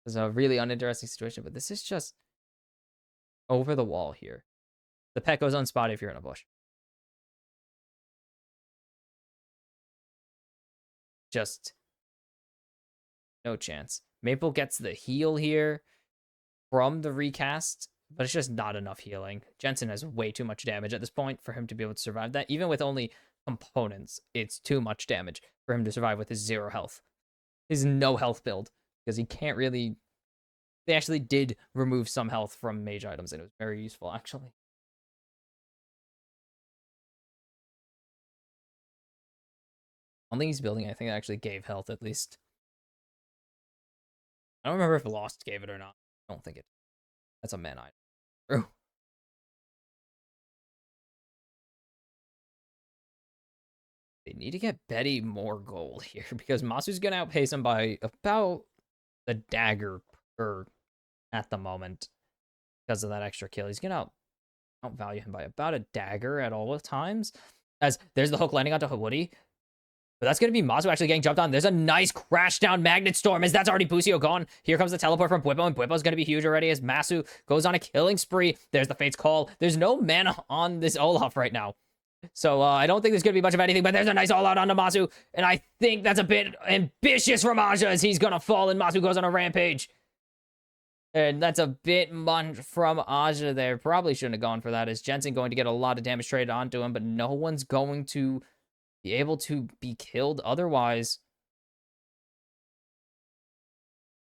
It's a really uninteresting situation. But this is just over the wall here. The pet goes unspotted if you're in a bush. Just no chance. Maple gets the heal here from the recast, but it's just not enough healing. Jensen has way too much damage at this point for him to be able to survive that. Even with only components, it's too much damage for him to survive with his 0 health. His no health build, because he can't really... They actually did remove some health from mage items, and it was very useful, actually. I don't think he's building anything that actually gave health, at least. I don't remember if Lost gave it or not. I don't think it. That's a man item. True. They need to get Betty more gold here, because Masu's going to outpace him by about a dagger per at the moment because of that extra kill. He's going to outvalue him by about a dagger at all times. As there's the hook landing onto Woody. But that's going to be Mazu actually getting jumped on. There's a nice crash down Magnet Storm as that's already Busio gone. Here comes the teleport from Bwipo, and Bwipo's going to be huge already as Masu goes on a killing spree. There's the Fate's Call. There's no mana on this Olaf right now. So I don't think there's going to be much of anything, but there's a nice all-out onto Masu. And I think that's a bit ambitious from Aja as he's going to fall and Masu goes on a rampage. And that's a bit much from Aja there. Probably shouldn't have gone for that as Jensen going to get a lot of damage traded onto him, but no one's going to be able to be killed otherwise.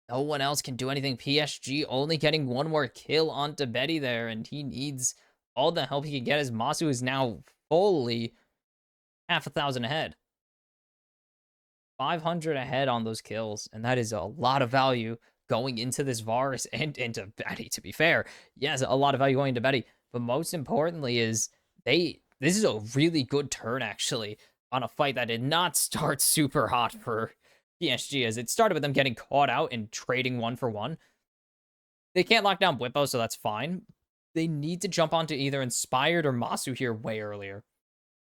No one else can do anything. PSG only getting one more kill onto Betty there, and he needs all the help he can get as Masu is now fully 1,000 ahead. 500 ahead on those kills, and that is a lot of value going into this Varus and into Betty, to be fair. Yes, a lot of value going into Betty, but most importantly is this is a really good turn, actually, on a fight that did not start super hot for PSG, as it started with them getting caught out and trading 1-for-1. They can't lock down Bwipo, so that's fine. They need to jump onto either Inspired or Masu here way earlier,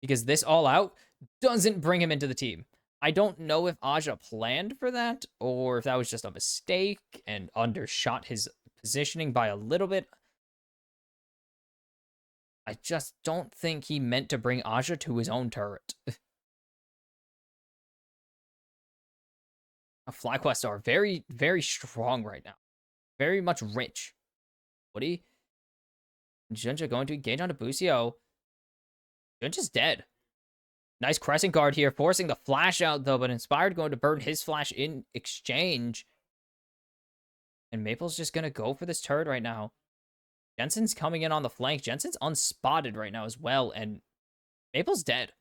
because this all-out doesn't bring him into the team. I don't know if Aja planned for that, or if that was just a mistake and undershot his positioning by a little bit. I just don't think he meant to bring Aja to his own turret. FlyQuest are very, very strong right now. Very much rich. Woody. Junja going to engage onto Busio. Junja's dead. Nice crescent guard here, forcing the flash out, though, but Inspired going to burn his flash in exchange. And Maple's just going to go for this turret right now. Jensen's coming in on the flank. Jensen's unspotted right now as well, and Maple's dead.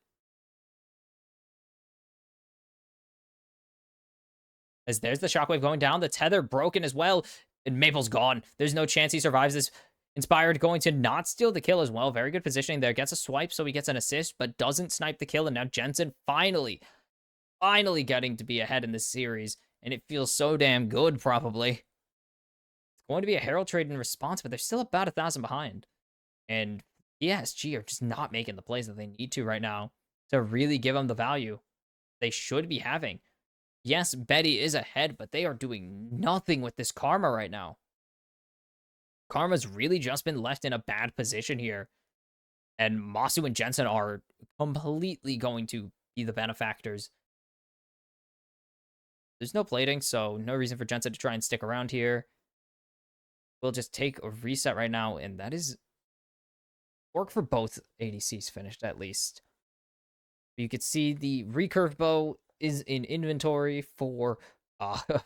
As there's the shockwave going down, the tether broken as well, and Maple's gone. There's no chance he survives this. Inspired going to not steal the kill as well. Very good positioning there. Gets a swipe, so he gets an assist, but doesn't snipe the kill. And now Jensen finally getting to be ahead in this series. And it feels so damn good, probably. It's going to be a Herald trade in response, but they're still about 1,000 behind. And PSG are just not making the plays that they need to right now to really give them the value they should be having. Yes, Betty is ahead, but they are doing nothing with this Karma right now. Karma's really just been left in a bad position here. And Masu and Jensen are completely going to be the benefactors. There's no plating, so no reason for Jensen to try and stick around here. We'll just take a reset right now, and that is work for both ADCs finished, at least. You could see the recurve bow is in inventory for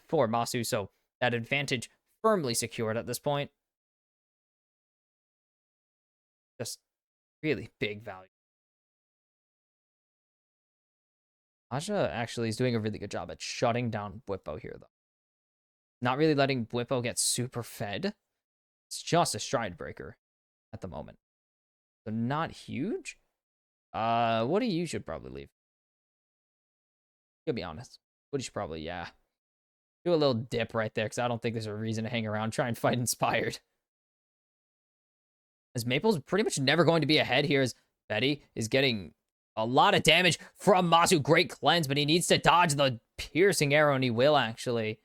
for Masu, so that advantage firmly secured at this point. Just really big value. Aja actually is doing a really good job at shutting down Bwipo here, though. Not really letting Bwipo get super fed. It's just a stride breaker at the moment. So not huge. Woody, you should probably leave. To be honest. Woody should probably, yeah. Do a little dip right there, because I don't think there's a reason to hang around. Try and fight Inspired. As Maple's pretty much never going to be ahead here, as Betty is getting a lot of damage from Masu. Great cleanse, but he needs to dodge the piercing arrow, and he will, actually.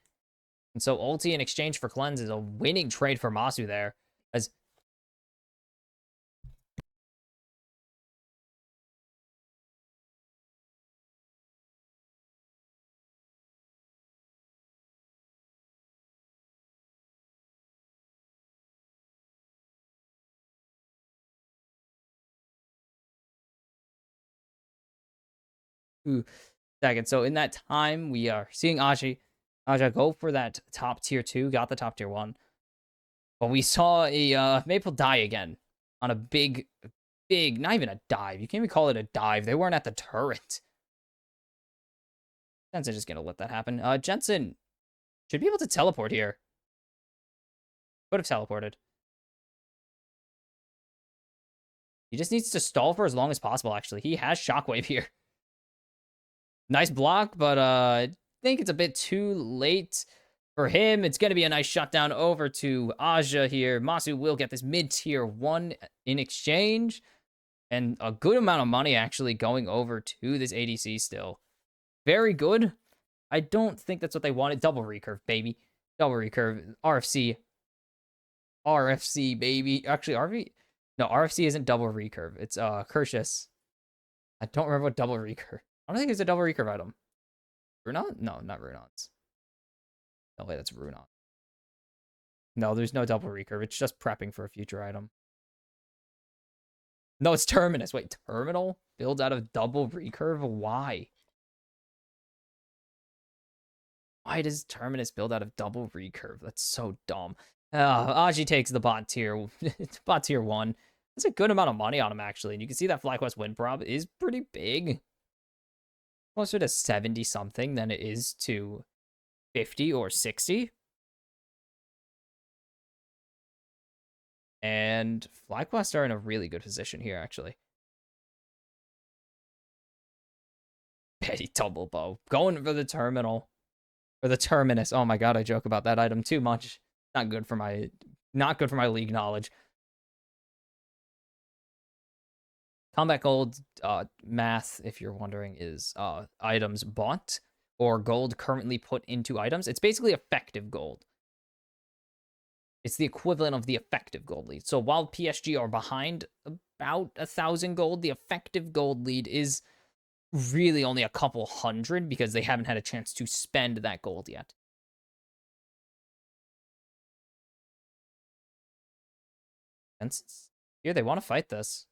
And so ulti in exchange for cleanse is a winning trade for Masu there. As second. So in that time, we are seeing Aja go for that top tier 2, got the top tier 1. But we saw a Maple die again on a big, not even a dive. You can't even call it a dive. They weren't at the turret. Jensen just gonna let that happen. Jensen should be able to teleport here. Could have teleported. He just needs to stall for as long as possible, actually. He has Shockwave here. Nice block, but I think it's a bit too late for him. It's going to be a nice shutdown over to Aja here. Masu will get this mid-tier 1 in exchange. And a good amount of money actually going over to this ADC still. Very good. I don't think that's what they wanted. Double recurve, baby. Double recurve. RFC. RFC, baby. Actually, No, RFC isn't double recurve. It's Curtius. I don't remember what double recurve. I don't think it's a double recurve item. Runon? No, not Runons. No way, that's Runon. No, there's no double recurve. It's just prepping for a future item. No, it's Terminus. Wait, Terminal? Builds out of double recurve? Why? Why does Terminus build out of double recurve? That's so dumb. Aji takes the bot tier. Bot tier 1. That's a good amount of money on him, actually. And you can see that FlyQuest win prob is pretty big. Closer to 70 something than it is to 50 or 60. And FlyQuest are in a really good position here, actually. Petty double bow. Going for the terminal. Or the terminus. Oh my god, I joke about that item too much. Not good for my league knowledge. Combat gold math, if you're wondering, is items bought or gold currently put into items. It's basically effective gold. It's the equivalent of the effective gold lead. So while PSG are behind about 1,000 gold, the effective gold lead is really only a couple hundred because they haven't had a chance to spend that gold yet. And here they want to fight this.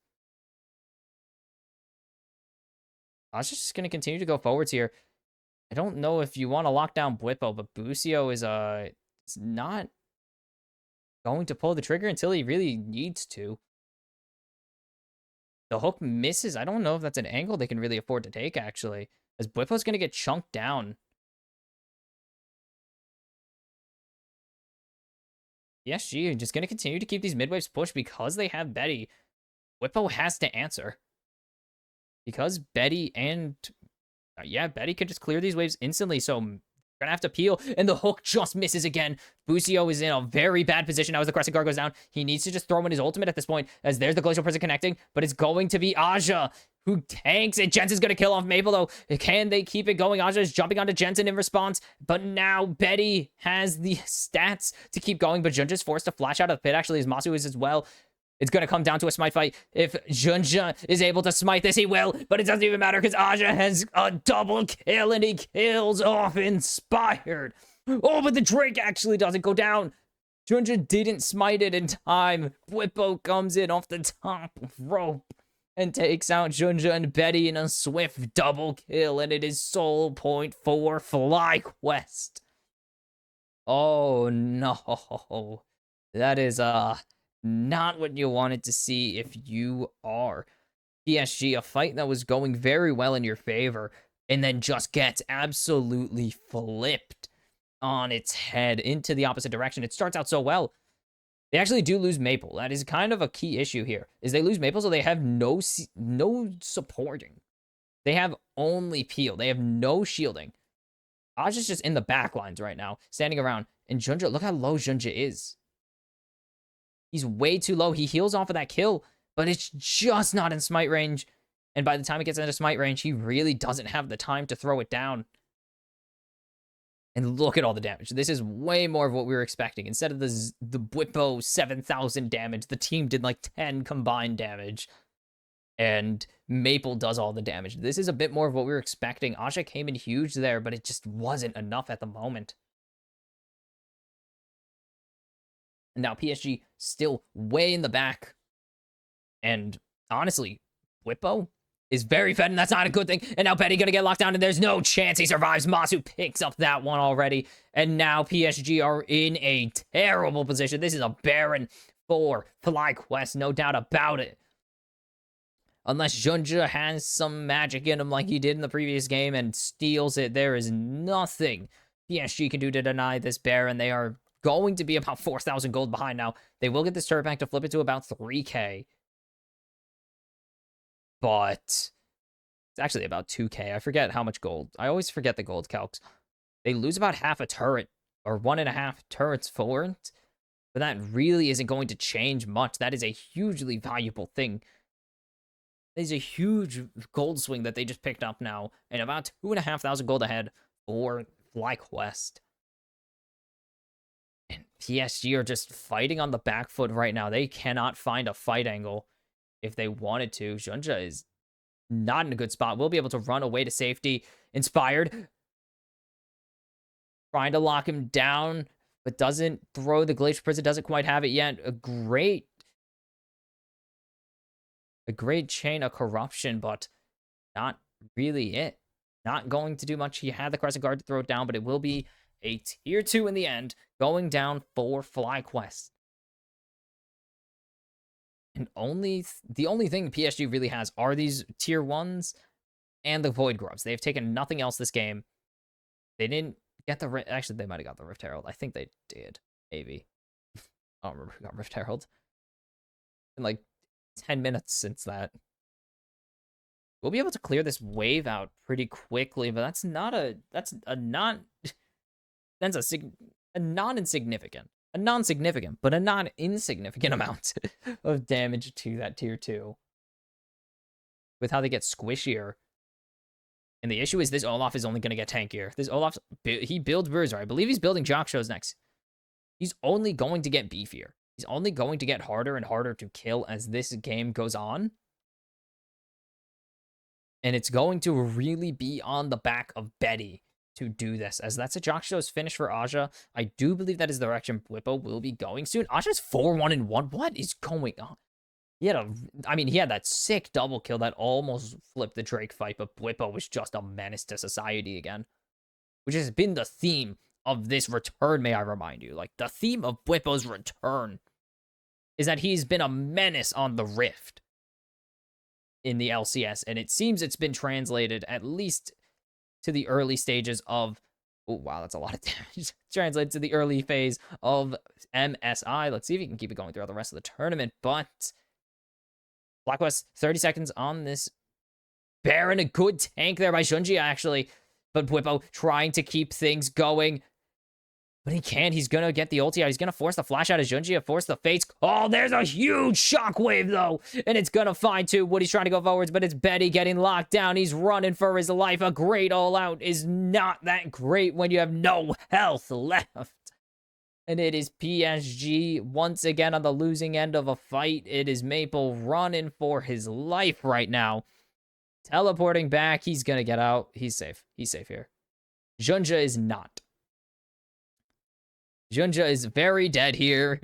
I was just going to continue to go forwards here. I don't know if you want to lock down Bwipo, but Busio is not going to pull the trigger until he really needs to. The hook misses. I don't know if that's an angle they can really afford to take, actually, as Bwipo's going to get chunked down. PSG just going to continue to keep these mid-waves pushed because they have Betty. Bwipo has to answer. Because Betty and... yeah, Betty could just clear these waves instantly, so I'm gonna have to peel, and the hook just misses again. Busio is in a very bad position now as the Crescent Guard goes down. He needs to just throw in his ultimate at this point, as there's the Glacial Prison connecting, but it's going to be Aja, who tanks it. Jensen's gonna kill off Maple, though. Can they keep it going? Aja is jumping onto Jensen in response, but now Betty has the stats to keep going, but Junja's forced to flash out of the pit, actually, as Masu is as well. It's going to come down to a smite fight. If Junja is able to smite this, he will. But it doesn't even matter because Aja has a double kill and he kills off Inspired. Oh, but the Drake actually doesn't go down. Junja didn't smite it in time. Bwipo comes in off the top rope. and takes out Junja and Betty in a swift double kill, and it is soul point for FlyQuest. Oh no. That is not what you wanted to see if you are PSG. A fight that was going very well in your favor and then just gets absolutely flipped on its head into the opposite direction. It starts out so well. They actually do lose Maple. That is kind of a key issue here. Is they lose Maple, so they have no supporting. They have only Peel. They have no shielding. Aj is just in the back lines right now, standing around. And Junja, look how low Junja is. He's way too low. He heals off of that kill, but it's just not in smite range. And by the time it gets into smite range, he really doesn't have the time to throw it down. And look at all the damage. This is way more of what we were expecting. Instead of the Bwipo 7,000 damage, the team did like 10 combined damage. And Maple does all the damage. This is a bit more of what we were expecting. Aja came in huge there, but it just wasn't enough at the moment. And now PSG still way in the back. And honestly, Bwipo is very fed, and that's not a good thing. And now Betty gonna get locked down, and there's no chance he survives. Masu picks up that one already. And now PSG are in a terrible position. This is a Baron for FlyQuest, no doubt about it. Unless Junja has some magic in him like he did in the previous game and steals it, there is nothing PSG can do to deny this Baron. They are going to be about 4,000 gold behind now. They will get this turret back to flip it to about 3k. But it's actually about 2k. I forget how much gold. I always forget the gold calcs. They lose about half a turret, or 1.5 turrets for it. But that really isn't going to change much. That is a hugely valuable thing. There's a huge gold swing that they just picked up now, and about 2,500 gold ahead for FlyQuest. And PSG are just fighting on the back foot right now. They cannot find a fight angle if they wanted to. Junja is not in a good spot. Will be able to run away to safety. Inspired. Trying to lock him down, but doesn't throw the Glacier Prison. Doesn't quite have it yet. A great chain of corruption, but not really it. Not going to do much. He had the Crescent Guard to throw it down, but it will be a tier 2 in the end, going down for FlyQuest. And the only thing PSG really has are these tier 1s and the Void Grubs. They've taken nothing else this game. They didn't get the... Actually, they might have got the Rift Herald. I think they did. Maybe. I don't remember who got Rift Herald. In like 10 minutes since that. We'll be able to clear this wave out pretty quickly, but that's a non-insignificant amount of damage to that tier 2 with how they get squishier. And the issue is this Olaf is only going to get tankier. This Olaf, he builds Berserker. I believe he's building Jockshows next. He's only going to get beefier. He's only going to get harder and harder to kill as this game goes on. And it's going to really be on the back of Betty to do this, as that's a Jockshow's finish for Aja. I do believe that is the direction Bwipo will be going soon. Aja's 4-1-1. What is going on? He had that sick double kill that almost flipped the Drake fight, but Bwipo was just a menace to society again, which has been the theme of this return, may I remind you. Like, the theme of Bwipo's return is that he's been a menace on the Rift in the LCS, and it seems it's been translated at least to the early stages of... Oh, wow, that's a lot of damage. Translated to the early phase of MSI. Let's see if he can keep it going throughout the rest of the tournament, but... FlyQuest, 30 seconds on this Baron. A good tank there by Junji, actually. But Bwipo trying to keep things going. But he can't. He's going to get the ulti out. He's going to force the flash out of Junji, force the fates. Oh, there's a huge shockwave, though. And it's going to find two. Woody's trying to go forwards, but it's Betty getting locked down. He's running for his life. A great all-out is not that great when you have no health left. And it is PSG once again on the losing end of a fight. It is Maple running for his life right now. Teleporting back. He's going to get out. He's safe. He's safe here. Junja is not. Junja is very dead here.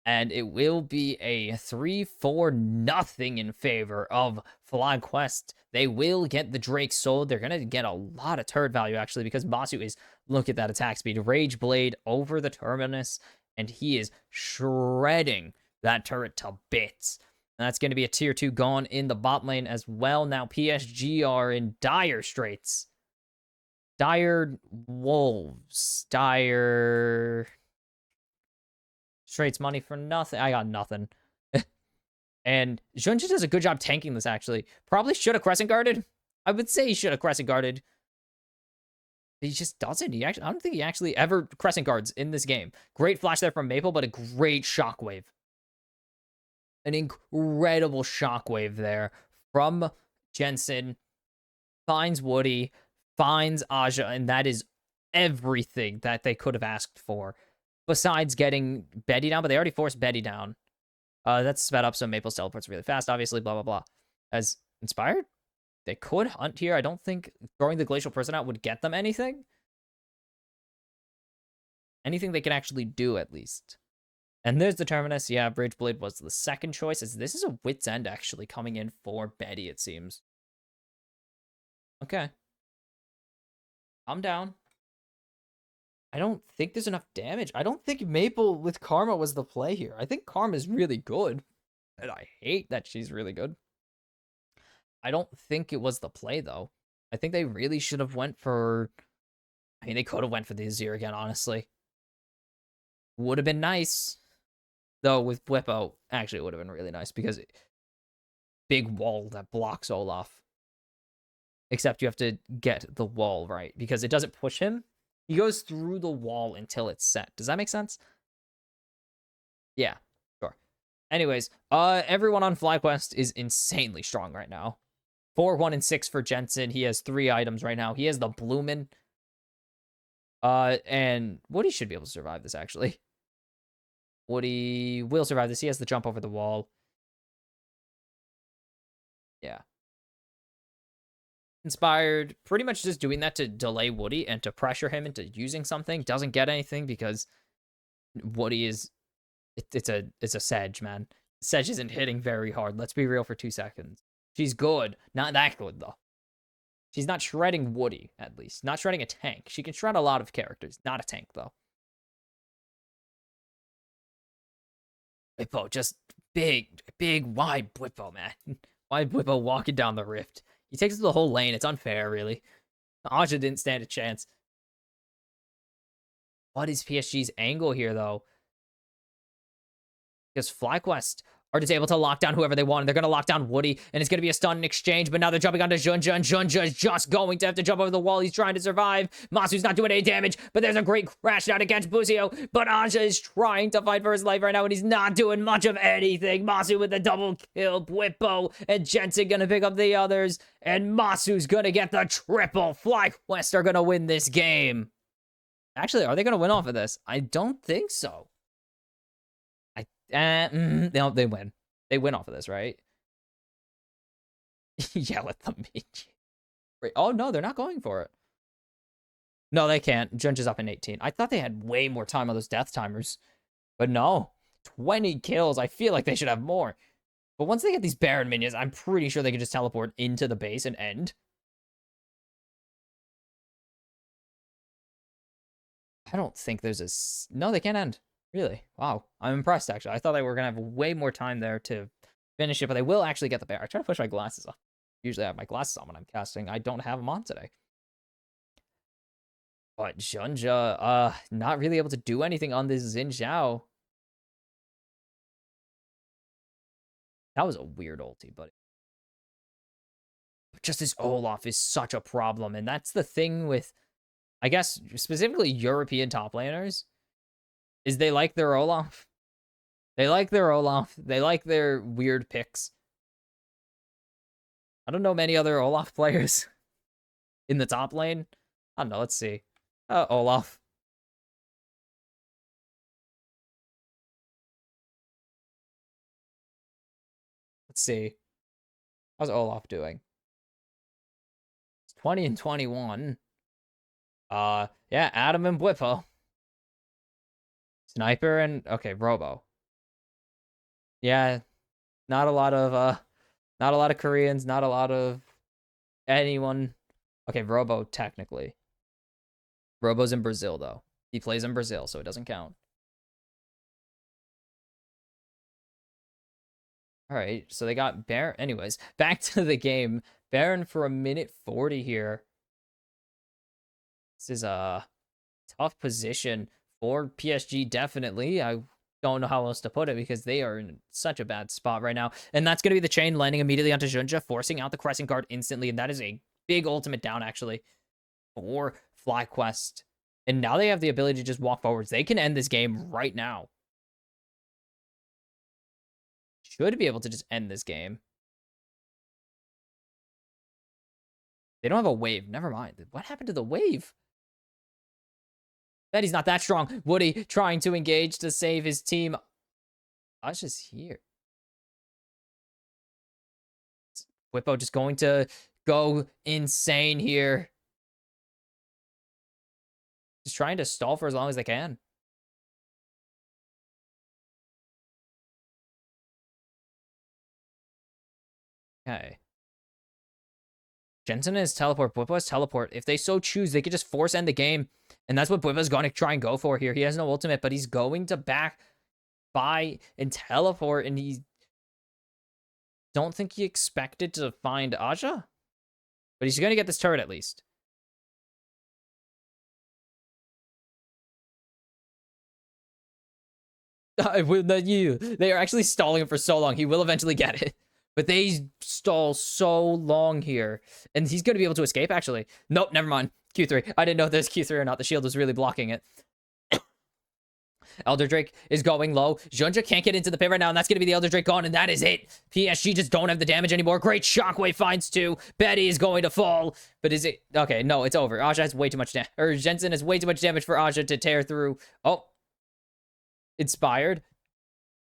And it will be a 3-4 nothing in favor of FlyQuest. They will get the Drake sold. They're going to get a lot of turret value, actually, because Masu is, look at that attack speed. Rage Blade over the Terminus, and he is shredding that turret to bits. And that's going to be a tier 2 gone in the bot lane as well. Now PSG are in dire straits. Dire wolves. Dire straits money for nothing. I got nothing. And Junja does a good job tanking this, actually. Probably should have crescent guarded. I would say he should have crescent guarded. He just doesn't. I don't think he actually ever crescent guards in this game. Great flash there from Maple, but a great shockwave. An incredible shockwave there from Jensen. Finds Woody, finds Aja, and that is everything that they could have asked for. Besides getting Betty down, but they already forced Betty down. That's sped up, so Maple teleports really fast, obviously, blah, blah, blah. As Inspired, they could hunt here. I don't think throwing the Glacial Person out would get them anything. Anything they can actually do, at least. And there's the Terminus. Yeah, Bridgeblade was the second choice, as this is a Wit's End, actually, coming in for Betty, it seems. Okay. I'm down. I don't think there's enough damage. I don't think Maple with Karma was the play here. I think Karma's really good. And I hate that she's really good. I don't think it was the play, though. I think they really should have went for... I mean, they could have went for the Azir again, honestly. Would have been nice. Though, with Whippo, actually, it would have been really nice, because big wall that blocks Olaf. Except you have to get the wall right, because it doesn't push him. He goes through the wall until it's set. Does that make sense? Yeah, sure. Anyways, everyone on FlyQuest is insanely strong right now. 4, 1, and 6 for Jensen. He has 3 items right now. He has the Bloomin'. And Woody should be able to survive this, actually. Woody will survive this. He has the jump over the wall. Yeah. Inspired, pretty much just doing that to delay Woody and to pressure him into using something. Doesn't get anything because Woody is... It's a Sedge, man. Sedge isn't hitting very hard. Let's be real for 2 seconds. She's good. Not that good, though. She's not shredding Woody, at least. Not shredding a tank. She can shred a lot of characters. Not a tank, though. Whippo, just big, wide Whippo, man. Wide Whippo walking down the rift. He takes the whole lane. It's unfair, really. Aja didn't stand a chance. What is PSG's angle here, though? Because FlyQuest are just able to lock down whoever they want, and they're going to lock down Woody, and it's going to be a stun in exchange, but now they're jumping onto Junja, and Junja is just going to have to jump over the wall. He's trying to survive. Masu's not doing any damage, but there's a great crash down against Buzio, but Aja is trying to fight for his life right now, and he's not doing much of anything. Masu with the double kill, Whippo, and Jensen going to pick up the others, and Masu's going to get the triple. FlyQuest are going to win this game. Actually, are they going to win off of this? I don't think so. No, they win. They win off of this, right? Yell at the mid. Wait, oh, no, they're not going for it. No, they can't. Junja's up in 18. I thought they had way more time on those death timers. But no. 20 kills. I feel like they should have more. But once they get these Baron minions, I'm pretty sure they can just teleport into the base and end. I don't think there's a... No, they can't end. Really? Wow. I'm impressed, actually. I thought they were going to have way more time there to finish it, but they will actually get the bear. I try to push my glasses on. Usually I have my glasses on when I'm casting. I don't have them on today. But Junja, not really able to do anything on this Xin Zhao. That was a weird ulti, but just this Olaf is such a problem, and that's the thing with, I guess, specifically European top laners, is they like their Olaf. They like their Olaf. They like their weird picks. I don't know many other Olaf players in the top lane. I don't know. Let's see. Olaf. Let's see. How's Olaf doing? It's 20 and 21. Yeah, Adam and Blippo. Sniper and... Okay, Robo. Yeah, not a lot of Koreans, not a lot of anyone. Okay, Robo technically. Robo's in Brazil though. He plays in Brazil, so it doesn't count. All right, so they got Baron. Anyways, back to the game. Baron for a minute 40 here. This is a tough position for PSG, definitely. I don't know how else to put it because they are in such a bad spot right now. And that's going to be the chain landing immediately onto Junja, forcing out the Crescent Guard instantly. And that is a big ultimate down, actually, for FlyQuest. And now they have the ability to just walk forwards. They can end this game right now. Should be able to just end this game. They don't have a wave. Never mind. What happened to the wave? Bet he's not that strong. Woody trying to engage to save his team. Asha's here. Whippo just going to go insane here. Just trying to stall for as long as they can. Okay. Jensen is teleport. Bwipo is teleport. If they so choose, they could just force end the game. And that's what Bwipo's going to try and go for here. He has no ultimate, but he's going to back by and teleport. And he don't think he expected to find Aja. But he's going to get this turret at least. They are actually stalling him for so long. He will eventually get it. But they stall so long here. And he's going to be able to escape, actually. Nope, never mind. Q3. I didn't know if there's Q3 or not. The shield was really blocking it. Elder Drake is going low. Junja can't get into the pit right now, and that's going to be the Elder Drake gone, and that is it. PSG just don't have the damage anymore. Great shockwave finds two. Betty is going to fall, but is it? Okay, no, it's over. Aja has way too much damage. Or Jensen has way too much damage for Aja to tear through. Oh. Inspired.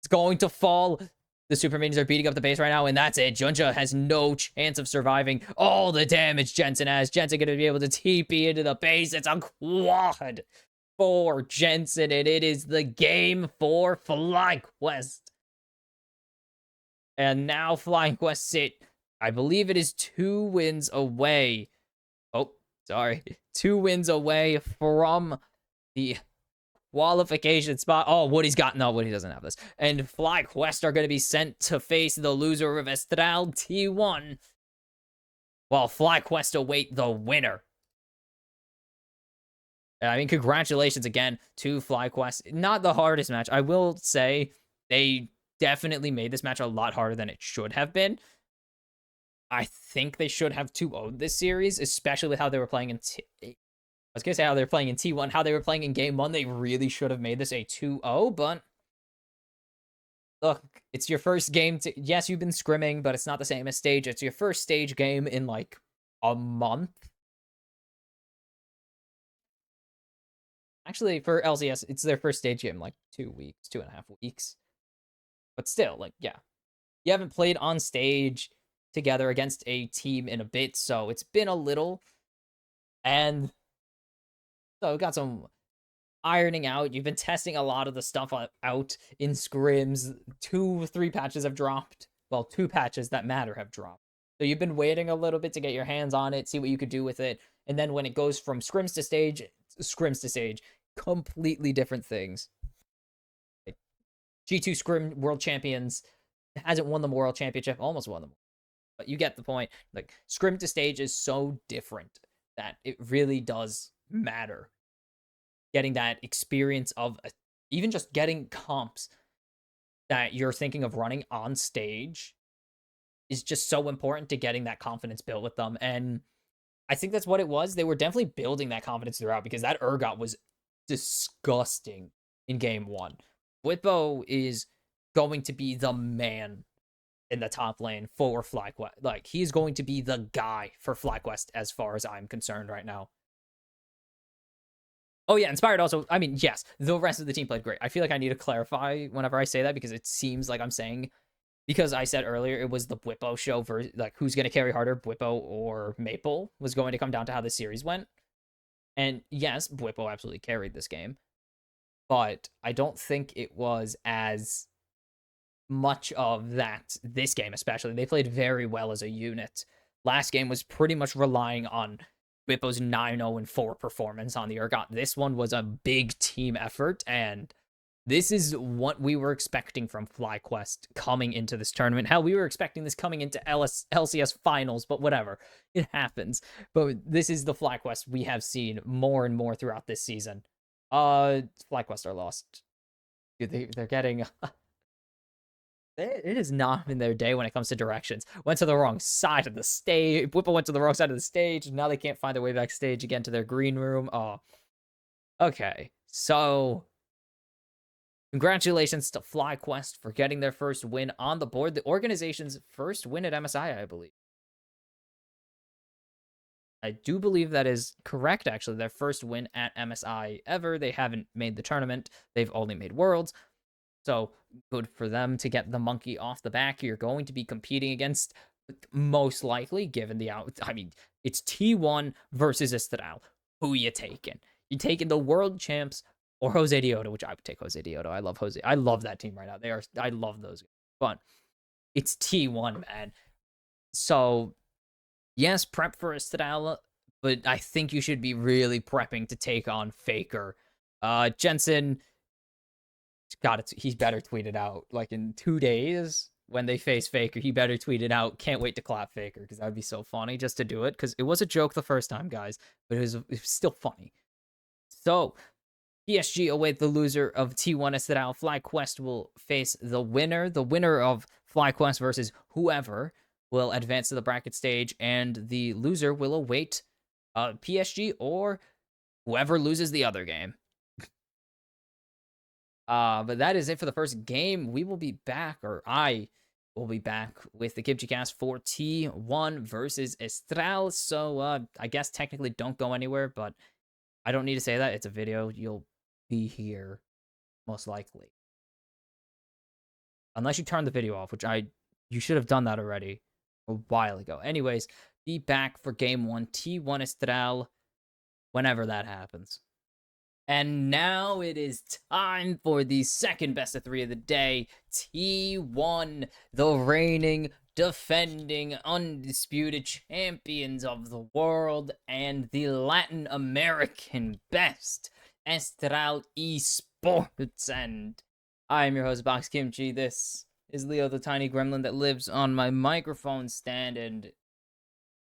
It's going to fall. The super minions are beating up the base right now, and that's it. Junja has no chance of surviving all the damage Jensen has. Jensen going to be able to TP into the base. It's a quad for Jensen, and it is the game for FlyQuest. And now FlyQuest sit, I believe it is 2 wins away. Oh, sorry. 2 wins away from the qualification spot. Oh, Woody's got... No, Woody doesn't have this. And FlyQuest are going to be sent to face the loser of Estral T1, while FlyQuest await the winner. I mean, congratulations again to FlyQuest. Not the hardest match. I will say they definitely made this match a lot harder than it should have been. I think they should have 2-0'd this series, especially with how they were playing in I was going to say how they were playing in T1, how they were playing in Game 1. They really should have made this a 2-0, but look, it's your first game. Yes, you've been scrimming, but it's not the same as stage. It's your first stage game in like a month. Actually, for LCS, it's their first stage game in like 2 weeks, 2.5 weeks. But still, like, yeah. You haven't played on stage together against a team in a bit, so it's been a little. And so we got some ironing out. You've been testing a lot of the stuff out in scrims. 3 patches have dropped. Well, 2 patches that matter have dropped. So you've been waiting a little bit to get your hands on it, see what you could do with it. And then when it goes from scrims to stage, completely different things. G2 Scrim World Champions hasn't won the World Championship, almost won them. But you get the point. Like, Scrim to stage is so different that it really does matter. Getting that experience of even just getting comps that you're thinking of running on stage is just so important to getting that confidence built with them. And I think that's what it was. They were definitely building that confidence throughout, because that Urgot was disgusting in Game 1. Whippo is going to be the man in the top lane for FlyQuest. Like, he's going to be the guy for FlyQuest as far as I'm concerned right now. Oh, yeah, Inspired also, I mean, yes, the rest of the team played great. I feel like I need to clarify whenever I say that, because it seems like I'm saying, because I said earlier it was the Bwipo show, for like, who's going to carry harder, Bwipo or Maple, was going to come down to how the series went. And yes, Bwipo absolutely carried this game, but I don't think it was as much of that this game, especially. They played very well as a unit. Last game was pretty much relying on Bippo's 9-0-4 performance on the Urgot. This one was a big team effort, and this is what we were expecting from FlyQuest coming into this tournament. Hell, we were expecting this coming into LCS finals, but whatever. It happens. But this is the FlyQuest we have seen more and more throughout this season. FlyQuest are lost. Dude, they're getting... It has not been their day when it comes to directions. Went to the wrong side of the stage. Whipple went to the wrong side of the stage. Now they can't find their way backstage again to their green room. Oh, okay. So, congratulations to FlyQuest for getting their first win on the board. The organization's first win at MSI, I believe. I do believe that is correct, actually. Their first win at MSI ever. They haven't made the tournament. They've only made Worlds. So good for them to get the monkey off the back. You're going to be competing against, most likely, given the out. I mean, it's T1 versus Estral. Who you taking? You taking the world champs or Jose Dioto? Which I would take Jose Dioto. I love Jose. I love that team right now. I love those guys. But it's T1, man. So yes, prep for Estral, but I think you should be really prepping to take on Faker. Jensen, he's better tweet it out. Like in 2 days when they face Faker, he better tweet it out. Can't wait to clap Faker, because that'd be so funny just to do it, because it was a joke the first time, guys, but it was still funny. So PSG await the loser of T1 Estral. FlyQuest will face the winner. The winner of FlyQuest versus whoever will advance to the bracket stage, and the loser will await PSG or whoever loses the other game. But that is it for the first game. We will be back, or I will be back with the kimchicast for T1 versus Estral. So I guess technically don't go anywhere, but I don't need to say that. It's a video. You'll be here, most likely. Unless you turn the video off, which you should have done that already a while ago. Anyways, be back for game 1, T1 Estral, whenever that happens. And now it is time for the second best of 3 of the day. T1, the reigning, defending, undisputed champions of the world and the Latin American best, Estral Esports. And I'm your host, Box Kimchi. This is Leo, the tiny gremlin that lives on my microphone stand, and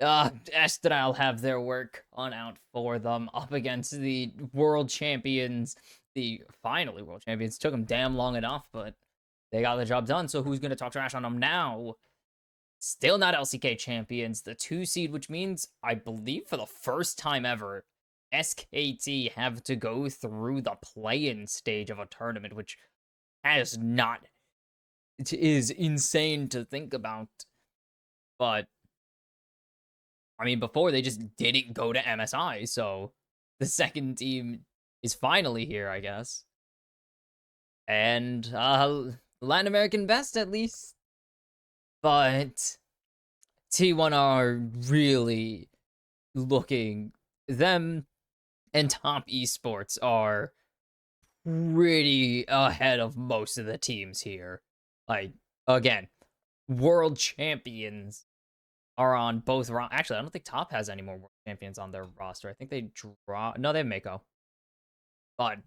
Estral have their work on out for them up against the world champions, the finally world champions. Took them damn long enough, but they got the job done. So who's going to talk trash on them now? Still not LCK champions, the 2 seed, which means, I believe for the first time ever, SKT have to go through the play-in stage of a tournament, which has not, it is insane to think about. But I mean, before they just didn't go to MSI, so the second team is finally here, I guess. And Latin American best, at least. But T1 are really looking, them and Top Esports are pretty ahead of most of the teams here. Like, again, world champions are on both. Actually, I don't think Top has any more world champions on their roster. I think they draw. No, they have Mako. But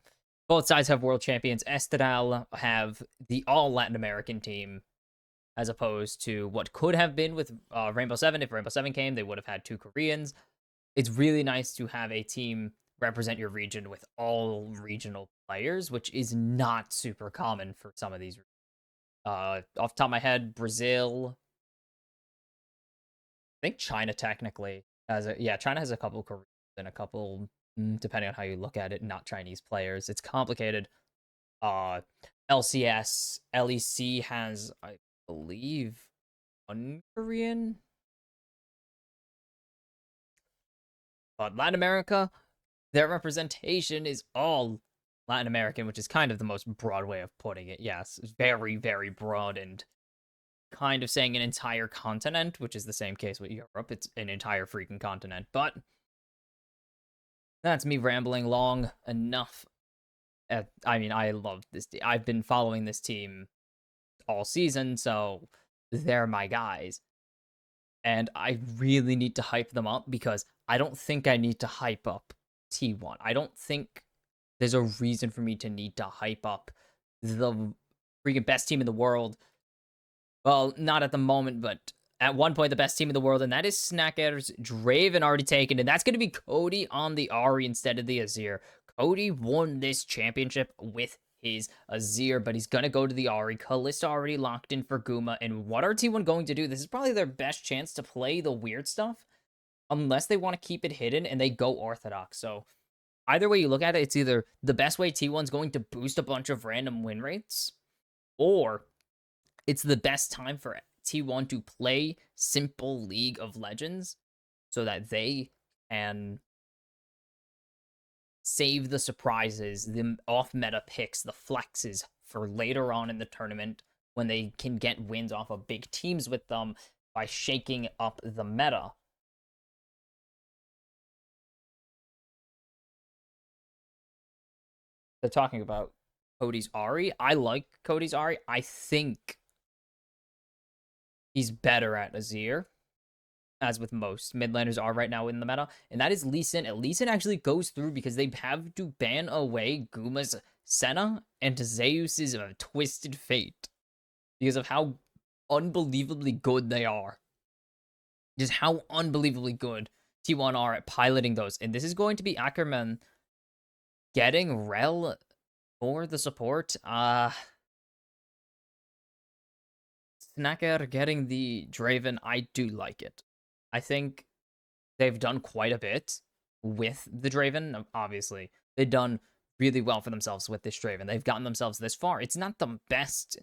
both sides have world champions. Estral have the all Latin American team, as opposed to what could have been with Rainbow Seven. If Rainbow Seven came, they would have had 2 Koreans. It's really nice to have a team represent your region with all regional players, which is not super common for some of these. Off the top of my head, Brazil, I think China technically has China has a couple Koreans and a couple, depending on how you look at it, not Chinese players. It's complicated. LCS, LEC has, I believe, 1 Korean. But Latin America, their representation is all Latin American, which is kind of the most broad way of putting it. Yes, very, very broad, and kind of saying an entire continent, which is the same case with Europe. It's an entire freaking continent. But that's me rambling long enough. I mean, I love this team. I've been following this team all season, so they're my guys. And I really need to hype them up because I don't think I need to hype up T1. I don't think there's a reason for me to need to hype up the freaking best team in the world. Well, not at the moment, but at one point the best team in the world, and that is Snacker's Draven already taken, and that's going to be Cody on the Ahri instead of the Azir. Cody won this championship with his Azir, but he's going to go to the Ahri. Kalista already locked in for Guma, and what are T1 going to do? This is probably their best chance to play the weird stuff, unless they want to keep it hidden and they go Orthodox. So either way you look at it, it's either the best way T1's going to boost a bunch of random win rates, or it's the best time for T1 to play simple League of Legends so that they can save the surprises, the off-meta picks, the flexes for later on in the tournament when they can get wins off of big teams with them by shaking up the meta. They're talking about Cody's Ahri. I like Cody's Ahri. I think he's better at Azir, as with most mid laners are right now in the meta, and that is Lee Sin. And Lee Sin actually goes through because they have to ban away Guma's Senna and Zeus's Twisted Fate because of how unbelievably good they are. Just how unbelievably good T1 are at piloting those. And this is going to be Ackerman getting Rel for the support. Snacker getting the Draven, I do like it. I think they've done quite a bit with the Draven. Obviously, they've done really well for themselves with this Draven. They've gotten themselves this far. It's not the best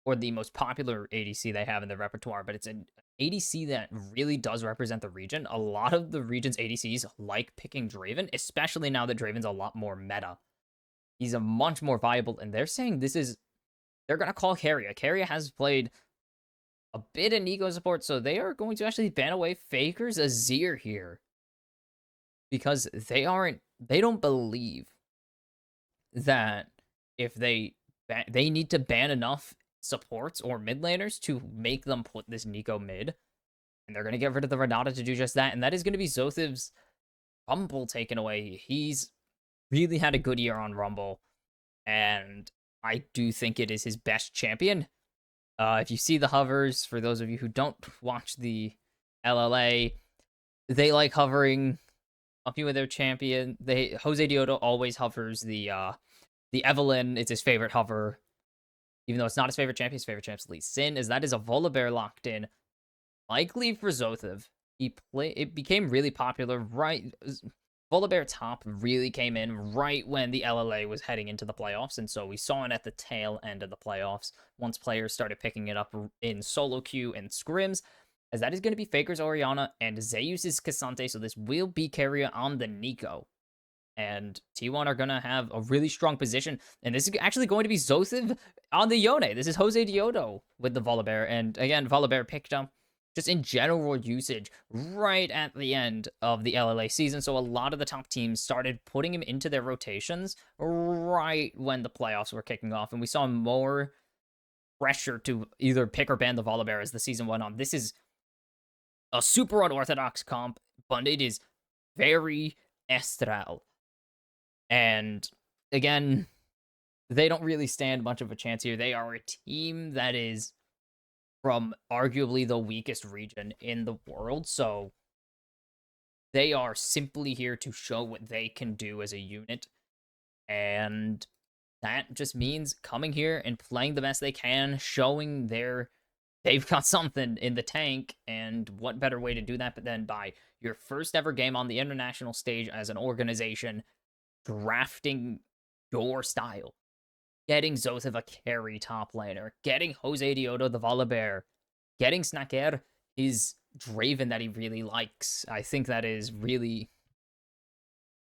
or the most popular ADC they have in their repertoire, but it's an ADC that really does represent the region. A lot of the region's ADCs like picking Draven, especially now that Draven's a lot more meta. He's a much more viable, and they're saying this is... They're going to call Keria. Keria has played a bit in eco support, so they are going to actually ban away Faker's Azir here. Because they don't believe that if they need to ban enough supports or mid laners to make them put this Nico mid. And they're going to get rid of the Renata to do just that. And that is going to be Zothiv's Rumble taken away. He's really had a good year on Rumble. And I do think it is his best champion. If you see the hovers, for those of you who don't watch the LLA, they like hovering a few of their champion. Jose Diodo always hovers the Evelyn. It's his favorite hover. Even though it's not his favorite champion, his favorite champion's Lee Sin, as that is a Volibear locked in. Likely for Zothiv. It became really popular right... Volibear top really came in right when the LLA was heading into the playoffs, and so we saw it at the tail end of the playoffs once players started picking it up in solo queue and scrims, as that is going to be Faker's Orianna and Zeus's Cassante, so this will be Keria on the Nico. And T1 are going to have a really strong position, and this is actually going to be Zothiv on the Yone. This is Jose Diodo with the Volibear, and again, Volibear picked up just in general usage right at the end of the LLA season. So a lot of the top teams started putting him into their rotations right when the playoffs were kicking off. And we saw more pressure to either pick or ban the Volibear as the season went on. This is a super unorthodox comp, but it is very Estral. And again, they don't really stand much of a chance here. They are a team that is from arguably the weakest region in the world, so they are simply here to show what they can do as a unit, and that just means coming here and playing the best they can, showing they've got something in the tank, and what better way to do that but then by your first ever game on the international stage as an organization, drafting your style. Getting Zothiv a carry top laner, getting Jose Diodo the Volibear, getting Snacker his Draven that he really likes. I think that is really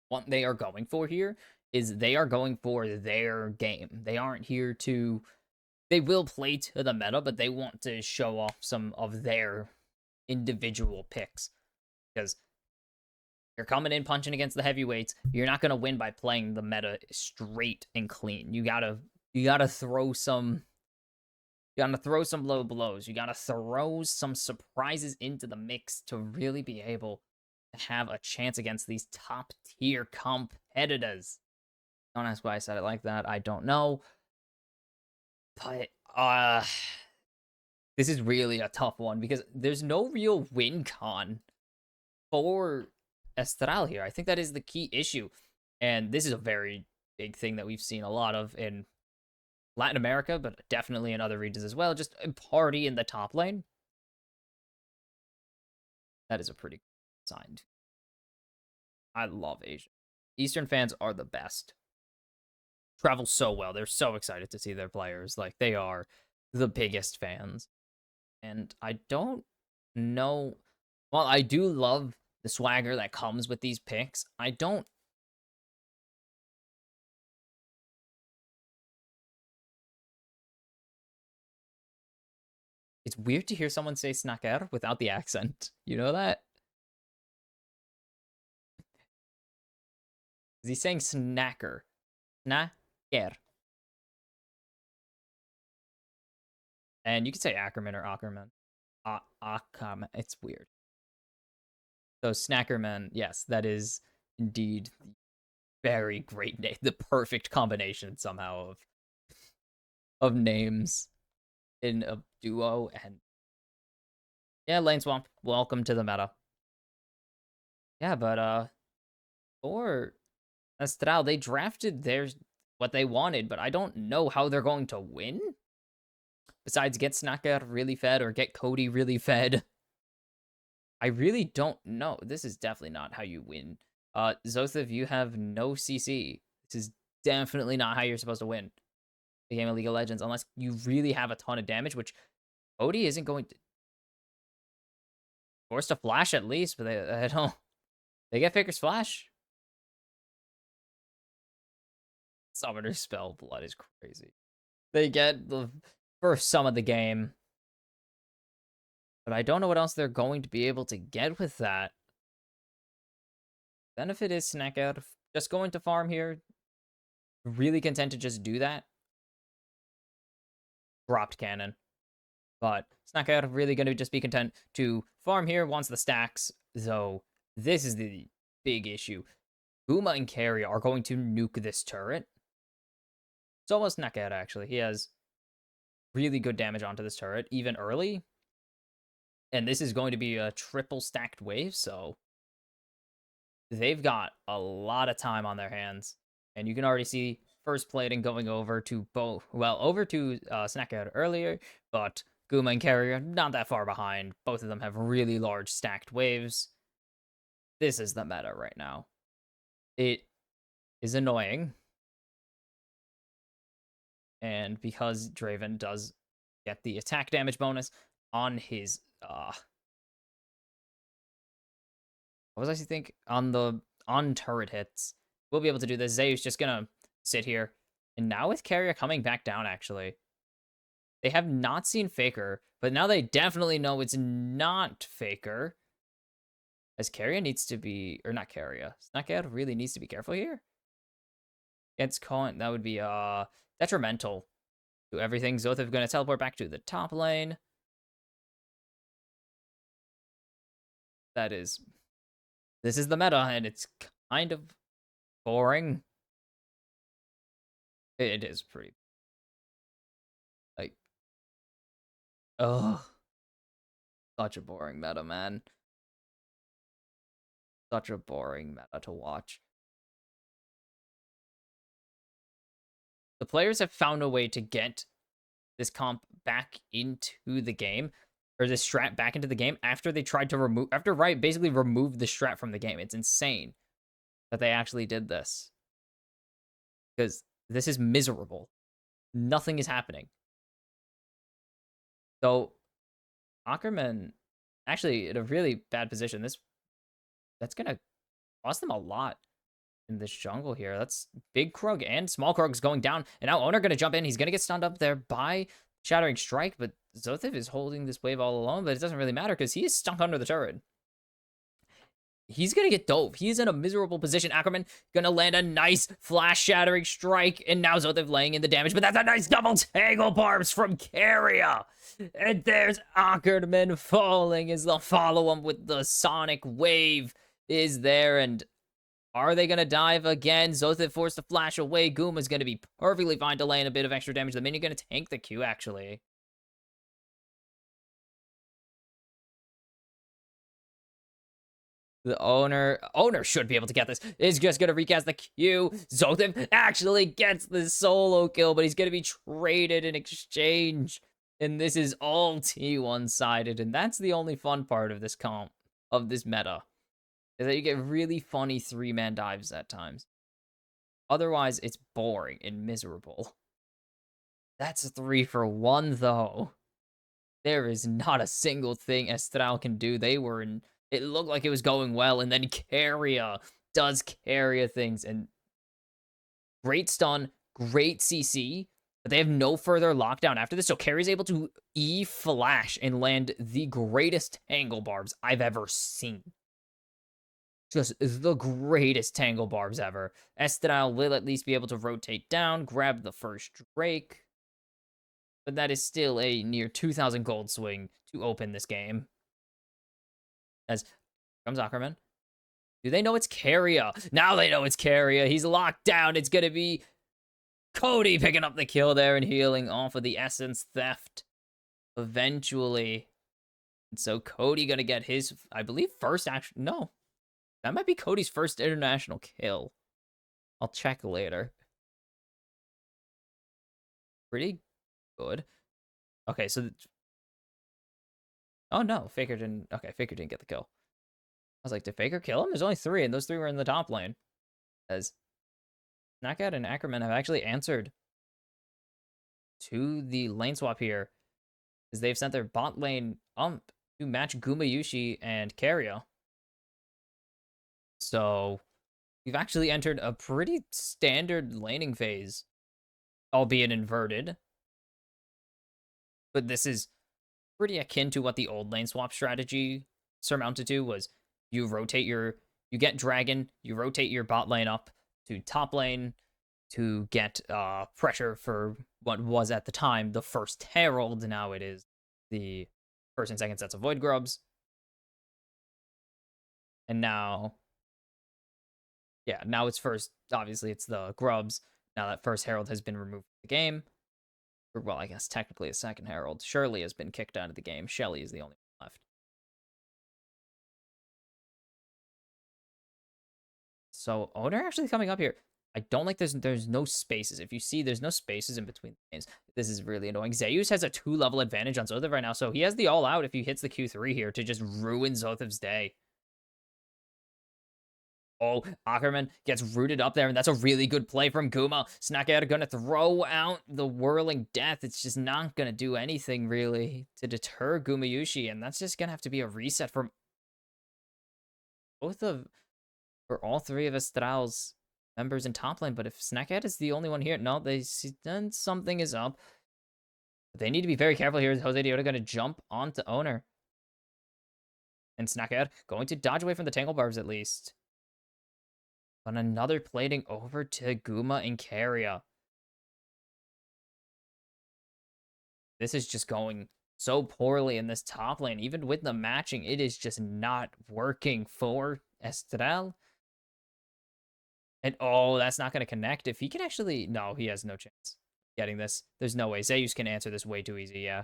what they are going for here, is they are going for their game. They aren't here to... They will play to the meta, but they want to show off some of their individual picks. Because you're coming in punching against the heavyweights, you're not going to win by playing the meta straight and clean. You gotta throw some You gotta throw some low blows. You gotta throw some surprises into the mix to really be able to have a chance against these top tier competitors. Don't ask why I said it like that. I don't know. But this is really a tough one because there's no real win con for Estral here. I think that is the key issue. And this is a very big thing that we've seen a lot of in Latin America, but definitely in other regions as well. Just a party in the top lane. That is a pretty good sign. I love Asia. Eastern fans are the best. Travel so well. They're so excited to see their players. Like, they are the biggest fans. And I don't know. Well, I do love the swagger that comes with these picks. I don't. It's weird to hear someone say snacker without the accent. You know that? Is he saying snacker? Snacker. And you could say Ackerman or Ackerman. Ackerman. It's weird. So Snackerman, yes, that is indeed the very great name. The perfect combination somehow of names in a duo. And yeah, Lane Swamp, welcome to the meta. Yeah, but for Estral, they drafted what they wanted, but I don't know how they're going to win. Besides get Snacker really fed or get Cody really fed. I really don't know. This is definitely not how you win. Zothev, you have no CC. This is definitely not how you're supposed to win the game of League of Legends unless you really have a ton of damage, which Cody isn't going to force to flash at least, but they don't. They get Faker's Flash. Summoner Spell Blood is crazy. They get the first sum of the game. But I don't know what else they're going to be able to get with that. Benefit is Snacker. Just going to farm here. Really content to just do that. Dropped cannon. But Snacker really going to just be content to farm here, wants the stacks. So this is the big issue. Guma and Carry are going to nuke this turret. It's almost Snacker, actually. He has really good damage onto this turret, even early. And this is going to be a triple stacked wave, so they've got a lot of time on their hands. And you can already see first plating going over to over to Snacker earlier, but Guma and Carrier not that far behind. Both of them have really large stacked waves. This is the meta right now. It is annoying. And because Draven does get the attack damage bonus on his what was I think on turret hits, we'll be able to do this. Zayu's just gonna sit here. And now with Carrier coming back down, actually, they have not seen Faker, but now they definitely know it's not Faker. As Carrier needs to be, or not Carrier, Snacker really needs to be careful here. It's calling, that would be detrimental to everything. Zothev gonna teleport back to the top lane. This is the meta, and it's kind of boring. It is pretty, like, oh, such a boring meta, man. Such a boring meta to watch. The players have found a way to get this comp back into the game, or this strat back into the game after they tried to after Riot basically removed the strat from the game. It's insane that they actually did this. Because this is miserable. Nothing is happening. So, Ackerman, actually, in a really bad position. That's going to cost them a lot in this jungle here. That's big Krug and small Krug's going down. And now Owner going to jump in. He's going to get stunned up there by Shattering Strike. But Zothev is holding this wave all alone. But it doesn't really matter because he is stuck under the turret. he's gonna get dove. He's in a miserable position. Ackerman gonna land a nice flash-shattering strike, and now Zothev laying in the damage, but that's a nice double tangle barbs from Carrier. And there's Ackerman falling as they'll follow him with the Sonic Wave is there, and are they gonna dive again? Zothev forced to flash away. Guma's gonna be perfectly fine to land a bit of extra damage. The minion gonna tank the Q, actually. The owner should be able to get this. Is just gonna recast the Q. Zothev actually gets the solo kill, but he's gonna be traded in exchange. And this is all T1 sided, and that's the only fun part of this comp, of this meta, is that you get really funny 3-man dives at times. Otherwise, it's boring and miserable. That's a 3-for-1 though. There is not a single thing Estral can do. They were in. It looked like it was going well, and then Carrier does Carrier things, and great stun, great CC, but they have no further lockdown after this, so Carrier's able to E-flash and land the greatest tangle barbs I've ever seen. Just the greatest tangle barbs ever. Estral will at least be able to rotate down, grab the first Drake, but that is still a near 2,000 gold swing to open this game. As comes Ackerman. Do they know it's Carrier? Now they know it's Carrier. He's locked down. It's going to be Cody picking up the kill there and healing off of the Essence Theft eventually. And so Cody going to get his, I believe, first action. No, that might be Cody's first international kill. I'll check later. Pretty good. Okay, so oh no, Faker didn't. Okay, Faker didn't get the kill. I was like, did Faker kill him? There's only 3, and those 3 were in the top lane. As Knockout and Ackerman have actually answered to the lane swap here, as they've sent their bot lane ump to match Gumayushi and Carrier. So we've actually entered a pretty standard laning phase, albeit inverted. But this is pretty akin to what the old lane swap strategy surmounted to, was you get Dragon, you rotate your bot lane up to top lane to get pressure for what was at the time the first Herald. Now it is the first and second sets of Void Grubs. And now, yeah, now it's first, obviously it's the Grubs. Now that first Herald has been removed from the game. Well, I guess technically a second Herald. Shirley has been kicked out of the game. Shelly is the only one left. So Owner actually coming up here. I don't like there's no spaces. If you see, there's no spaces in between the games. This is really annoying. Zeus has a 2-level advantage on Zothev right now, so he has the all-out if he hits the Q3 here to just ruin Zothev's day. Oh, Ackerman gets rooted up there, and that's a really good play from Guma. Snackout gonna throw out the Whirling Death. It's just not gonna do anything, really, to deter Gumayushi, and that's just gonna have to be a reset for all 3 of Estral's members in top lane. But if Snackhead is the only one here, no, then something is up. But they need to be very careful here. Jose Diota gonna jump onto Owner. And Snackhead going to dodge away from the Tangle Barbs at least. But another plating over to Guma and Carrier. This is just going so poorly in this top lane. Even with the matching, it is just not working for Estral. And oh, that's not going to connect. If he can actually... No, he has no chance getting this. There's no way. Zeus can answer this way too easy, yeah.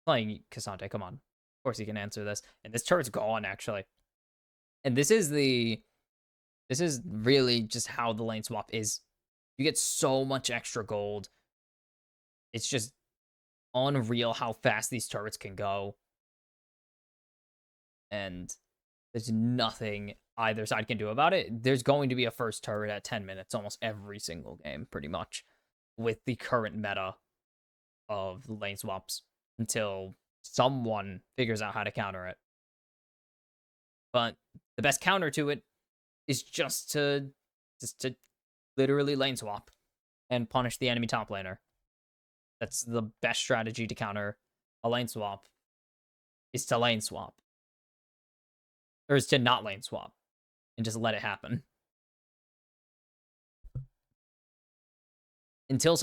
Playing Cassante, come on. Of course he can answer this. And this turret's gone, actually. And this is really just how the lane swap is. You get so much extra gold. It's just unreal how fast these turrets can go. And there's nothing either side can do about it. There's going to be a first turret at 10 minutes almost every single game, pretty much, with the current meta of lane swaps until someone figures out how to counter it. But the best counter to it is just to literally lane swap and punish the enemy top laner. That's the best strategy to counter a lane swap, is to lane swap. Or is to not lane swap and just let it happen. Until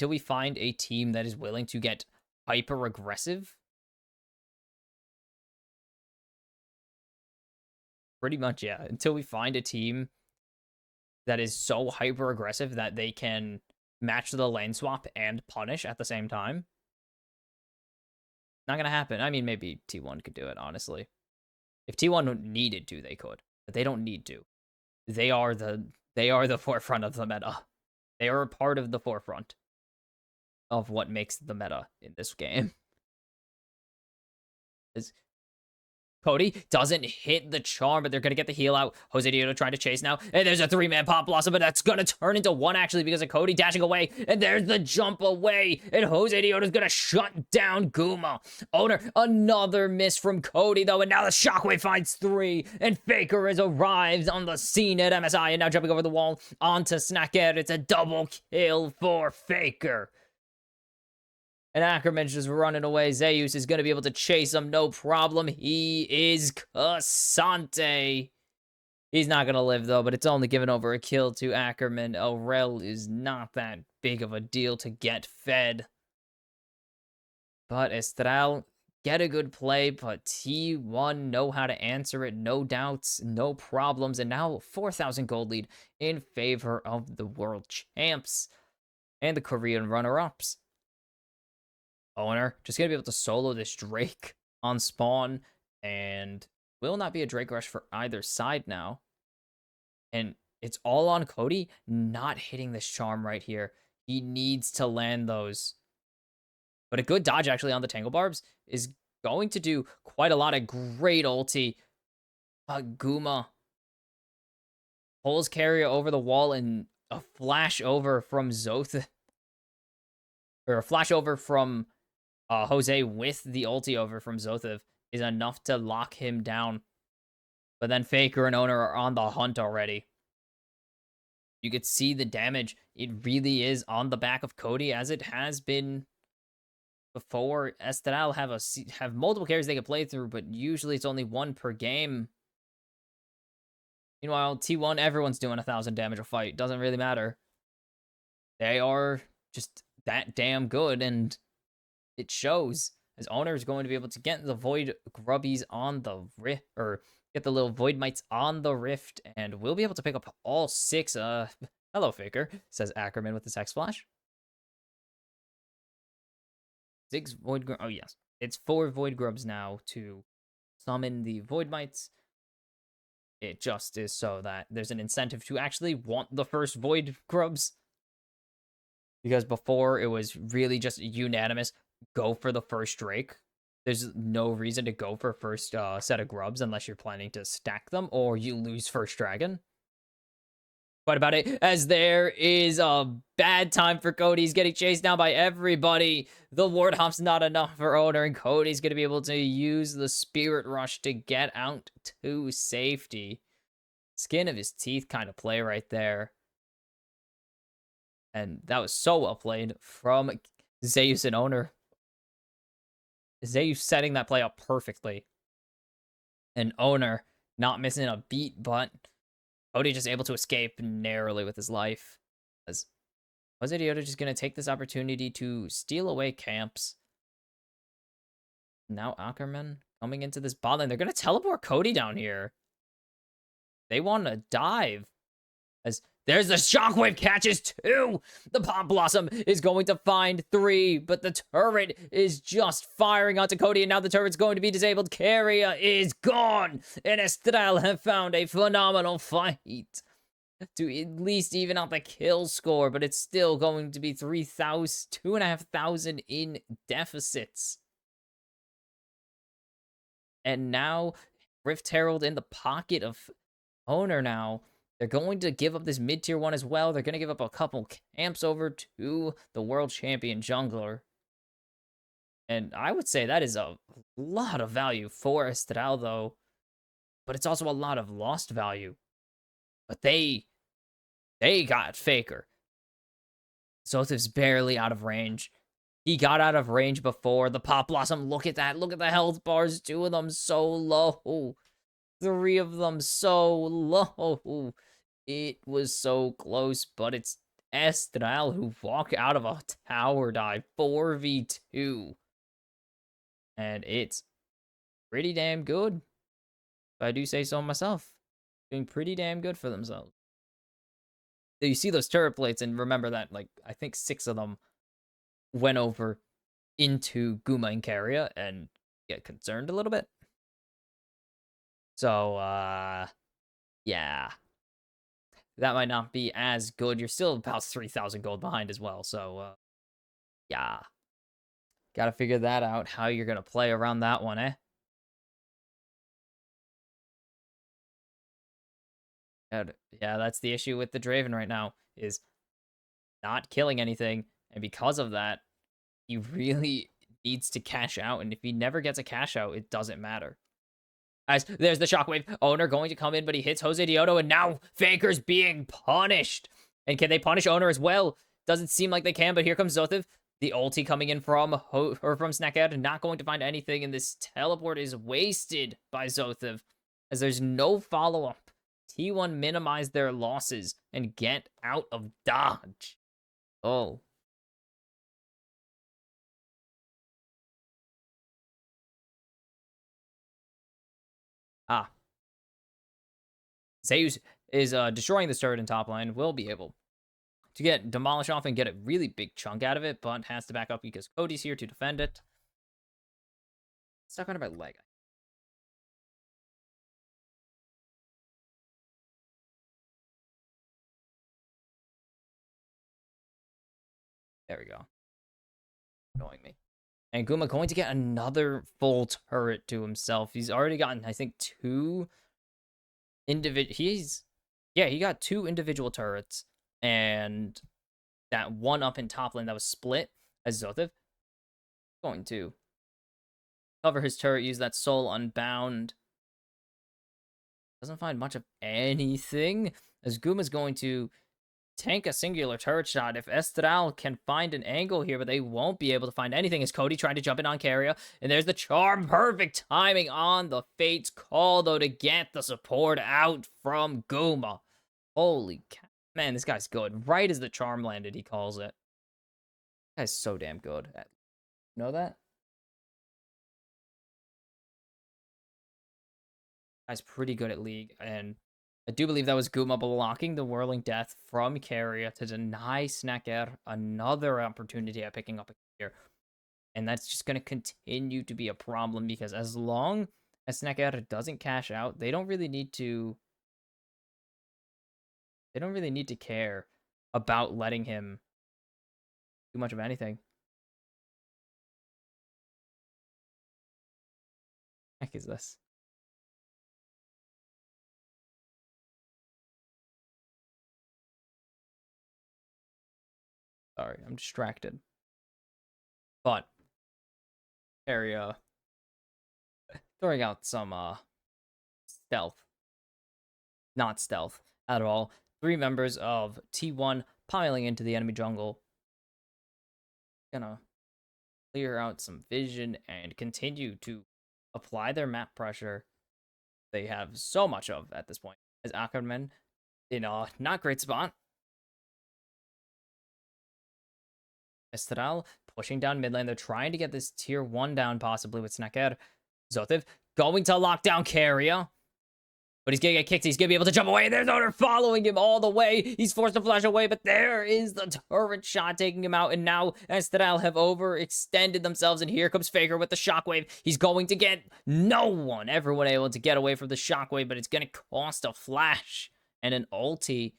we find a team that is willing to get hyper aggressive. Pretty much, yeah. Until we find a team that is so hyper aggressive that they can match the lane swap and punish at the same time. Not gonna happen. I mean, maybe T1 could do it, honestly. If T1 needed to, they could. But they don't need to. They are the forefront of the meta. They are a part of the forefront of what makes the meta in this game. Cody doesn't hit the charm, but they're going to get the heal out. Jose Dioto trying to chase now. And there's a 3-man Pop Blossom, but that's going to turn into 1 actually because of Cody dashing away. And there's the jump away. And Jose Dioto's going to shut down Guma. Owner, another miss from Cody though. And now the Shockwave finds 3. And Faker has arrived on the scene at MSI. And now jumping over the wall onto Snacker. It's a double kill for Faker. And Ackerman's just running away. Zeus is going to be able to chase him, no problem. He is Cassante. He's not going to live, though, but it's only given over a kill to Ackerman. Aurel is not that big of a deal to get fed. But Estral, get a good play, but T1 know how to answer it. No doubts, no problems. And now 4,000 gold lead in favor of the world champs and the Korean runner-ups. Owner just gonna be able to solo this Drake on spawn, and will not be a Drake rush for either side now. And it's all on Cody not hitting this charm right here. He needs to land those. But a good dodge actually on the Tangle Barbs is going to do quite a lot of great ulti. Guma pulls Carrier over the wall, and a flash over from Zoth. Or a flash over from Jose with the ulti over from Zothev is enough to lock him down. But then Faker and Owner are on the hunt already. You could see the damage. It really is on the back of Cody, as it has been before. Estral have multiple carries they can play through, but usually it's only 1 per game. Meanwhile, T1, everyone's doing 1,000 damage a fight. Doesn't really matter. They are just that damn good, and it shows, as Owner is going to be able to get the Void Grubbies on the rift, or get the little Void Mites on the rift, and we'll be able to pick up all 6. Hello, Faker, says Ackerman with his Hex Flash. 6 Void Grubs. Oh, yes. It's 4 Void Grubs now to summon the Void Mites. It just is so that there's an incentive to actually want the first Void Grubs. Because before, it was really just unanimous. Go for the first Drake. There's no reason to go for first set of grubs unless you're planning to stack them or you lose first dragon. What about it? As there is a bad time for Cody. He's getting chased down by everybody. The Ward Hop's not enough for Owner, and Cody's going to be able to use the Spirit Rush to get out to safety. Skin of his teeth kind of play right there. And that was so well played from Zeus and Owner. Zeus setting that play up perfectly. And Owner not missing a beat, but Cody just able to escape narrowly with his life. As Jose Dioto just going to take this opportunity to steal away camps. Now Ackerman coming into this bot lane. They're going to teleport Cody down here. They want to dive. As there's the Shockwave catches 2. The Pop Blossom is going to find 3, but the turret is just firing onto Cody, and now the turret's going to be disabled. Carrier is gone, and Estral have found a phenomenal fight to at least even out the kill score, but it's still going to be 2,500 in deficits. And now Rift Herald in the pocket of Owner now. They're going to give up this mid-tier 1 as well. They're going to give up a couple camps over to the world champion jungler. And I would say that is a lot of value for Estral, though. But it's also a lot of lost value. But they got Faker. Zothev's barely out of range. He got out of range before the Pop Blossom. Look at that. Look at the health bars. 2 of them so low. 3 of them so low. It was so close, but it's Estral who walk out of a tower dive 4v2. And it's pretty damn good, if I do say so myself. Doing pretty damn good for themselves. You see those turret plates, and remember that, like, I think 6 of them went over into Guma and Carrier and get concerned a little bit. So, yeah. That might not be as good. You're still about 3,000 gold behind as well, so, yeah. Gotta figure that out, how you're gonna play around that one, eh? And, yeah, that's the issue with the Draven right now, is not killing anything, and because of that, he really needs to cash out, and if he never gets a cash out, it doesn't matter. As there's the shockwave, Owner going to come in, but he hits Jose Dioto, and now Faker's being punished. And can they punish Owner as well? Doesn't seem like they can, but here comes Zothev. The ulti coming in from Snackhead, not going to find anything, and this teleport is wasted by Zothev, as there's no follow-up. T1 minimize their losses and get out of dodge. Oh. Ah. Zeus is destroying the turret in top line, will be able to get Demolish off and get a really big chunk out of it, but has to back up because Cody's here to defend it. Stuck under my leg. There we go. Annoying me. And Guma going to get another full turret to himself. He's already gotten, I think, 2 individual. He got 2 individual turrets, and that one up in top lane that was split as Zothev going to cover his turret, use that soul unbound. Doesn't find much of anything, as Guma's going to tank a singular turret shot if Estral can find an angle here, but they won't be able to find anything as Cody trying to jump in on Carrier. And there's the charm. Perfect timing on the Fate's call, though, to get the support out from Guma. Holy cow. Man, this guy's good. Right as the charm landed, he calls it. This guy's so damn good. Know that? Guy's pretty good at League, and I do believe that was Guma blocking the Whirling Death from Carrier to deny Snacker another opportunity at picking up a gear. And that's just going to continue to be a problem, because as long as Snacker doesn't cash out, they don't really need to care about letting him do much of anything. What the heck is this? Sorry, I'm distracted. But area throwing out some stealth. Not stealth at all. 3 members of T1 piling into the enemy jungle. Gonna clear out some vision and continue to apply their map pressure they have so much of at this point. As Ackerman in a not great spot. Estral pushing down mid lane. They're trying to get this tier 1 down, possibly with Snacker. Zothev going to lock down Carrier. But he's gonna get kicked. He's gonna be able to jump away. There's Owner following him all the way. He's forced to flash away, but there is the turret shot taking him out. And now Estral have overextended themselves. And here comes Faker with the shockwave. He's going to get everyone able to get away from the shockwave, but it's gonna cost a flash and an ulti.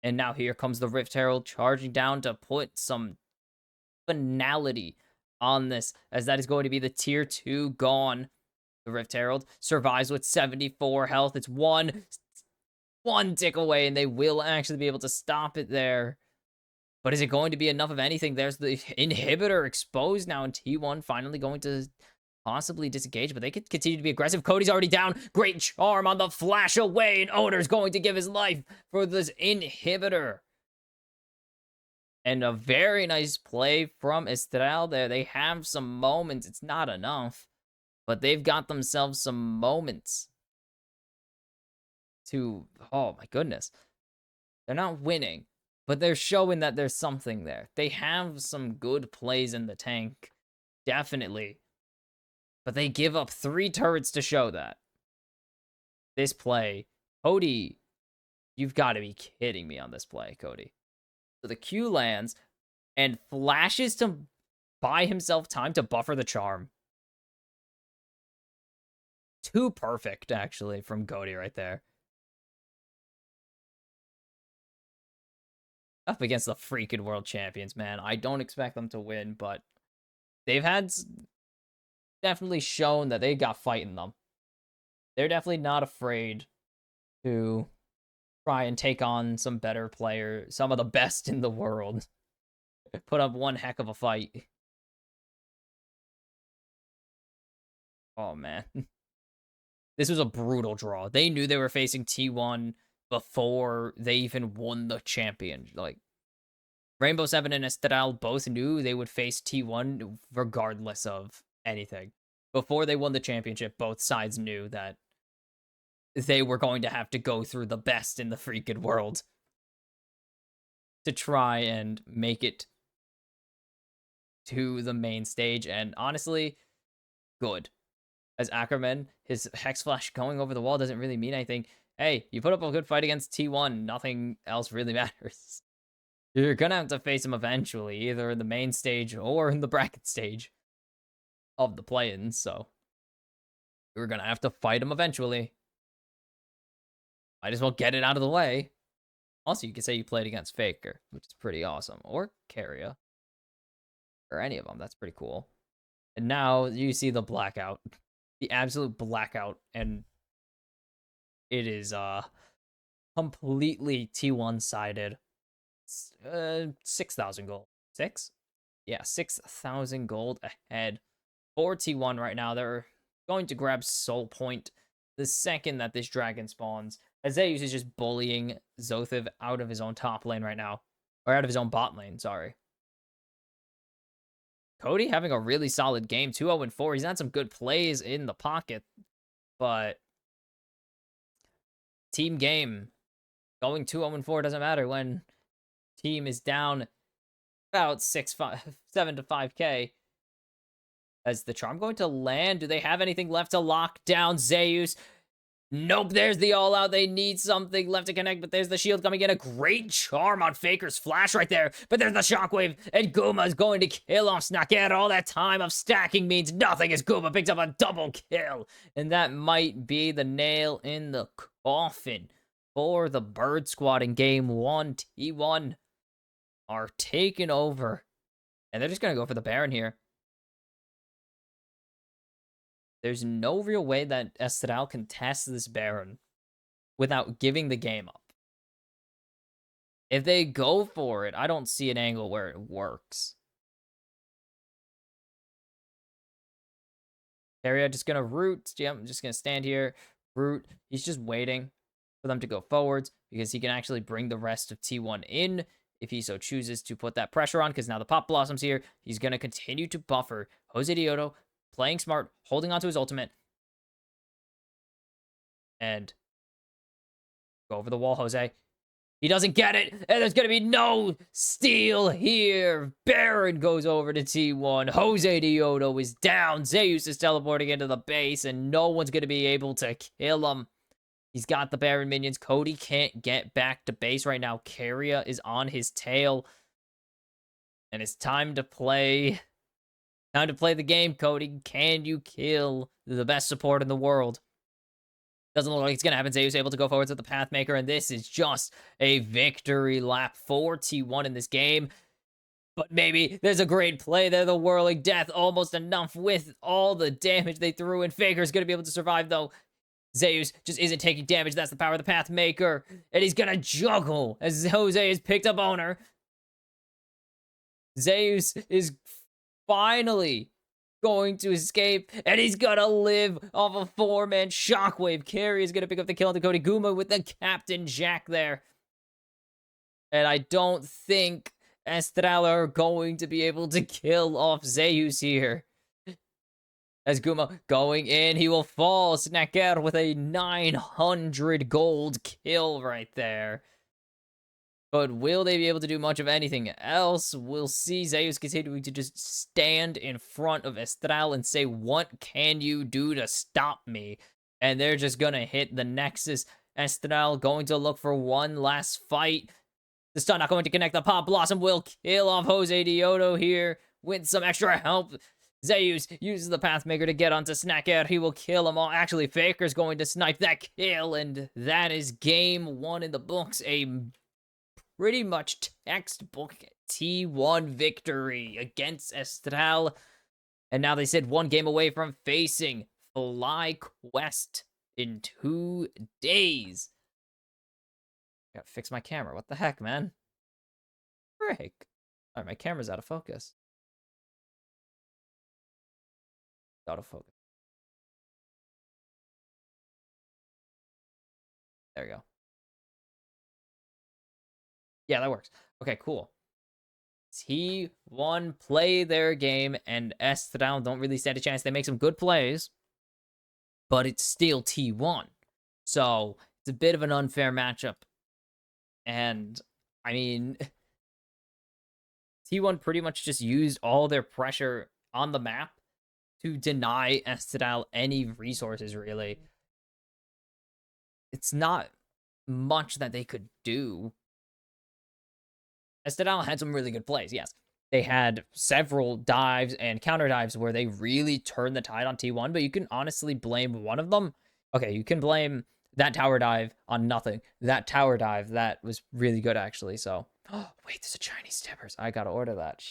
And now here comes the Rift Herald charging down to put some finality on this, as that is going to be the tier 2 gone. The Rift Herald survives with 74 health. It's one tick away, and they will actually be able to stop it there. But is it going to be enough of anything? There's the inhibitor exposed now, and T1 finally going to possibly disengage, but they could continue to be aggressive. Cody's already down. Great charm on the flash away, and Owner's going to give his life for this inhibitor. And a very nice play from Estral there. They have some moments. It's not enough, but they've got themselves some moments to, oh my goodness. They're not winning, but they're showing that there's something there. They have some good plays in the tank, definitely. But they give up 3 turrets to show that. This play, Cody, you've got to be kidding me on this play, Cody. So the Q lands and flashes to buy himself time to buffer the charm. Too perfect, actually, from Cody right there. Up against the freaking world champions, man. I don't expect them to win, but they've had definitely shown that they got fight in them. They're definitely not afraid to try and take on some better players, some of the best in the world. Put up one heck of a fight. Oh, man. This was a brutal draw. They knew they were facing T1 before they even won the champion. Like, Rainbow Seven and Estral both knew they would face T1 regardless of anything. Before they won the championship, both sides knew that they were going to have to go through the best in the freaking world to try and make it to the main stage. And honestly, good. As Ackerman, his Hex Flash going over the wall doesn't really mean anything. Hey, you put up a good fight against T1. Nothing else really matters. You're going to have to face him eventually, either in the main stage or in the bracket stage of the play-ins. So you're going to have to fight him eventually. Might as well get it out of the way. Also, you could say you played against Faker, which is pretty awesome. Or Carrier. Or any of them. That's pretty cool. And now you see the blackout. The absolute blackout. And it is completely T1-sided. 6,000 gold. 6? Yeah, 6,000 gold ahead for T1 right now. They're going to grab Soul Point the second that this dragon spawns. Zeus is just bullying Zothiv out of his own top lane right now. Or out of his own bot lane, sorry. Cody having a really solid game, 2-0-4. He's had some good plays in the pocket, but team game, going 2-0-4 doesn't matter when team is down about 7 to 5k. Is the charm going to land? Do they have anything left to lock down Zeus? Nope, there's the all-out. They need something left to connect, but there's the shield coming in. A great charm on Faker's flash right there, but there's the shockwave, and Guma is going to kill off Snaket. All that time of stacking means nothing as Guma picks up a double kill, and that might be the nail in the coffin for the Bird Squad in Game 1. T1 are taking over, and they're just going to go for the Baron here. There's no real way that Estral can test this Baron without giving the game up. If they go for it, I don't see an angle where it works. Carrier just going to root. Yeah, I'm just going to stand here. Root. He's just waiting for them to go forwards because he can actually bring the rest of T1 in if he so chooses to put that pressure on, because now the Pop Blossom's here. He's going to continue to buffer Jose Diodo, playing smart, holding onto his ultimate. And go over the wall, Jose. He doesn't get it, and there's going to be no steal here. Baron goes over to T1. Jose Diodo is down. Zeus is teleporting into the base, and no one's going to be able to kill him. He's got the Baron minions. Cody can't get back to base right now. Carrier is on his tail. And it's time to play. Time to play the game, Cody. Can you kill the best support in the world? Doesn't look like it's going to happen. Zeus able to go forwards with the Pathmaker, and this is just a victory lap for T1 in this game. But maybe there's a great play there. The Whirling Death, almost enough with all the damage they threw in. Faker's going to be able to survive, though. Zeus just isn't taking damage. That's the power of the Pathmaker. And he's going to juggle as Jose has picked up owner. Zeus is finally going to escape, and he's gonna live off a 4-man shockwave. Carry is gonna pick up the kill on Cody. Guma with the Captain Jack there. And I don't think Estral are going to be able to kill off Zeus here. As Guma going in, he will fall. Snacker with a 900 gold kill right there. But will they be able to do much of anything else? We'll see. Zeus continuing to just stand in front of Estral and say, what can you do to stop me? And they're just going to hit the Nexus. Estral going to look for one last fight. The stun not going to connect. The Pop Blossom will kill off Jose Dioto here with some extra help. Zeus uses the Pathmaker to get onto Snacker. He will kill them all. Actually, Faker's going to snipe that kill, and that is game 1 in the books. A pretty much textbook T1 victory against Estral. And now they sit 1 game away from facing FlyQuest in 2 days. Gotta fix my camera. What the heck, man? Frick. Alright, my camera's out of focus. Out of focus. There we go. Yeah, that works. Okay, cool. T1 play their game, and Estral don't really stand a chance. They make some good plays, but it's still T1. So, it's a bit of an unfair matchup. And, I mean, T1 pretty much just used all their pressure on the map to deny Estral any resources, really. It's not much that they could do. Estral had some really good plays, yes. They had several dives and counter dives where they really turned the tide on T1, but you can honestly blame one of them. Okay, you can blame that tower dive on nothing. That tower dive, that was really good, actually, so. Oh, wait, there's a Chinese Tippers. I gotta order that.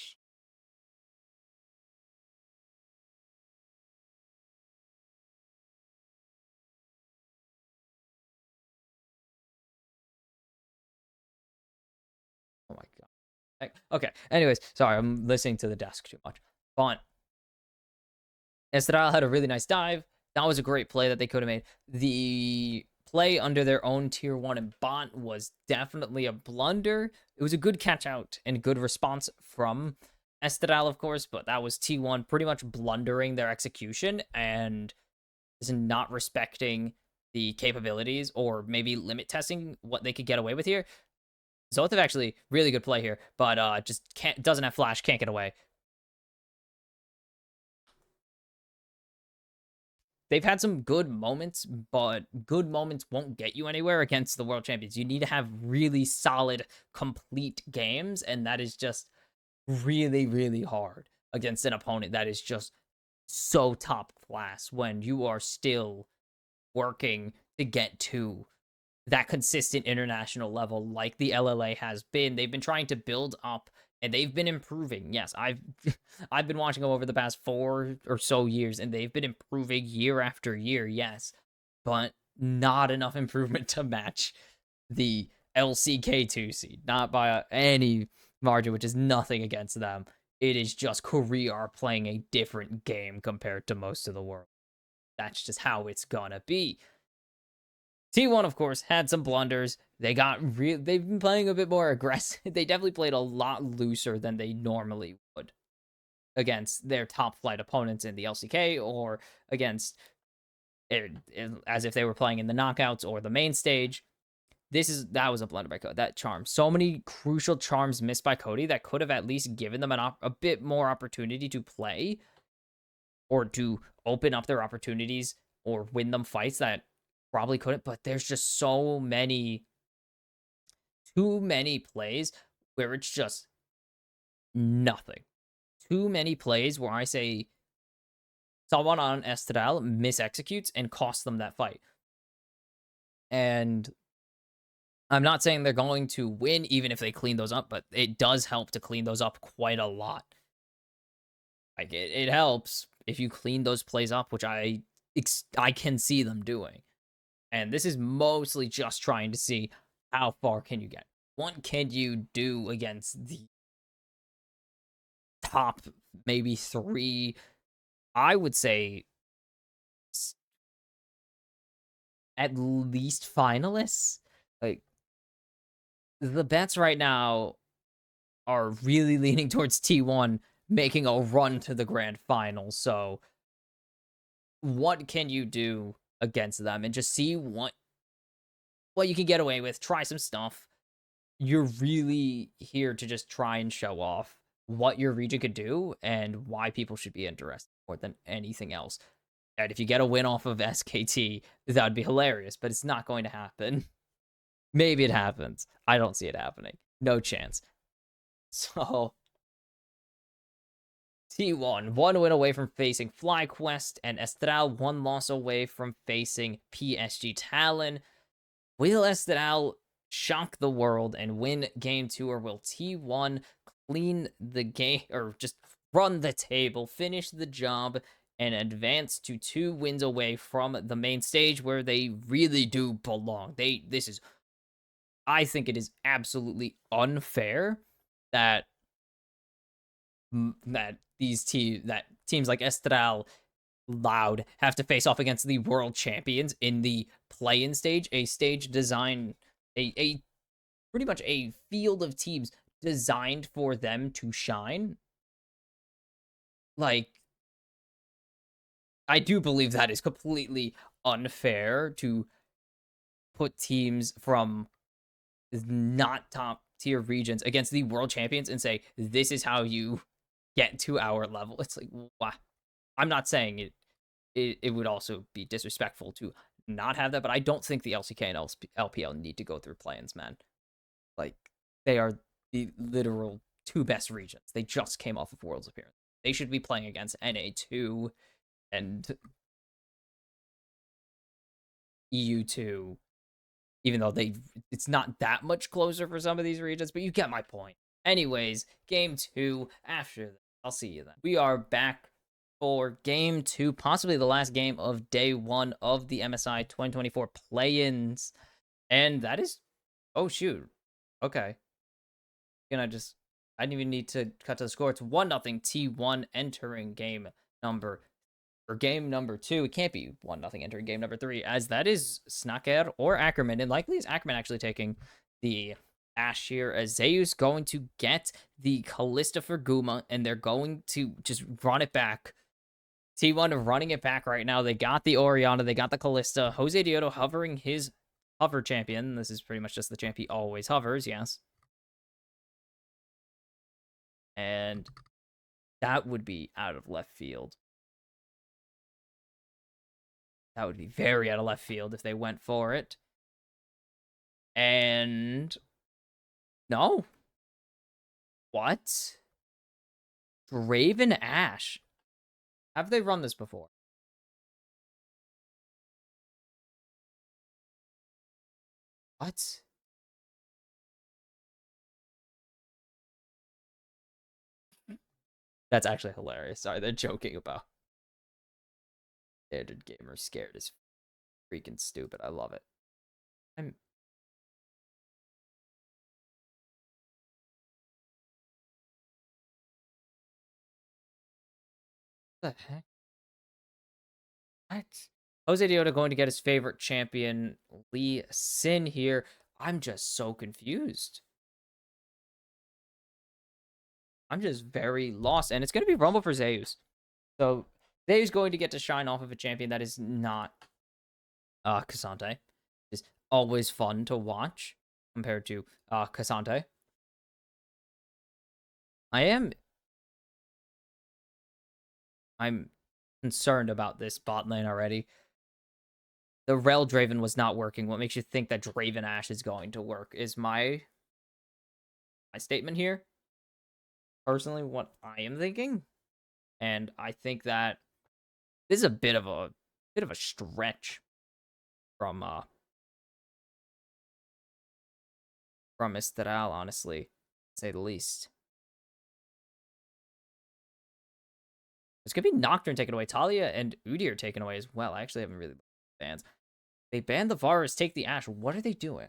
Oh my god. Okay, anyways, sorry, I'm listening to the desk too much. But Estral had a really nice dive. That was a great play that they could have made. The play under their own tier 1 and bot was definitely a blunder. It was a good catch out and good response from Estral, of course, but that was T1 pretty much blundering their execution and is not respecting the capabilities or maybe limit testing what they could get away with here. Zothev actually really good play here, but just doesn't have flash, can't get away. They've had some good moments, but good moments won't get you anywhere against the world champions. You need to have really solid, complete games, and that is just really, really hard against an opponent that is just so top class when you are still working to get to that consistent international level like the LLA has been. They've been trying to build up and they've been improving. Yes, I've I've been watching them over the past 4 or so years and they've been improving year after year, yes, but not enough improvement to match the LCK2 seed, not by any margin, which is nothing against them. It is just Korea are playing a different game compared to most of the world. That's just how it's gonna be. T1, of course, had some blunders. They've been playing a bit more aggressive. They definitely played a lot looser than they normally would against their top flight opponents in the LCK or against as if they were playing in the knockouts or the main stage. That was a blunder by Cody. That charm. So many crucial charms missed by Cody that could have at least given them a bit more opportunity to play or to open up their opportunities or win them fights that probably couldn't, but there's just too many plays where it's just nothing. Too many plays where I say someone on Estral misexecutes and costs them that fight. And I'm not saying they're going to win even if they clean those up, but it does help to clean those up quite a lot. Like it helps if you clean those plays up, which I can see them doing. And this is mostly just trying to see how far can you get. What can you do against the top maybe 3, I would say at least finalists? Like the bets right now are really leaning towards T1 making a run to the grand final. So what can you do against them and just see what you can get away with. Try some stuff. You're really here to just try and show off what your region could do and why people should be interested more than anything else. And if you get a win off of SKT, that would be hilarious, but it's not going to happen. Maybe it happens. I don't see it happening. No chance. So, T1, one win away from facing FlyQuest, and Estral, one loss away from facing PSG Talon. Will Estral shock the world and win game 2, or will T1 clean the game, or just run the table, finish the job, and advance to 2 wins away from the main stage where they really do belong? I think it is absolutely unfair that that teams like Estral Loud have to face off against the world champions in the play-in stage, a stage designed a pretty much a field of teams designed for them to shine. Like, I do believe that is completely unfair to put teams from not top tier regions against the world champions and say, this is how you get to our level. It's like, wow. I'm not saying it would also be disrespectful to not have that, but I don't think the LCK and LPL need to go through plans, man. Like, they are the literal 2 best regions. They just came off of Worlds appearance. They should be playing against NA2 and EU2, even though it's not that much closer for some of these regions, but you get my point. Anyways, game 2 after that. I'll see you then. We are back for game 2, possibly the last game of day 1 of the MSI 2024 play-ins. And that is, oh shoot. Okay. I didn't even need to cut to the score. It's 1-0 T1 entering game number 2. It can't be 1-0 entering game number 3, as that is Snaker or Ackerman, and likely is Ackerman actually taking the Ashe here, as Zeus going to get the Kalista for Guma, and they're going to just run it back. T1 running it back right now. They got the Orianna, they got the Kalista. Jose Dioto hovering his hover champion. This is pretty much just the champ he always hovers, yes. And that would be out of left field. That would be very out of left field if they went for it. And no. What? Draven Ashe. Have they run this before? What? That's actually hilarious. Sorry, they're joking about standard gamer scared as freaking stupid. I love it. I'm what the heck? What? Jose Dioto going to get his favorite champion, Lee Sin here. I'm just so confused. I'm just very lost. And it's going to be Rumble for Zeus. So Zeus going to get to shine off of a champion that is not Cassante. It's always fun to watch compared to Cassante. I'm concerned about this bot lane already. The Rel Draven was not working. What makes you think that Draven Ashe is going to work is my statement here. Personally, what I am thinking. And I think that this is a bit of a stretch from Estral, honestly, to say the least. It's gonna be Nocturne taken away. Talia and Udyr taken away as well. I actually haven't really banned. They banned the Varus, take the Ashe. What are they doing?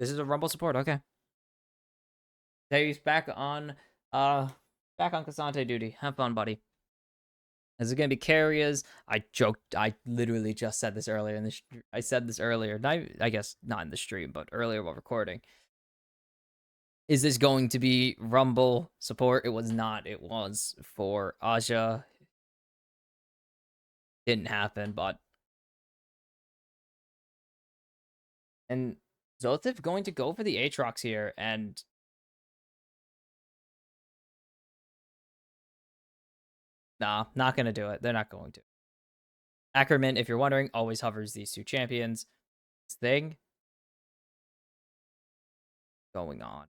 This is a Rumble support. Okay. He's back on Cassante duty. Have fun, buddy. Is it going to be carriers? I joked. I literally just said this earlier in the. I said this earlier. I guess not in the stream, but earlier while recording. Is this going to be Rumble support? It was not. It was for Aja. Didn't happen, but and Zotif going to go for the Aatrox here, and nah, not gonna do it. They're not going to. Ackerman, if you're wondering, always hovers these two champions. This thing going on.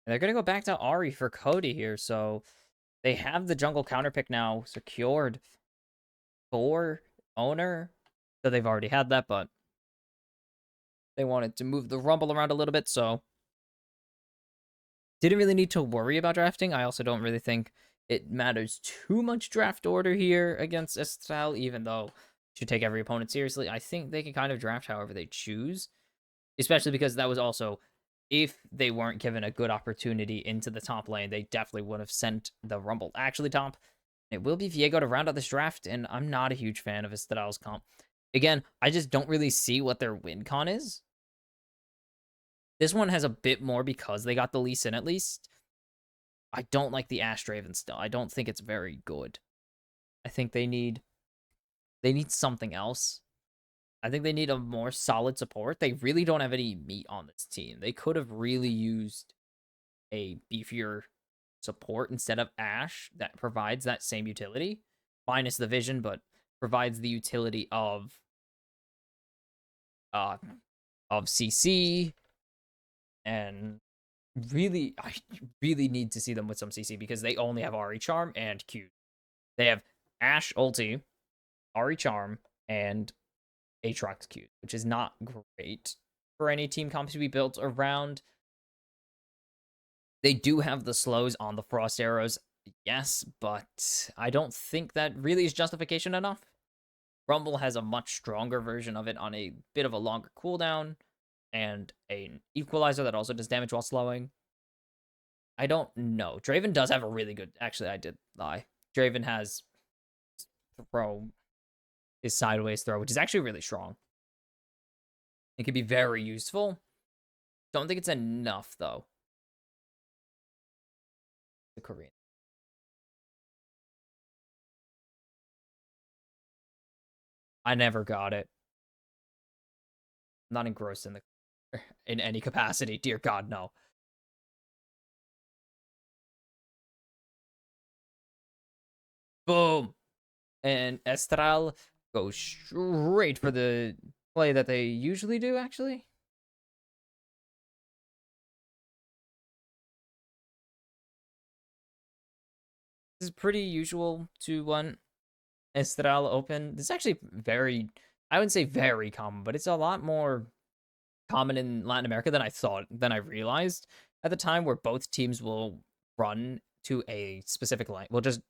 And they're gonna go back to Ari for Cody here, so they have the jungle counter pick now secured for owner. So they've already had that, but they wanted to move the Rumble around a little bit, so didn't really need to worry about drafting. I also don't really think it matters too much draft order here against Estral, even though you should take every opponent seriously. I think they can kind of draft however they choose, especially because that was also, if they weren't given a good opportunity into the top lane, they definitely would have sent the Rumble actually top. It will be Viego to round out this draft, and I'm not a huge fan of Estral's comp. Again, I just don't really see what their win con is. This one has a bit more because they got the Lee Sin at least. I don't like the Ash Draven still. I don't think it's very good. I think they need something else. I think they need a more solid support. They really don't have any meat on this team. They could have really used a beefier support instead of Ash that provides that same utility, minus the vision, but provides the utility of CC, and really, I really need to see them with some CC because they only have Ari Charm and Q. They have Ash ulti, Ari Charm, and Aatrox Q, which is not great for any team comp to be built around. They do have the slows on the Frost Arrows, yes, but I don't think that really is justification enough. Rumble has a much stronger version of it on a bit of a longer cooldown and an equalizer that also does damage while slowing. I don't know. Draven does have a really good... Actually, I did lie. Draven has throw, his sideways throw, which is actually really strong. It can be very useful. Don't think it's enough, though. The Korean. I never got it. I'm not engrossed in any capacity. Dear God, no. Boom. And Estral goes straight for the play that they usually do, actually. This is pretty usual to want Estral open. This is actually very, I wouldn't say very common, but it's a lot more common in Latin America than I realized at the time, where both teams will run to a specific lane. We'll just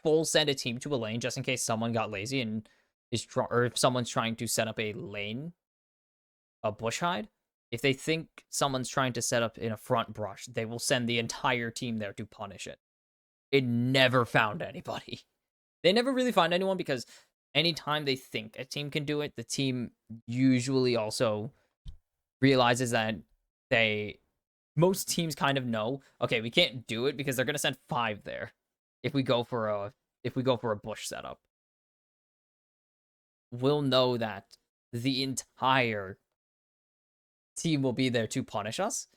full send a team to a lane just in case someone got lazy and or if someone's trying to set up a lane, a bush hide. If they think someone's trying to set up in a front brush, they will send the entire team there to punish it. It never found anybody. They never really find anyone because anytime they think a team can do it, the team usually also realizes that most teams kind of know, okay, we can't do it because they're gonna send 5 there if we go for a bush setup. We'll know that the entire team will be there to punish us.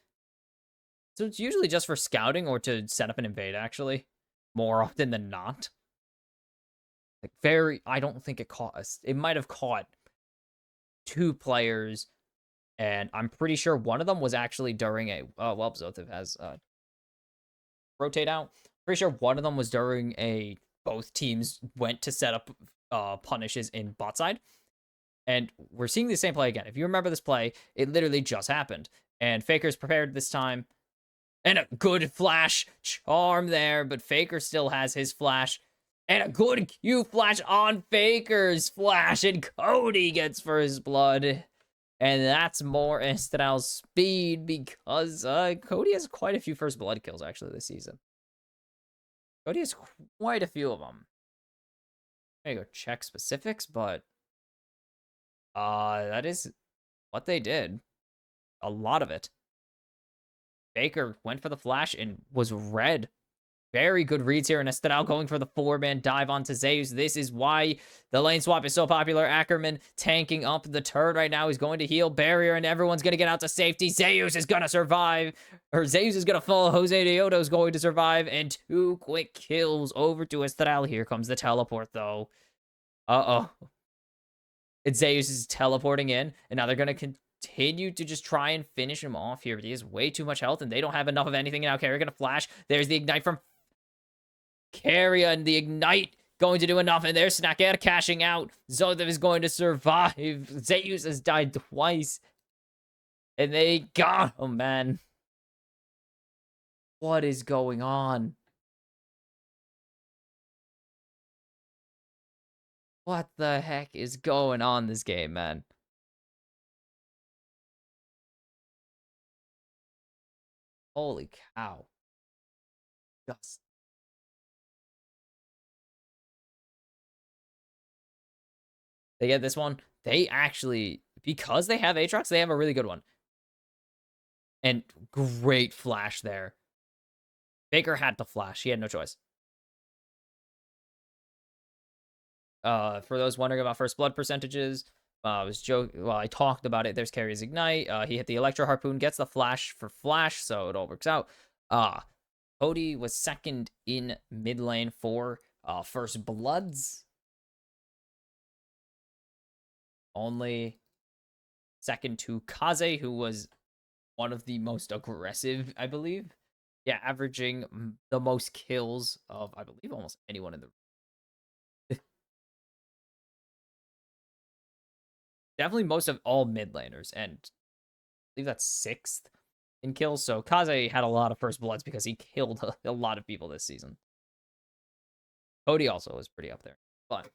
So it's usually just for scouting or to set up an invade, actually, more often than not. Like, I don't think it caught us. It might have caught 2 players, and I'm pretty sure one of them was actually during a... well, Zotif has rotate out. Pretty sure one of them was during a... Both teams went to set up punishes in bot side. And we're seeing the same play again. If you remember this play, it literally just happened. And Faker's prepared this time. And a good flash charm there, but Faker still has his flash. And a good Q flash on Faker's flash, and Cody gets first blood. And that's more Estral's speed because Cody has quite a few first blood kills actually this season. Cody has quite a few of them. I'm gonna go check specifics, but that is what they did. A lot of it. Baker went for the flash and was red. Very good reads here, and Estral going for the 4-man dive onto Zeus. This is why the lane swap is so popular. Ackerman tanking up the turret right now. He's going to heal barrier, and everyone's going to get out to safety. Zeus is going to survive, or Zeus is going to fall. Jose Deodo is going to survive, and 2 quick kills over to Estral. Here comes the teleport, though. Uh-oh. And Zeus is teleporting in, and now they're going to continue to just try and finish him off here. But he has way too much health, and they don't have enough of anything. Now Carrier going to flash. There's the ignite from Carrier, and the ignite going to do enough, and there's Snacker cashing out. Zothev is going to survive. Zeus has died twice, and they got him, man. What is going on? What the heck is going on this game, man? Holy cow. Just. They get this one. They actually, because they have Aatrox, they have a really good one. And great flash there. Baker had to flash. He had no choice. For those wondering about first blood percentages, I talked about it. There's Carrier's ignite. He hit the Electro Harpoon, gets the flash for flash, so it all works out. Cody was second in mid lane for first bloods. Only second to Kaze, who was one of the most aggressive, I believe. Yeah, averaging the most kills of, I believe, almost anyone in the definitely most of all mid laners, and I believe that's 6th in kills. So Kaze had a lot of first bloods because he killed a lot of people this season. Cody also was pretty up there. But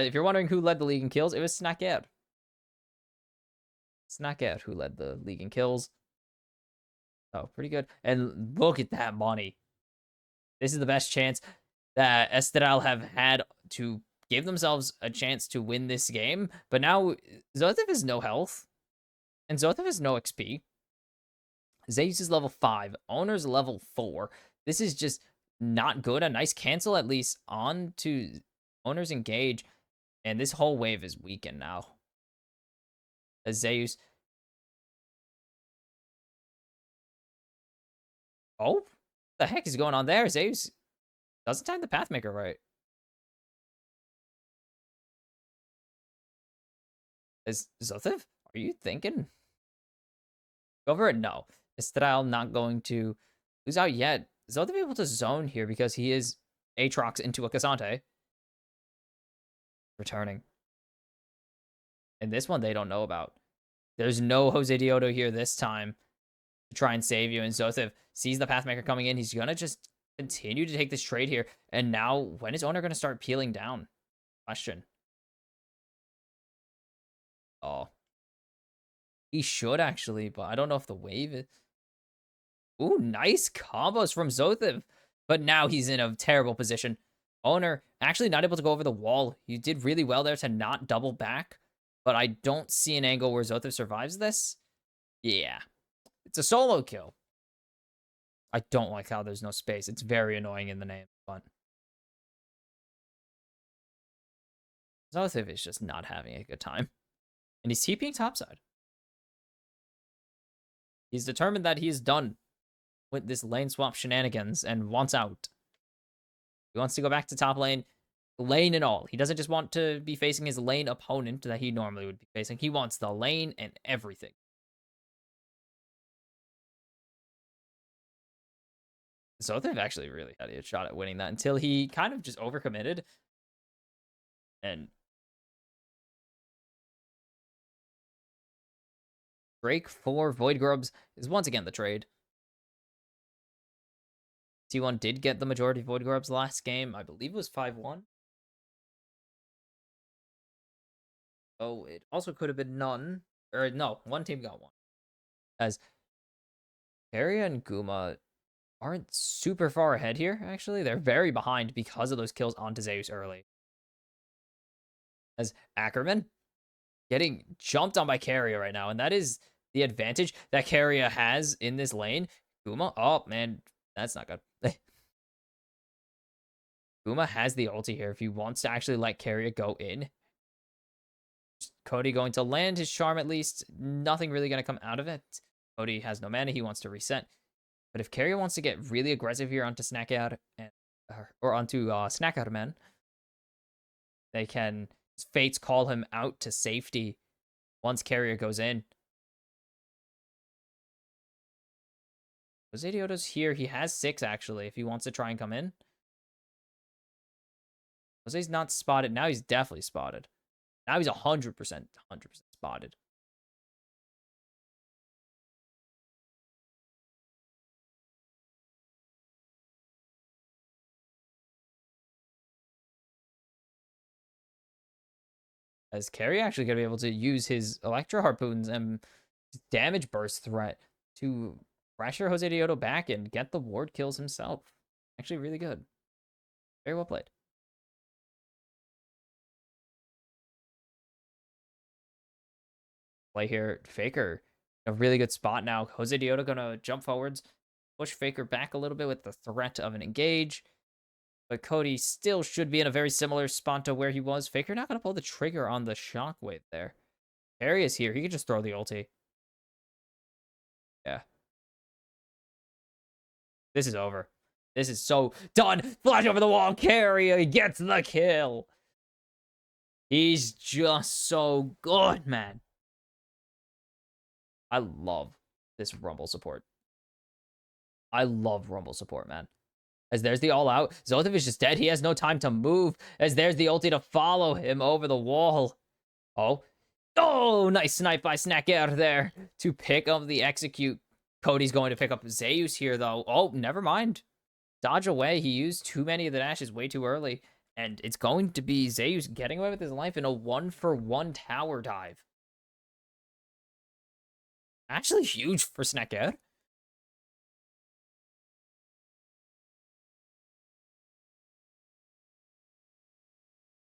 if you're wondering who led the league in kills, it was Snacker. Snacker who led the league in kills. Oh, pretty good. And look at that money. This is the best chance that Estral have had to give themselves a chance to win this game. But now Zothev has no health. And Zothev has no XP. Zeus is level 5. Owner's level 4. This is just not good. A nice cancel at least on to Owner's engage. And this whole wave is weakened now. As Zeus. Oh, what the heck is going on there? Zeus doesn't time the Pathmaker right. Is Zothev? Are you thinking? Go for it? No. Estral not going to lose out yet. Zothev able to zone here because he is Aatrox into a Cassante. Returning. And this one they don't know about. There's no Jose Deodo here this time to try and save you. And Zothev sees the Pathmaker coming in. He's going to just continue to take this trade here. And now, when is Owner going to start peeling down? Question. Oh. He should, actually, but I don't know if the wave is... Ooh, nice combos from Zothev. But now he's in a terrible position. Owner actually not able to go over the wall. He did really well there to not double back. But I don't see an angle where Zothev survives this. Yeah. It's a solo kill. I don't like how there's no space. It's very annoying in the name, but Zothev is just not having a good time. And he's TPing topside. He's determined that he's done with this lane swap shenanigans and wants out. He wants to go back to top lane, lane and all. He doesn't just want to be facing his lane opponent that he normally would be facing. He wants the lane and everything. So they've actually really had a shot at winning that until he kind of just overcommitted. And Drake for Void Grubs is once again the trade. T1 did get the majority of Void Grubs last game. I believe it was 5-1. Oh, it also could have been none. Or no, one team got one. As Carrier and Guma aren't super far ahead here, actually. They're very behind because of those kills onto Zeus early. As Ackerman getting jumped on by Carrier right now, and that is the advantage that Carrier has in this lane. Guma, oh man, that's not good. Guma has the ulti here if he wants to actually let Carrier go in. Cody going to land his charm at least. Nothing really going to come out of it. Cody has no mana. He wants to reset. But if Carrier wants to get really aggressive here onto Snackout and or onto Snackout man, they can Fates call him out to safety once Carrier goes in. Jose Dioto's here. He has 6 actually if he wants to try and come in. Jose's not spotted. Now he's definitely spotted. Now he's 100% spotted. As Carrier actually going to be able to use his Electro Harpoons and damage burst threat to pressure Jose Dioto back and get the ward kills himself. Actually really good. Very well played. Play here, Faker. A really good spot now. Jose Dioto gonna jump forwards, push Faker back a little bit with the threat of an engage. But Cody still should be in a very similar spot to where he was. Faker not gonna pull the trigger on the shockwave there. Harry is here. He could just throw the ulti. Yeah. This is over. This is so done. Flash over the wall. Carry gets the kill. He's just so good, man. I love this Rumble support. I love Rumble support, man. As there's the all out. Zothev is just dead. He has no time to move. As there's the ulti to follow him over the wall. Oh. Oh, nice snipe by Snacker there to pick up the execute. Cody's going to pick up Zeus here, though. Oh, never mind. Dodge away. He used too many of the dashes way too early. And it's going to be Zeus getting away with his life in a 1-for-1 tower dive. Actually huge for Snacker.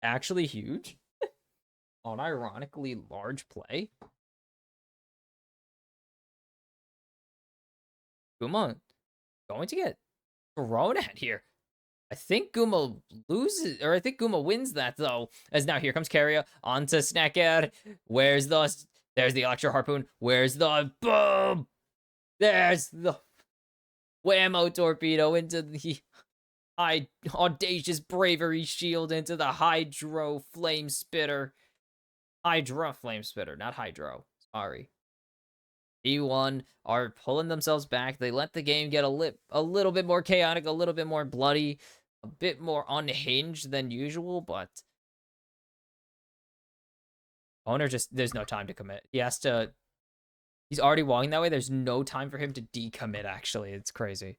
Actually huge. Unironically large play. Guma going to get thrown at here. I think Guma loses, or I think Guma wins that, though. As now here comes Carrier onto Snacker. There's the Electro Harpoon. Where's the boom? There's the whammo torpedo into the audacious bravery shield into the Hydro Flame Spitter. Hydra Flame Spitter, not Hydro. Sorry. E1 are pulling themselves back. They let the game get a little bit more chaotic, a little bit more bloody, a bit more unhinged than usual, but Owner just, there's no time to commit. He's already walking that way. There's no time for him to decommit, actually. It's crazy.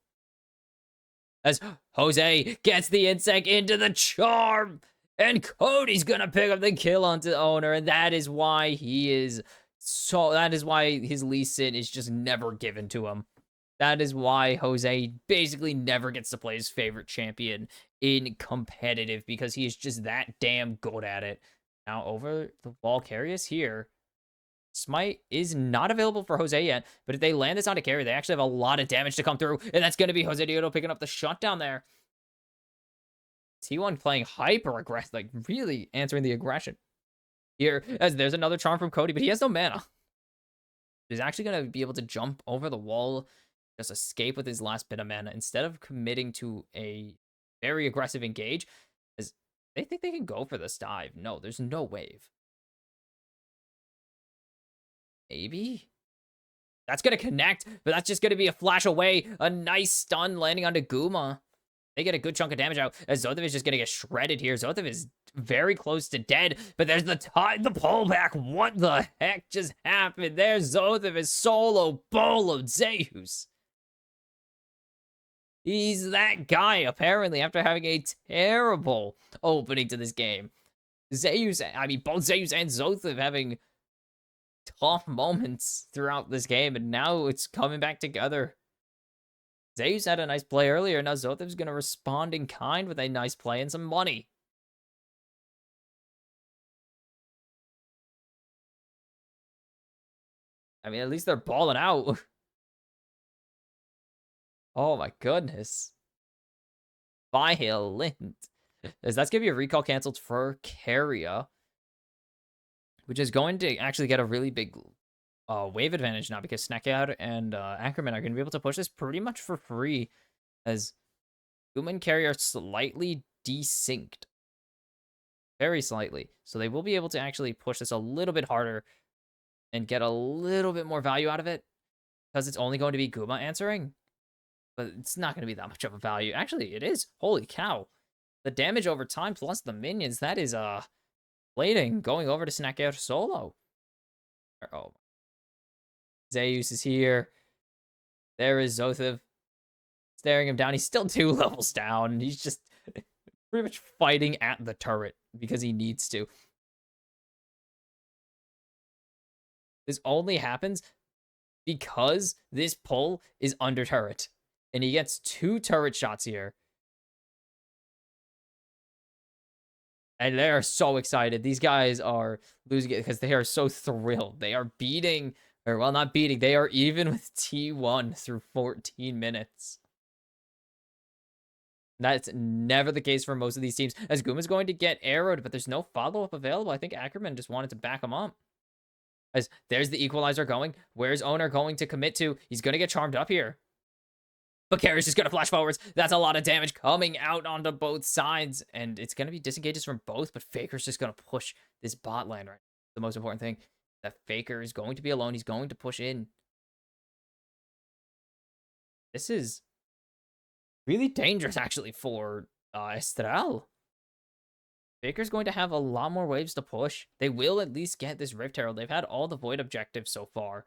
As Jose gets the insect into the charm, and Cody's gonna pick up the kill onto the Owner, and that is why his Lee Sin is just never given to him. That is why Jose basically never gets to play his favorite champion in competitive, because he is just that damn good at it. Now over the wall, Carrius here. Smite is not available for Jose yet, but if they land this onto Carry, they actually have a lot of damage to come through, and that's going to be Jose Dioto picking up the shutdown there. T1 playing hyper aggressive, like really answering the aggression here, as there's another charm from Cody, but he has no mana. He's actually going to be able to jump over the wall, just escape with his last bit of mana, instead of committing to a very aggressive engage, as they think they can go for this dive. No, there's no wave. Maybe? That's going to connect, but that's just going to be a flash away. A nice stun landing onto Guma. They get a good chunk of damage out, as Zothev is just going to get shredded here. Zothev is very close to dead, but there's the pullback. What the heck just happened? There's Zothev is solo boloed Zeus. He's that guy, apparently, after having a terrible opening to this game. Zeus, I mean, both Zeus and Zothev having tough moments throughout this game, and now it's coming back together. Zeus had a nice play earlier. Now Zothev's going to respond in kind with a nice play and some money. I mean, at least they're balling out. Oh my goodness. Violent. As that's going to be a recall canceled for Carrier, which is going to actually get a really big wave advantage now because Snackout and Ackerman are going to be able to push this pretty much for free as Guma and Carrier are slightly desynced. Very slightly. So they will be able to actually push this a little bit harder and get a little bit more value out of it because it's only going to be Guma answering. But it's not going to be that much of a value. Actually, it is. Holy cow. The damage over time plus the minions, that is plating going over to Snackout solo. Oh. Zeus is here. There is Zothev staring him down. He's still 2 levels down. He's just pretty much fighting at the turret because he needs to. This only happens because this pull is under turret. And he gets 2 turret shots here. And they are so excited. These guys are losing it because they are so thrilled. They are beating, or well, not beating. They are even with T1 through 14 minutes. That's never the case for most of these teams. As Guma's going to get arrowed, but there's no follow-up available. I think Ackerman just wanted to back him up. As there's the equalizer going. Where's Owner going to commit to? He's going to get charmed up here. But Carrier's just going to flash forwards. That's a lot of damage coming out onto both sides. And it's going to be disengages from both, but Faker's just going to push this bot lane, right? The most important thing, that Faker is going to be alone. He's going to push in. This is really dangerous, actually, for Estral. Faker's going to have a lot more waves to push. They will at least get this Rift Herald. They've had all the Void objectives so far.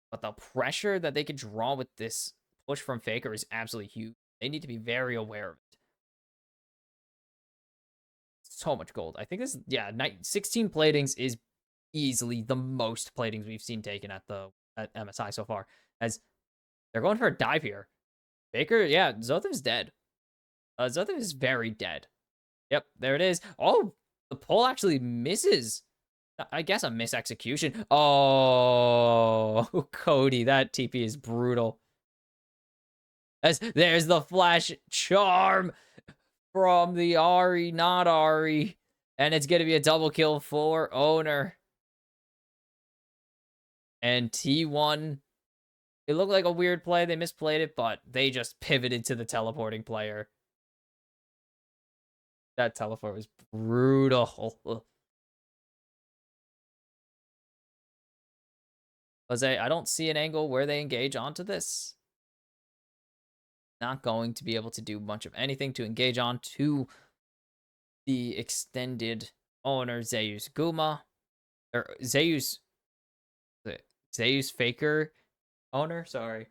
But the pressure that they could draw with this push from Faker is absolutely huge. They need to be very aware of it. So much gold. I think this, yeah, 16 platings is easily the most platings we've seen taken at MSI so far. As they're going for a dive here. Faker, yeah, Zothev's dead. Zothev is very dead. Yep, there it is. Oh, the pull actually misses. I guess a misexecution. Oh, Cody, that TP is brutal. As there's the flash charm from the Ari, not Ari. And it's going to be a double kill for Owner. And T1, it looked like a weird play. They misplayed it, but they just pivoted to the teleporting player. That teleport was brutal. Jose, I don't see an angle where they engage onto this. Not going to be able to do much of anything to engage on to the extended Owner Zeus Guma. Or Zeus Faker Owner, sorry.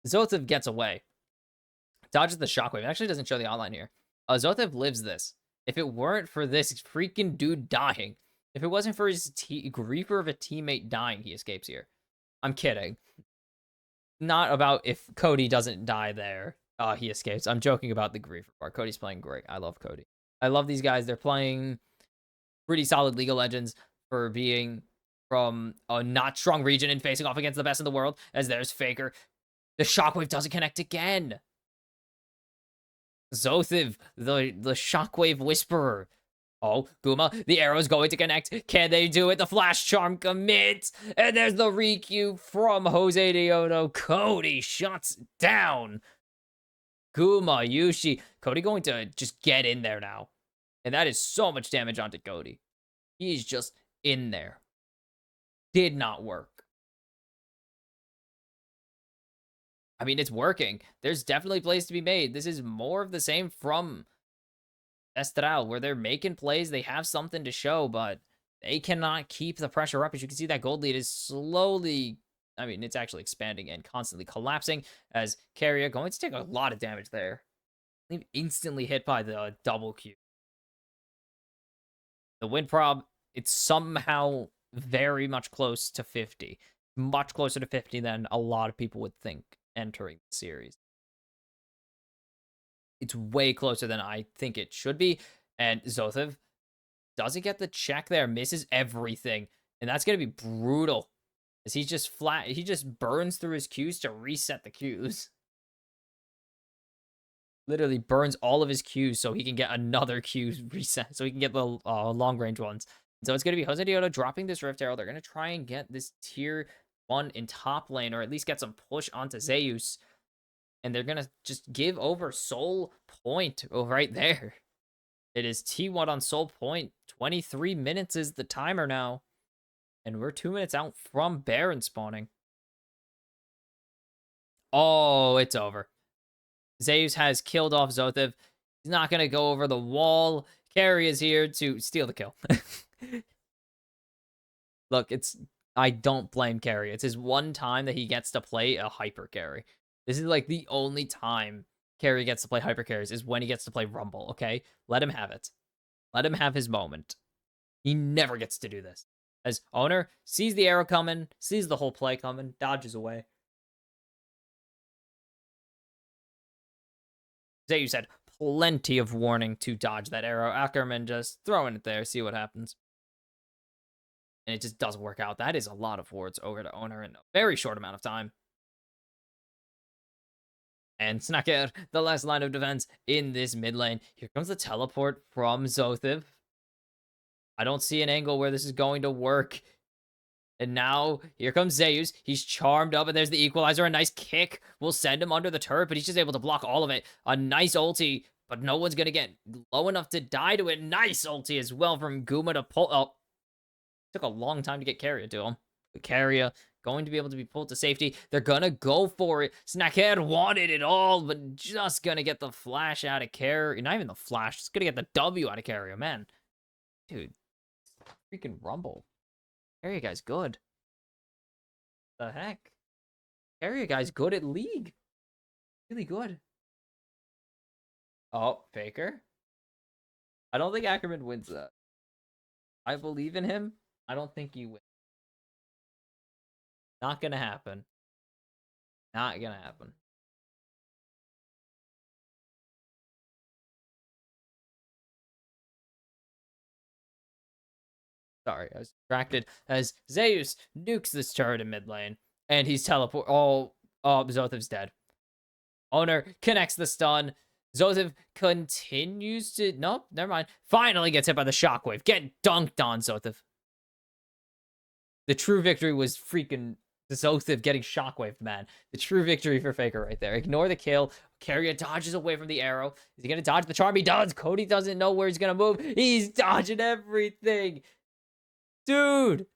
Zothev gets away. Dodges the shockwave. It actually doesn't show the outline here. Zothev lives this. If it weren't for this freaking dude dying, if it wasn't for his griefer of a teammate dying, he escapes here. I'm kidding. Not about if Cody doesn't die there, he escapes. I'm joking about the griefer part. Cody's playing great. I love Cody. I love these guys. They're playing pretty solid League of Legends for being from a not strong region and facing off against the best in the world. As there's Faker. The shockwave doesn't connect again. Zothev, the Shockwave Whisperer. Oh, Guma, the arrow's going to connect. Can they do it? The Flash Charm commits. And there's the Riku from Jose Diono. Cody shuts down Guma, Yushi. Cody going to just get in there now. And that is so much damage onto Cody. He's just in there. Did not work. I mean, it's working. There's definitely plays to be made. This is more of the same from Estral, where they're making plays. They have something to show, but they cannot keep the pressure up. As you can see, that gold lead is slowly, I mean, it's actually expanding and constantly collapsing as Carrier going to take a lot of damage there. Instantly hit by the double Q. The win prob, it's somehow very much close to 50. Much closer to 50 than a lot of people would think entering the series. It's way closer than I think it should be. And Zothev doesn't get the check there, misses everything. And that's going to be brutal. As he just burns through his Qs to reset the Qs. Literally burns all of his Qs so he can get another Q reset. So he can get the long range ones. So it's going to be Jose Dioto dropping this Rift Arrow. They're going to try and get this tier 1 in top lane, or at least get some push onto Zeus. And they're going to just give over Soul Point right there. It is T1 on Soul Point. 23 minutes is the timer now. And we're 2 minutes out from Baron spawning. Oh, it's over. Zeus has killed off Zothev. He's not going to go over the wall. Carry is here to steal the kill. Look, I don't blame Carry. It's his one time that he gets to play a hyper carry. This is like the only time Carry gets to play hyper carries is when he gets to play Rumble, okay? Let him have it. Let him have his moment. He never gets to do this. As Owner sees the arrow coming, sees the whole play coming, dodges away. Zeus had plenty of warning to dodge that arrow. Ackerman just throwing it there, see what happens. And it just doesn't work out. That is a lot of wards over to Owner in a very short amount of time. And Snacker, the last line of defense in this mid lane. Here comes the teleport from Zothev. I don't see an angle where this is going to work. And now, here comes Zeus. He's charmed up, and there's the equalizer. A nice kick will send him under the turret, but he's just able to block all of it. A nice ulti, but no one's going to get low enough to die to it. Nice ulti as well from Guma to pull. Oh, took a long time to get Carrier to him. But Carrier going to be able to be pulled to safety. They're going to go for it. Snackhead wanted it all, but just going to get the flash out of Carrier. Not even the flash. Just going to get the W out of Carrier, man. Dude, freaking Rumble. Carrier guy's good. The heck? Carrier guy's good at League. Really good. Oh, Faker? I don't think Ackerman wins that. I believe in him. I don't think he wins. Not gonna happen. Not gonna happen. Sorry, I was distracted as Zeus nukes this turret in mid lane. And he's teleport. Oh, Zothev's dead. Owner connects the stun. Zothev continues to... Nope, never mind. Finally gets hit by the shockwave. Get dunked on, Zothev. The true victory was freaking Zothev getting shockwaved, man. The true victory for Faker right there. Ignore the kill. Carrier dodges away from the arrow. Is he going to dodge the charm? He does. Cody doesn't know where he's going to move. He's dodging everything. Dude,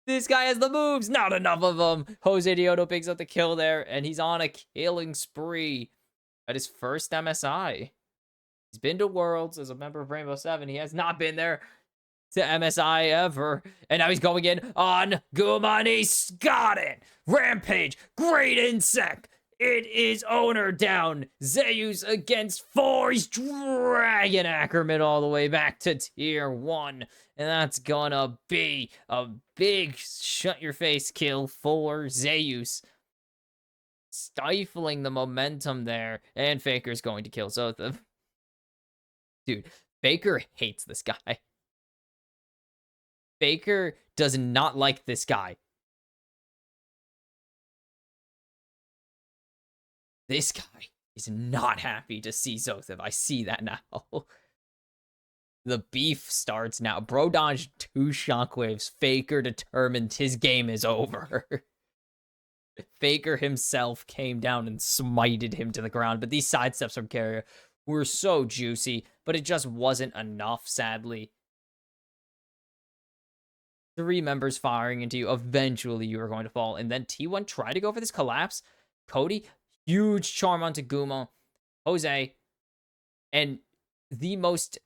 this guy has the moves. Not enough of them. Jose Dioto picks up the kill there, and he's on a killing spree at his first MSI. He's been to Worlds as a member of Rainbow 7. He has not been there to MSI ever. And now he's going in on Guma, and he's got it. Rampage. Great insect. It is Owner down. Zeus against 4. He's dragging Ackerman all the way back to tier 1. And that's gonna be a big shut-your-face kill for Zeus. Stifling the momentum there. And Faker's going to kill Zothev. Dude, Faker hates this guy. Faker does not like this guy. This guy is not happy to see Zothev. I see that now. The beef starts now. Bro dodged 2 shockwaves. Faker determined his game is over. Faker himself came down and smited him to the ground. But these sidesteps from Carrier were so juicy. But it just wasn't enough, sadly. 3 members firing into you. Eventually, you are going to fall. And then T1 tried to go for this collapse. Cody, huge charm onto Guma. Jose. And the most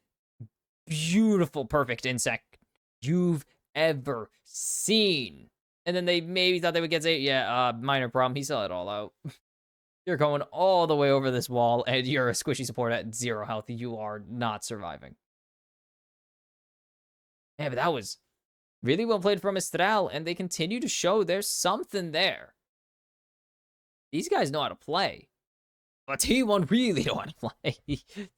beautiful, perfect insect you've ever seen. And then they maybe thought they would get Zay. Yeah, minor problem. He saw it all out. You're going all the way over this wall, and you're a squishy support at 0 health. You are not surviving. Yeah, but that was Really well played from Estral, and they continue to show there's something there. These guys know how to play. But T1 really know how to play.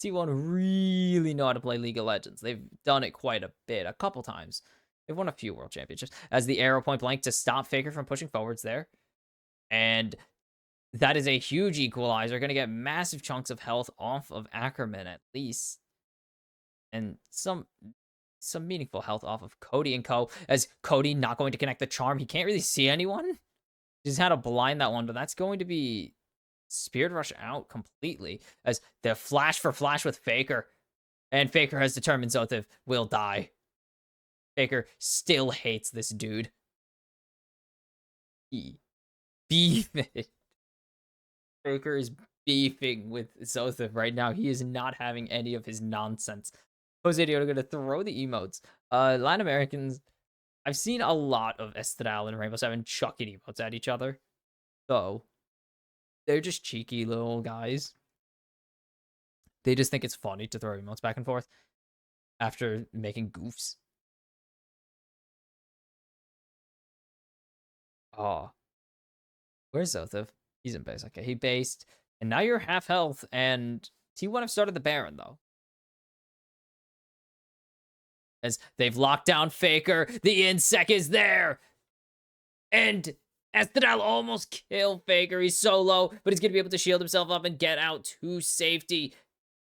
T1 really know how to play League of Legends. They've done it quite a bit, a couple times. They've won a few world championships. As the arrow point blank to stop Faker from pushing forwards there. And that is a huge equalizer. Going to get massive chunks of health off of Ackerman at least. And some meaningful health off of Cody and co. As Cody not going to connect the charm. He can't really see anyone. He's had to blind that one, but that's going to be Spirit Rush out completely. As the flash for flash with Faker. And Faker has determined Zothev will die. Faker still hates this dude. He beefing. Faker is beefing with Zothev right now. He is not having any of his nonsense. Jose Dioto going to throw the emotes. Latin Americans, I've seen a lot of Estral and Rainbow Seven chucking emotes at each other. So, they're just cheeky little guys. They just think it's funny to throw emotes back and forth after making goofs. Oh. Where's Zothev? He's in base. Okay, he based. And now you're half health, and T1 have started the Baron, though. As they've locked down Faker. The insec is there. And Estral almost killed Faker. He's so low, but he's going to be able to shield himself up and get out to safety.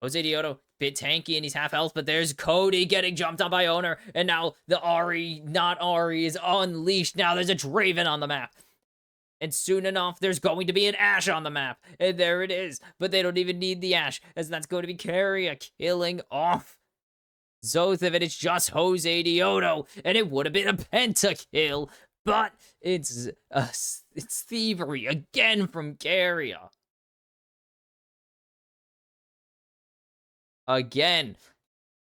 Jose Dioto, bit tanky, and he's half health, but there's Cody getting jumped on by Owner, and now the Ahri, not Ahri, is unleashed. Now there's a Draven on the map. And soon enough, there's going to be an Ashe on the map. And there it is. But they don't even need the Ashe, as that's going to be Carrier killing off Zothev, and it's just Jose Dioto. And it would have been a pentakill, but it's thievery again from Carrier. Again,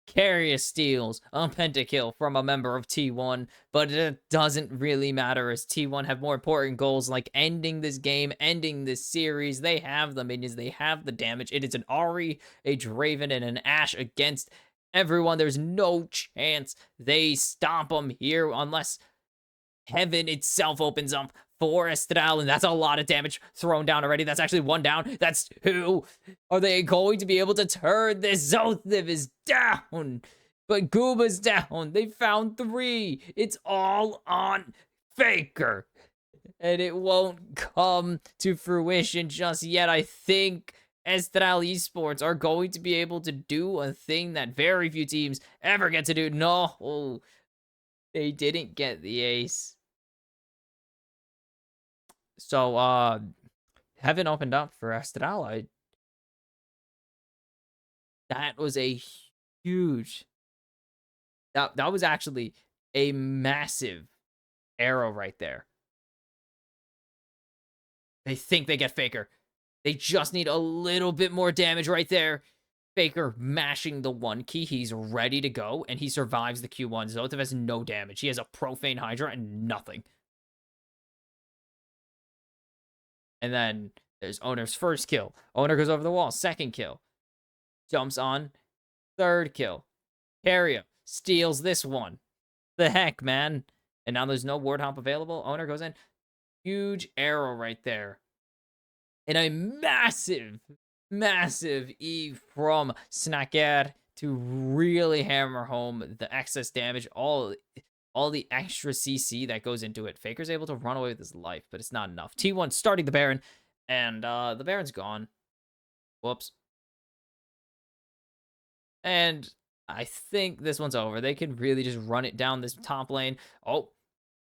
Carrier steals a pentakill from a member of T1, but it doesn't really matter as T1 have more important goals like ending this game, ending this series. They have the minions, they have the damage. It is an Ahri, a Draven, and an Ashe against everyone. There's no chance they stomp them here unless heaven itself opens up for Estral, and that's a lot of damage thrown down already. That's actually one down. That's two. Are they going to be able to turn this? Zothev is down, but Gooba's down. They found three. It's all on Faker, and it won't come to fruition just yet. I think Estral Esports are going to be able to do a thing that very few teams ever get to do. No, they didn't get the ace. So, heaven opened up for Estral. That was a huge... That was actually a massive arrow right there. They think they get Faker. They just need a little bit more damage right there. Faker mashing the 1 key. He's ready to go, and he survives the Q1. Zothev has no damage. He has a Profane Hydra and nothing. And then there's Owner's first kill. Owner goes over the wall. Second kill. Jumps on. Third kill. Carrier steals this one. The heck, man. And now there's no ward hop available. Owner goes in. Huge arrow right there. And a massive, massive E from Snacker to really hammer home the excess damage. All the extra CC that goes into it. Faker's able to run away with his life, but it's not enough. T1 starting the Baron, and the Baron's gone. Whoops. And I think this one's over. They can really just run it down this top lane. Oh,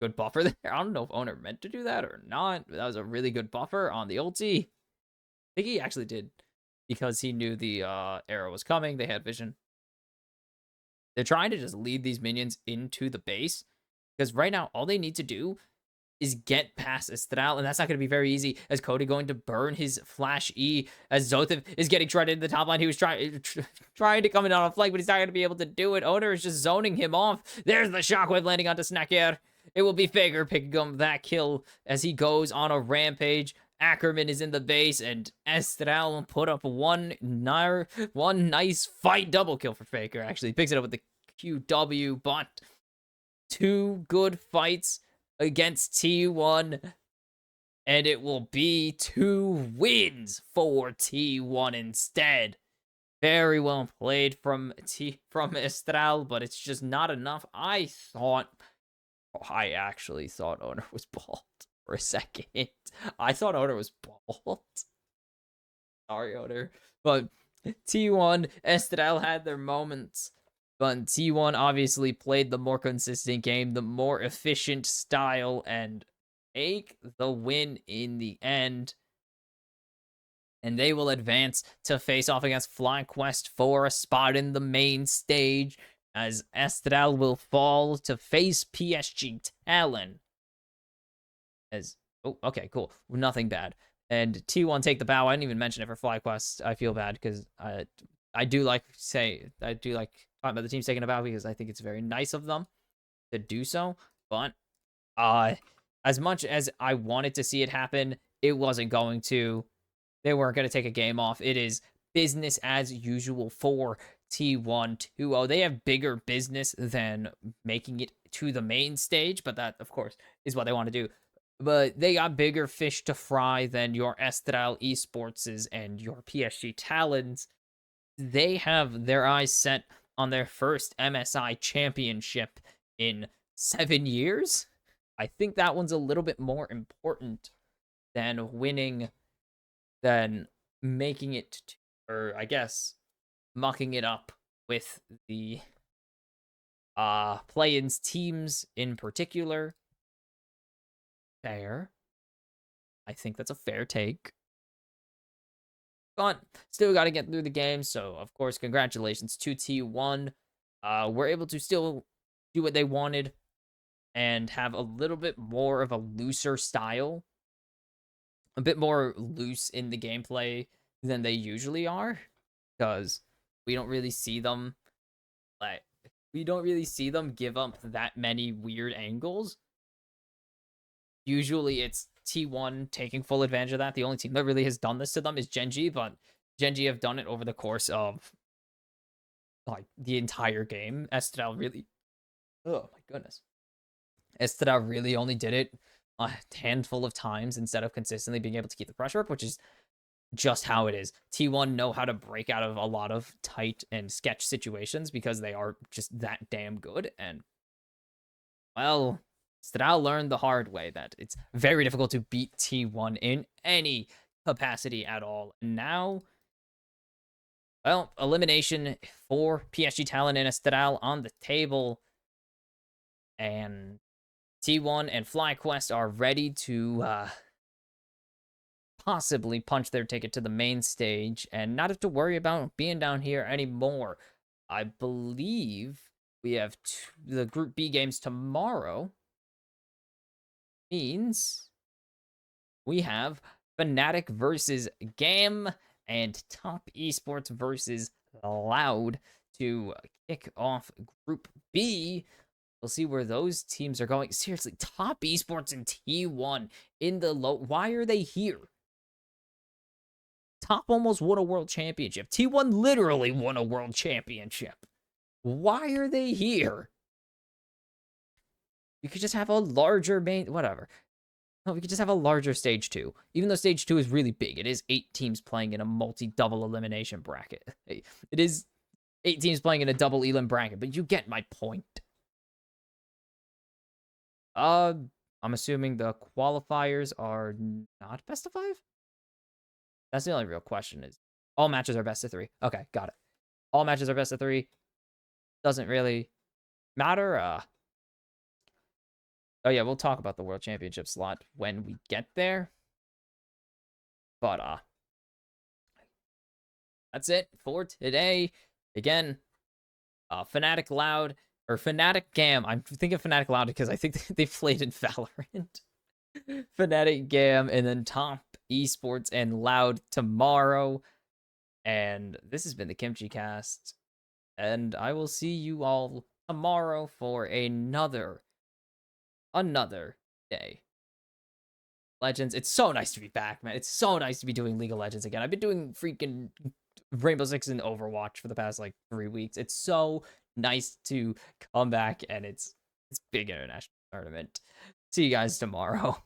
good buffer there. I don't know if Owner meant to do that or not. But that was a really good buffer on the ulti. I think he actually did because he knew the arrow was coming. They had vision. They're trying to just lead these minions into the base because right now all they need to do is get past Estral, and that's not going to be very easy as Cody going to burn his flash E as Zothev is getting shredded in the top line. He was trying to come in on a flank, but he's not going to be able to do it. Owner is just zoning him off. There's the shockwave landing onto Snacker. It will be Faker picking up that kill as he goes on a rampage. Ackerman is in the base, and Estral put up one nice fight double kill for Faker. Actually, picks it up with the QW, but 2 good fights against T1, and it will be 2 wins for T1 instead. Very well played from Estral, but it's just not enough. I actually thought Owner was bald for a second. I thought Owner was bald. Sorry, Owner. But T1, Estral had their moments. But T1 obviously played the more consistent game, the more efficient style, and take the win in the end. And they will advance to face off against FlyQuest for a spot in the main stage, as Estral will fall to face PSG Talon. Oh, okay, cool. Nothing bad. And T1 take the bow. I didn't even mention it for FlyQuest. I feel bad because I do like talking about the teams taking a bow because I think it's very nice of them to do so. But as much as I wanted to see it happen, it wasn't going to. They weren't going to take a game off. It is business as usual for T1 2-0. They have bigger business than making it to the main stage, but that, of course, is what they want to do. But they got bigger fish to fry than your Estral Esports and your PSG Talons. They have their eyes set on their first MSI championship in 7 years. I think that one's a little bit more important than making it, or I guess mucking it up with the play-ins teams in particular. Fair. I think that's a fair take. But still got to get through the game, so of course, congratulations to T1. We're able to still do what they wanted and have a little bit more of a looser style, a bit more loose in the gameplay than they usually are, because we don't really see them give up that many weird angles. Usually it's T1 taking full advantage of that. The only team that really has done this to them is Genji, but Genji have done it over the course of like the entire game. Estral really, oh my goodness, Estral really only did it a handful of times instead of consistently being able to keep the pressure up, which is just how it is. T1 know how to break out of a lot of tight and sketch situations because they are just that damn good. And well, Estral learned the hard way that it's very difficult to beat T1 in any capacity at all. And now, well, elimination for PSG Talon and Estral on the table. And T1 and FlyQuest are ready to possibly punch their ticket to the main stage and not have to worry about being down here anymore. I believe we have the Group B games tomorrow. Means we have Fnatic versus GAM and Top Esports versus Loud to kick off Group B. We'll see where those teams are going. Seriously, Top Esports and T1 in the low. Why are they here? Top almost won a world championship. T1 literally won a world championship. Why are they here? You could just have a larger main, whatever. No, we could just have a larger stage 2. Even though stage 2 is really big. It is 8 teams playing in a multi-double elimination bracket. It is 8 teams playing in a double elim bracket, but you get my point. I'm assuming the qualifiers are not best of 5? That's the only real question is all matches are best of 3. Okay, got it. All matches are best of 3. Doesn't really matter. Oh yeah, we'll talk about the World Championship slot when we get there. But that's it for today. Again, Fnatic Loud or Fnatic GAM. I'm thinking Fnatic Loud because I think they played in Valorant. Fnatic GAM and then Top Esports and Loud tomorrow. And this has been the kimchicast. And I will see you all tomorrow for another day. Legends. It's so nice to be back, man. It's so nice to be doing League of Legends again. I've been doing freaking Rainbow Six and Overwatch for the past like 3 weeks. It's so nice to come back, and it's This big international tournament. See you guys tomorrow.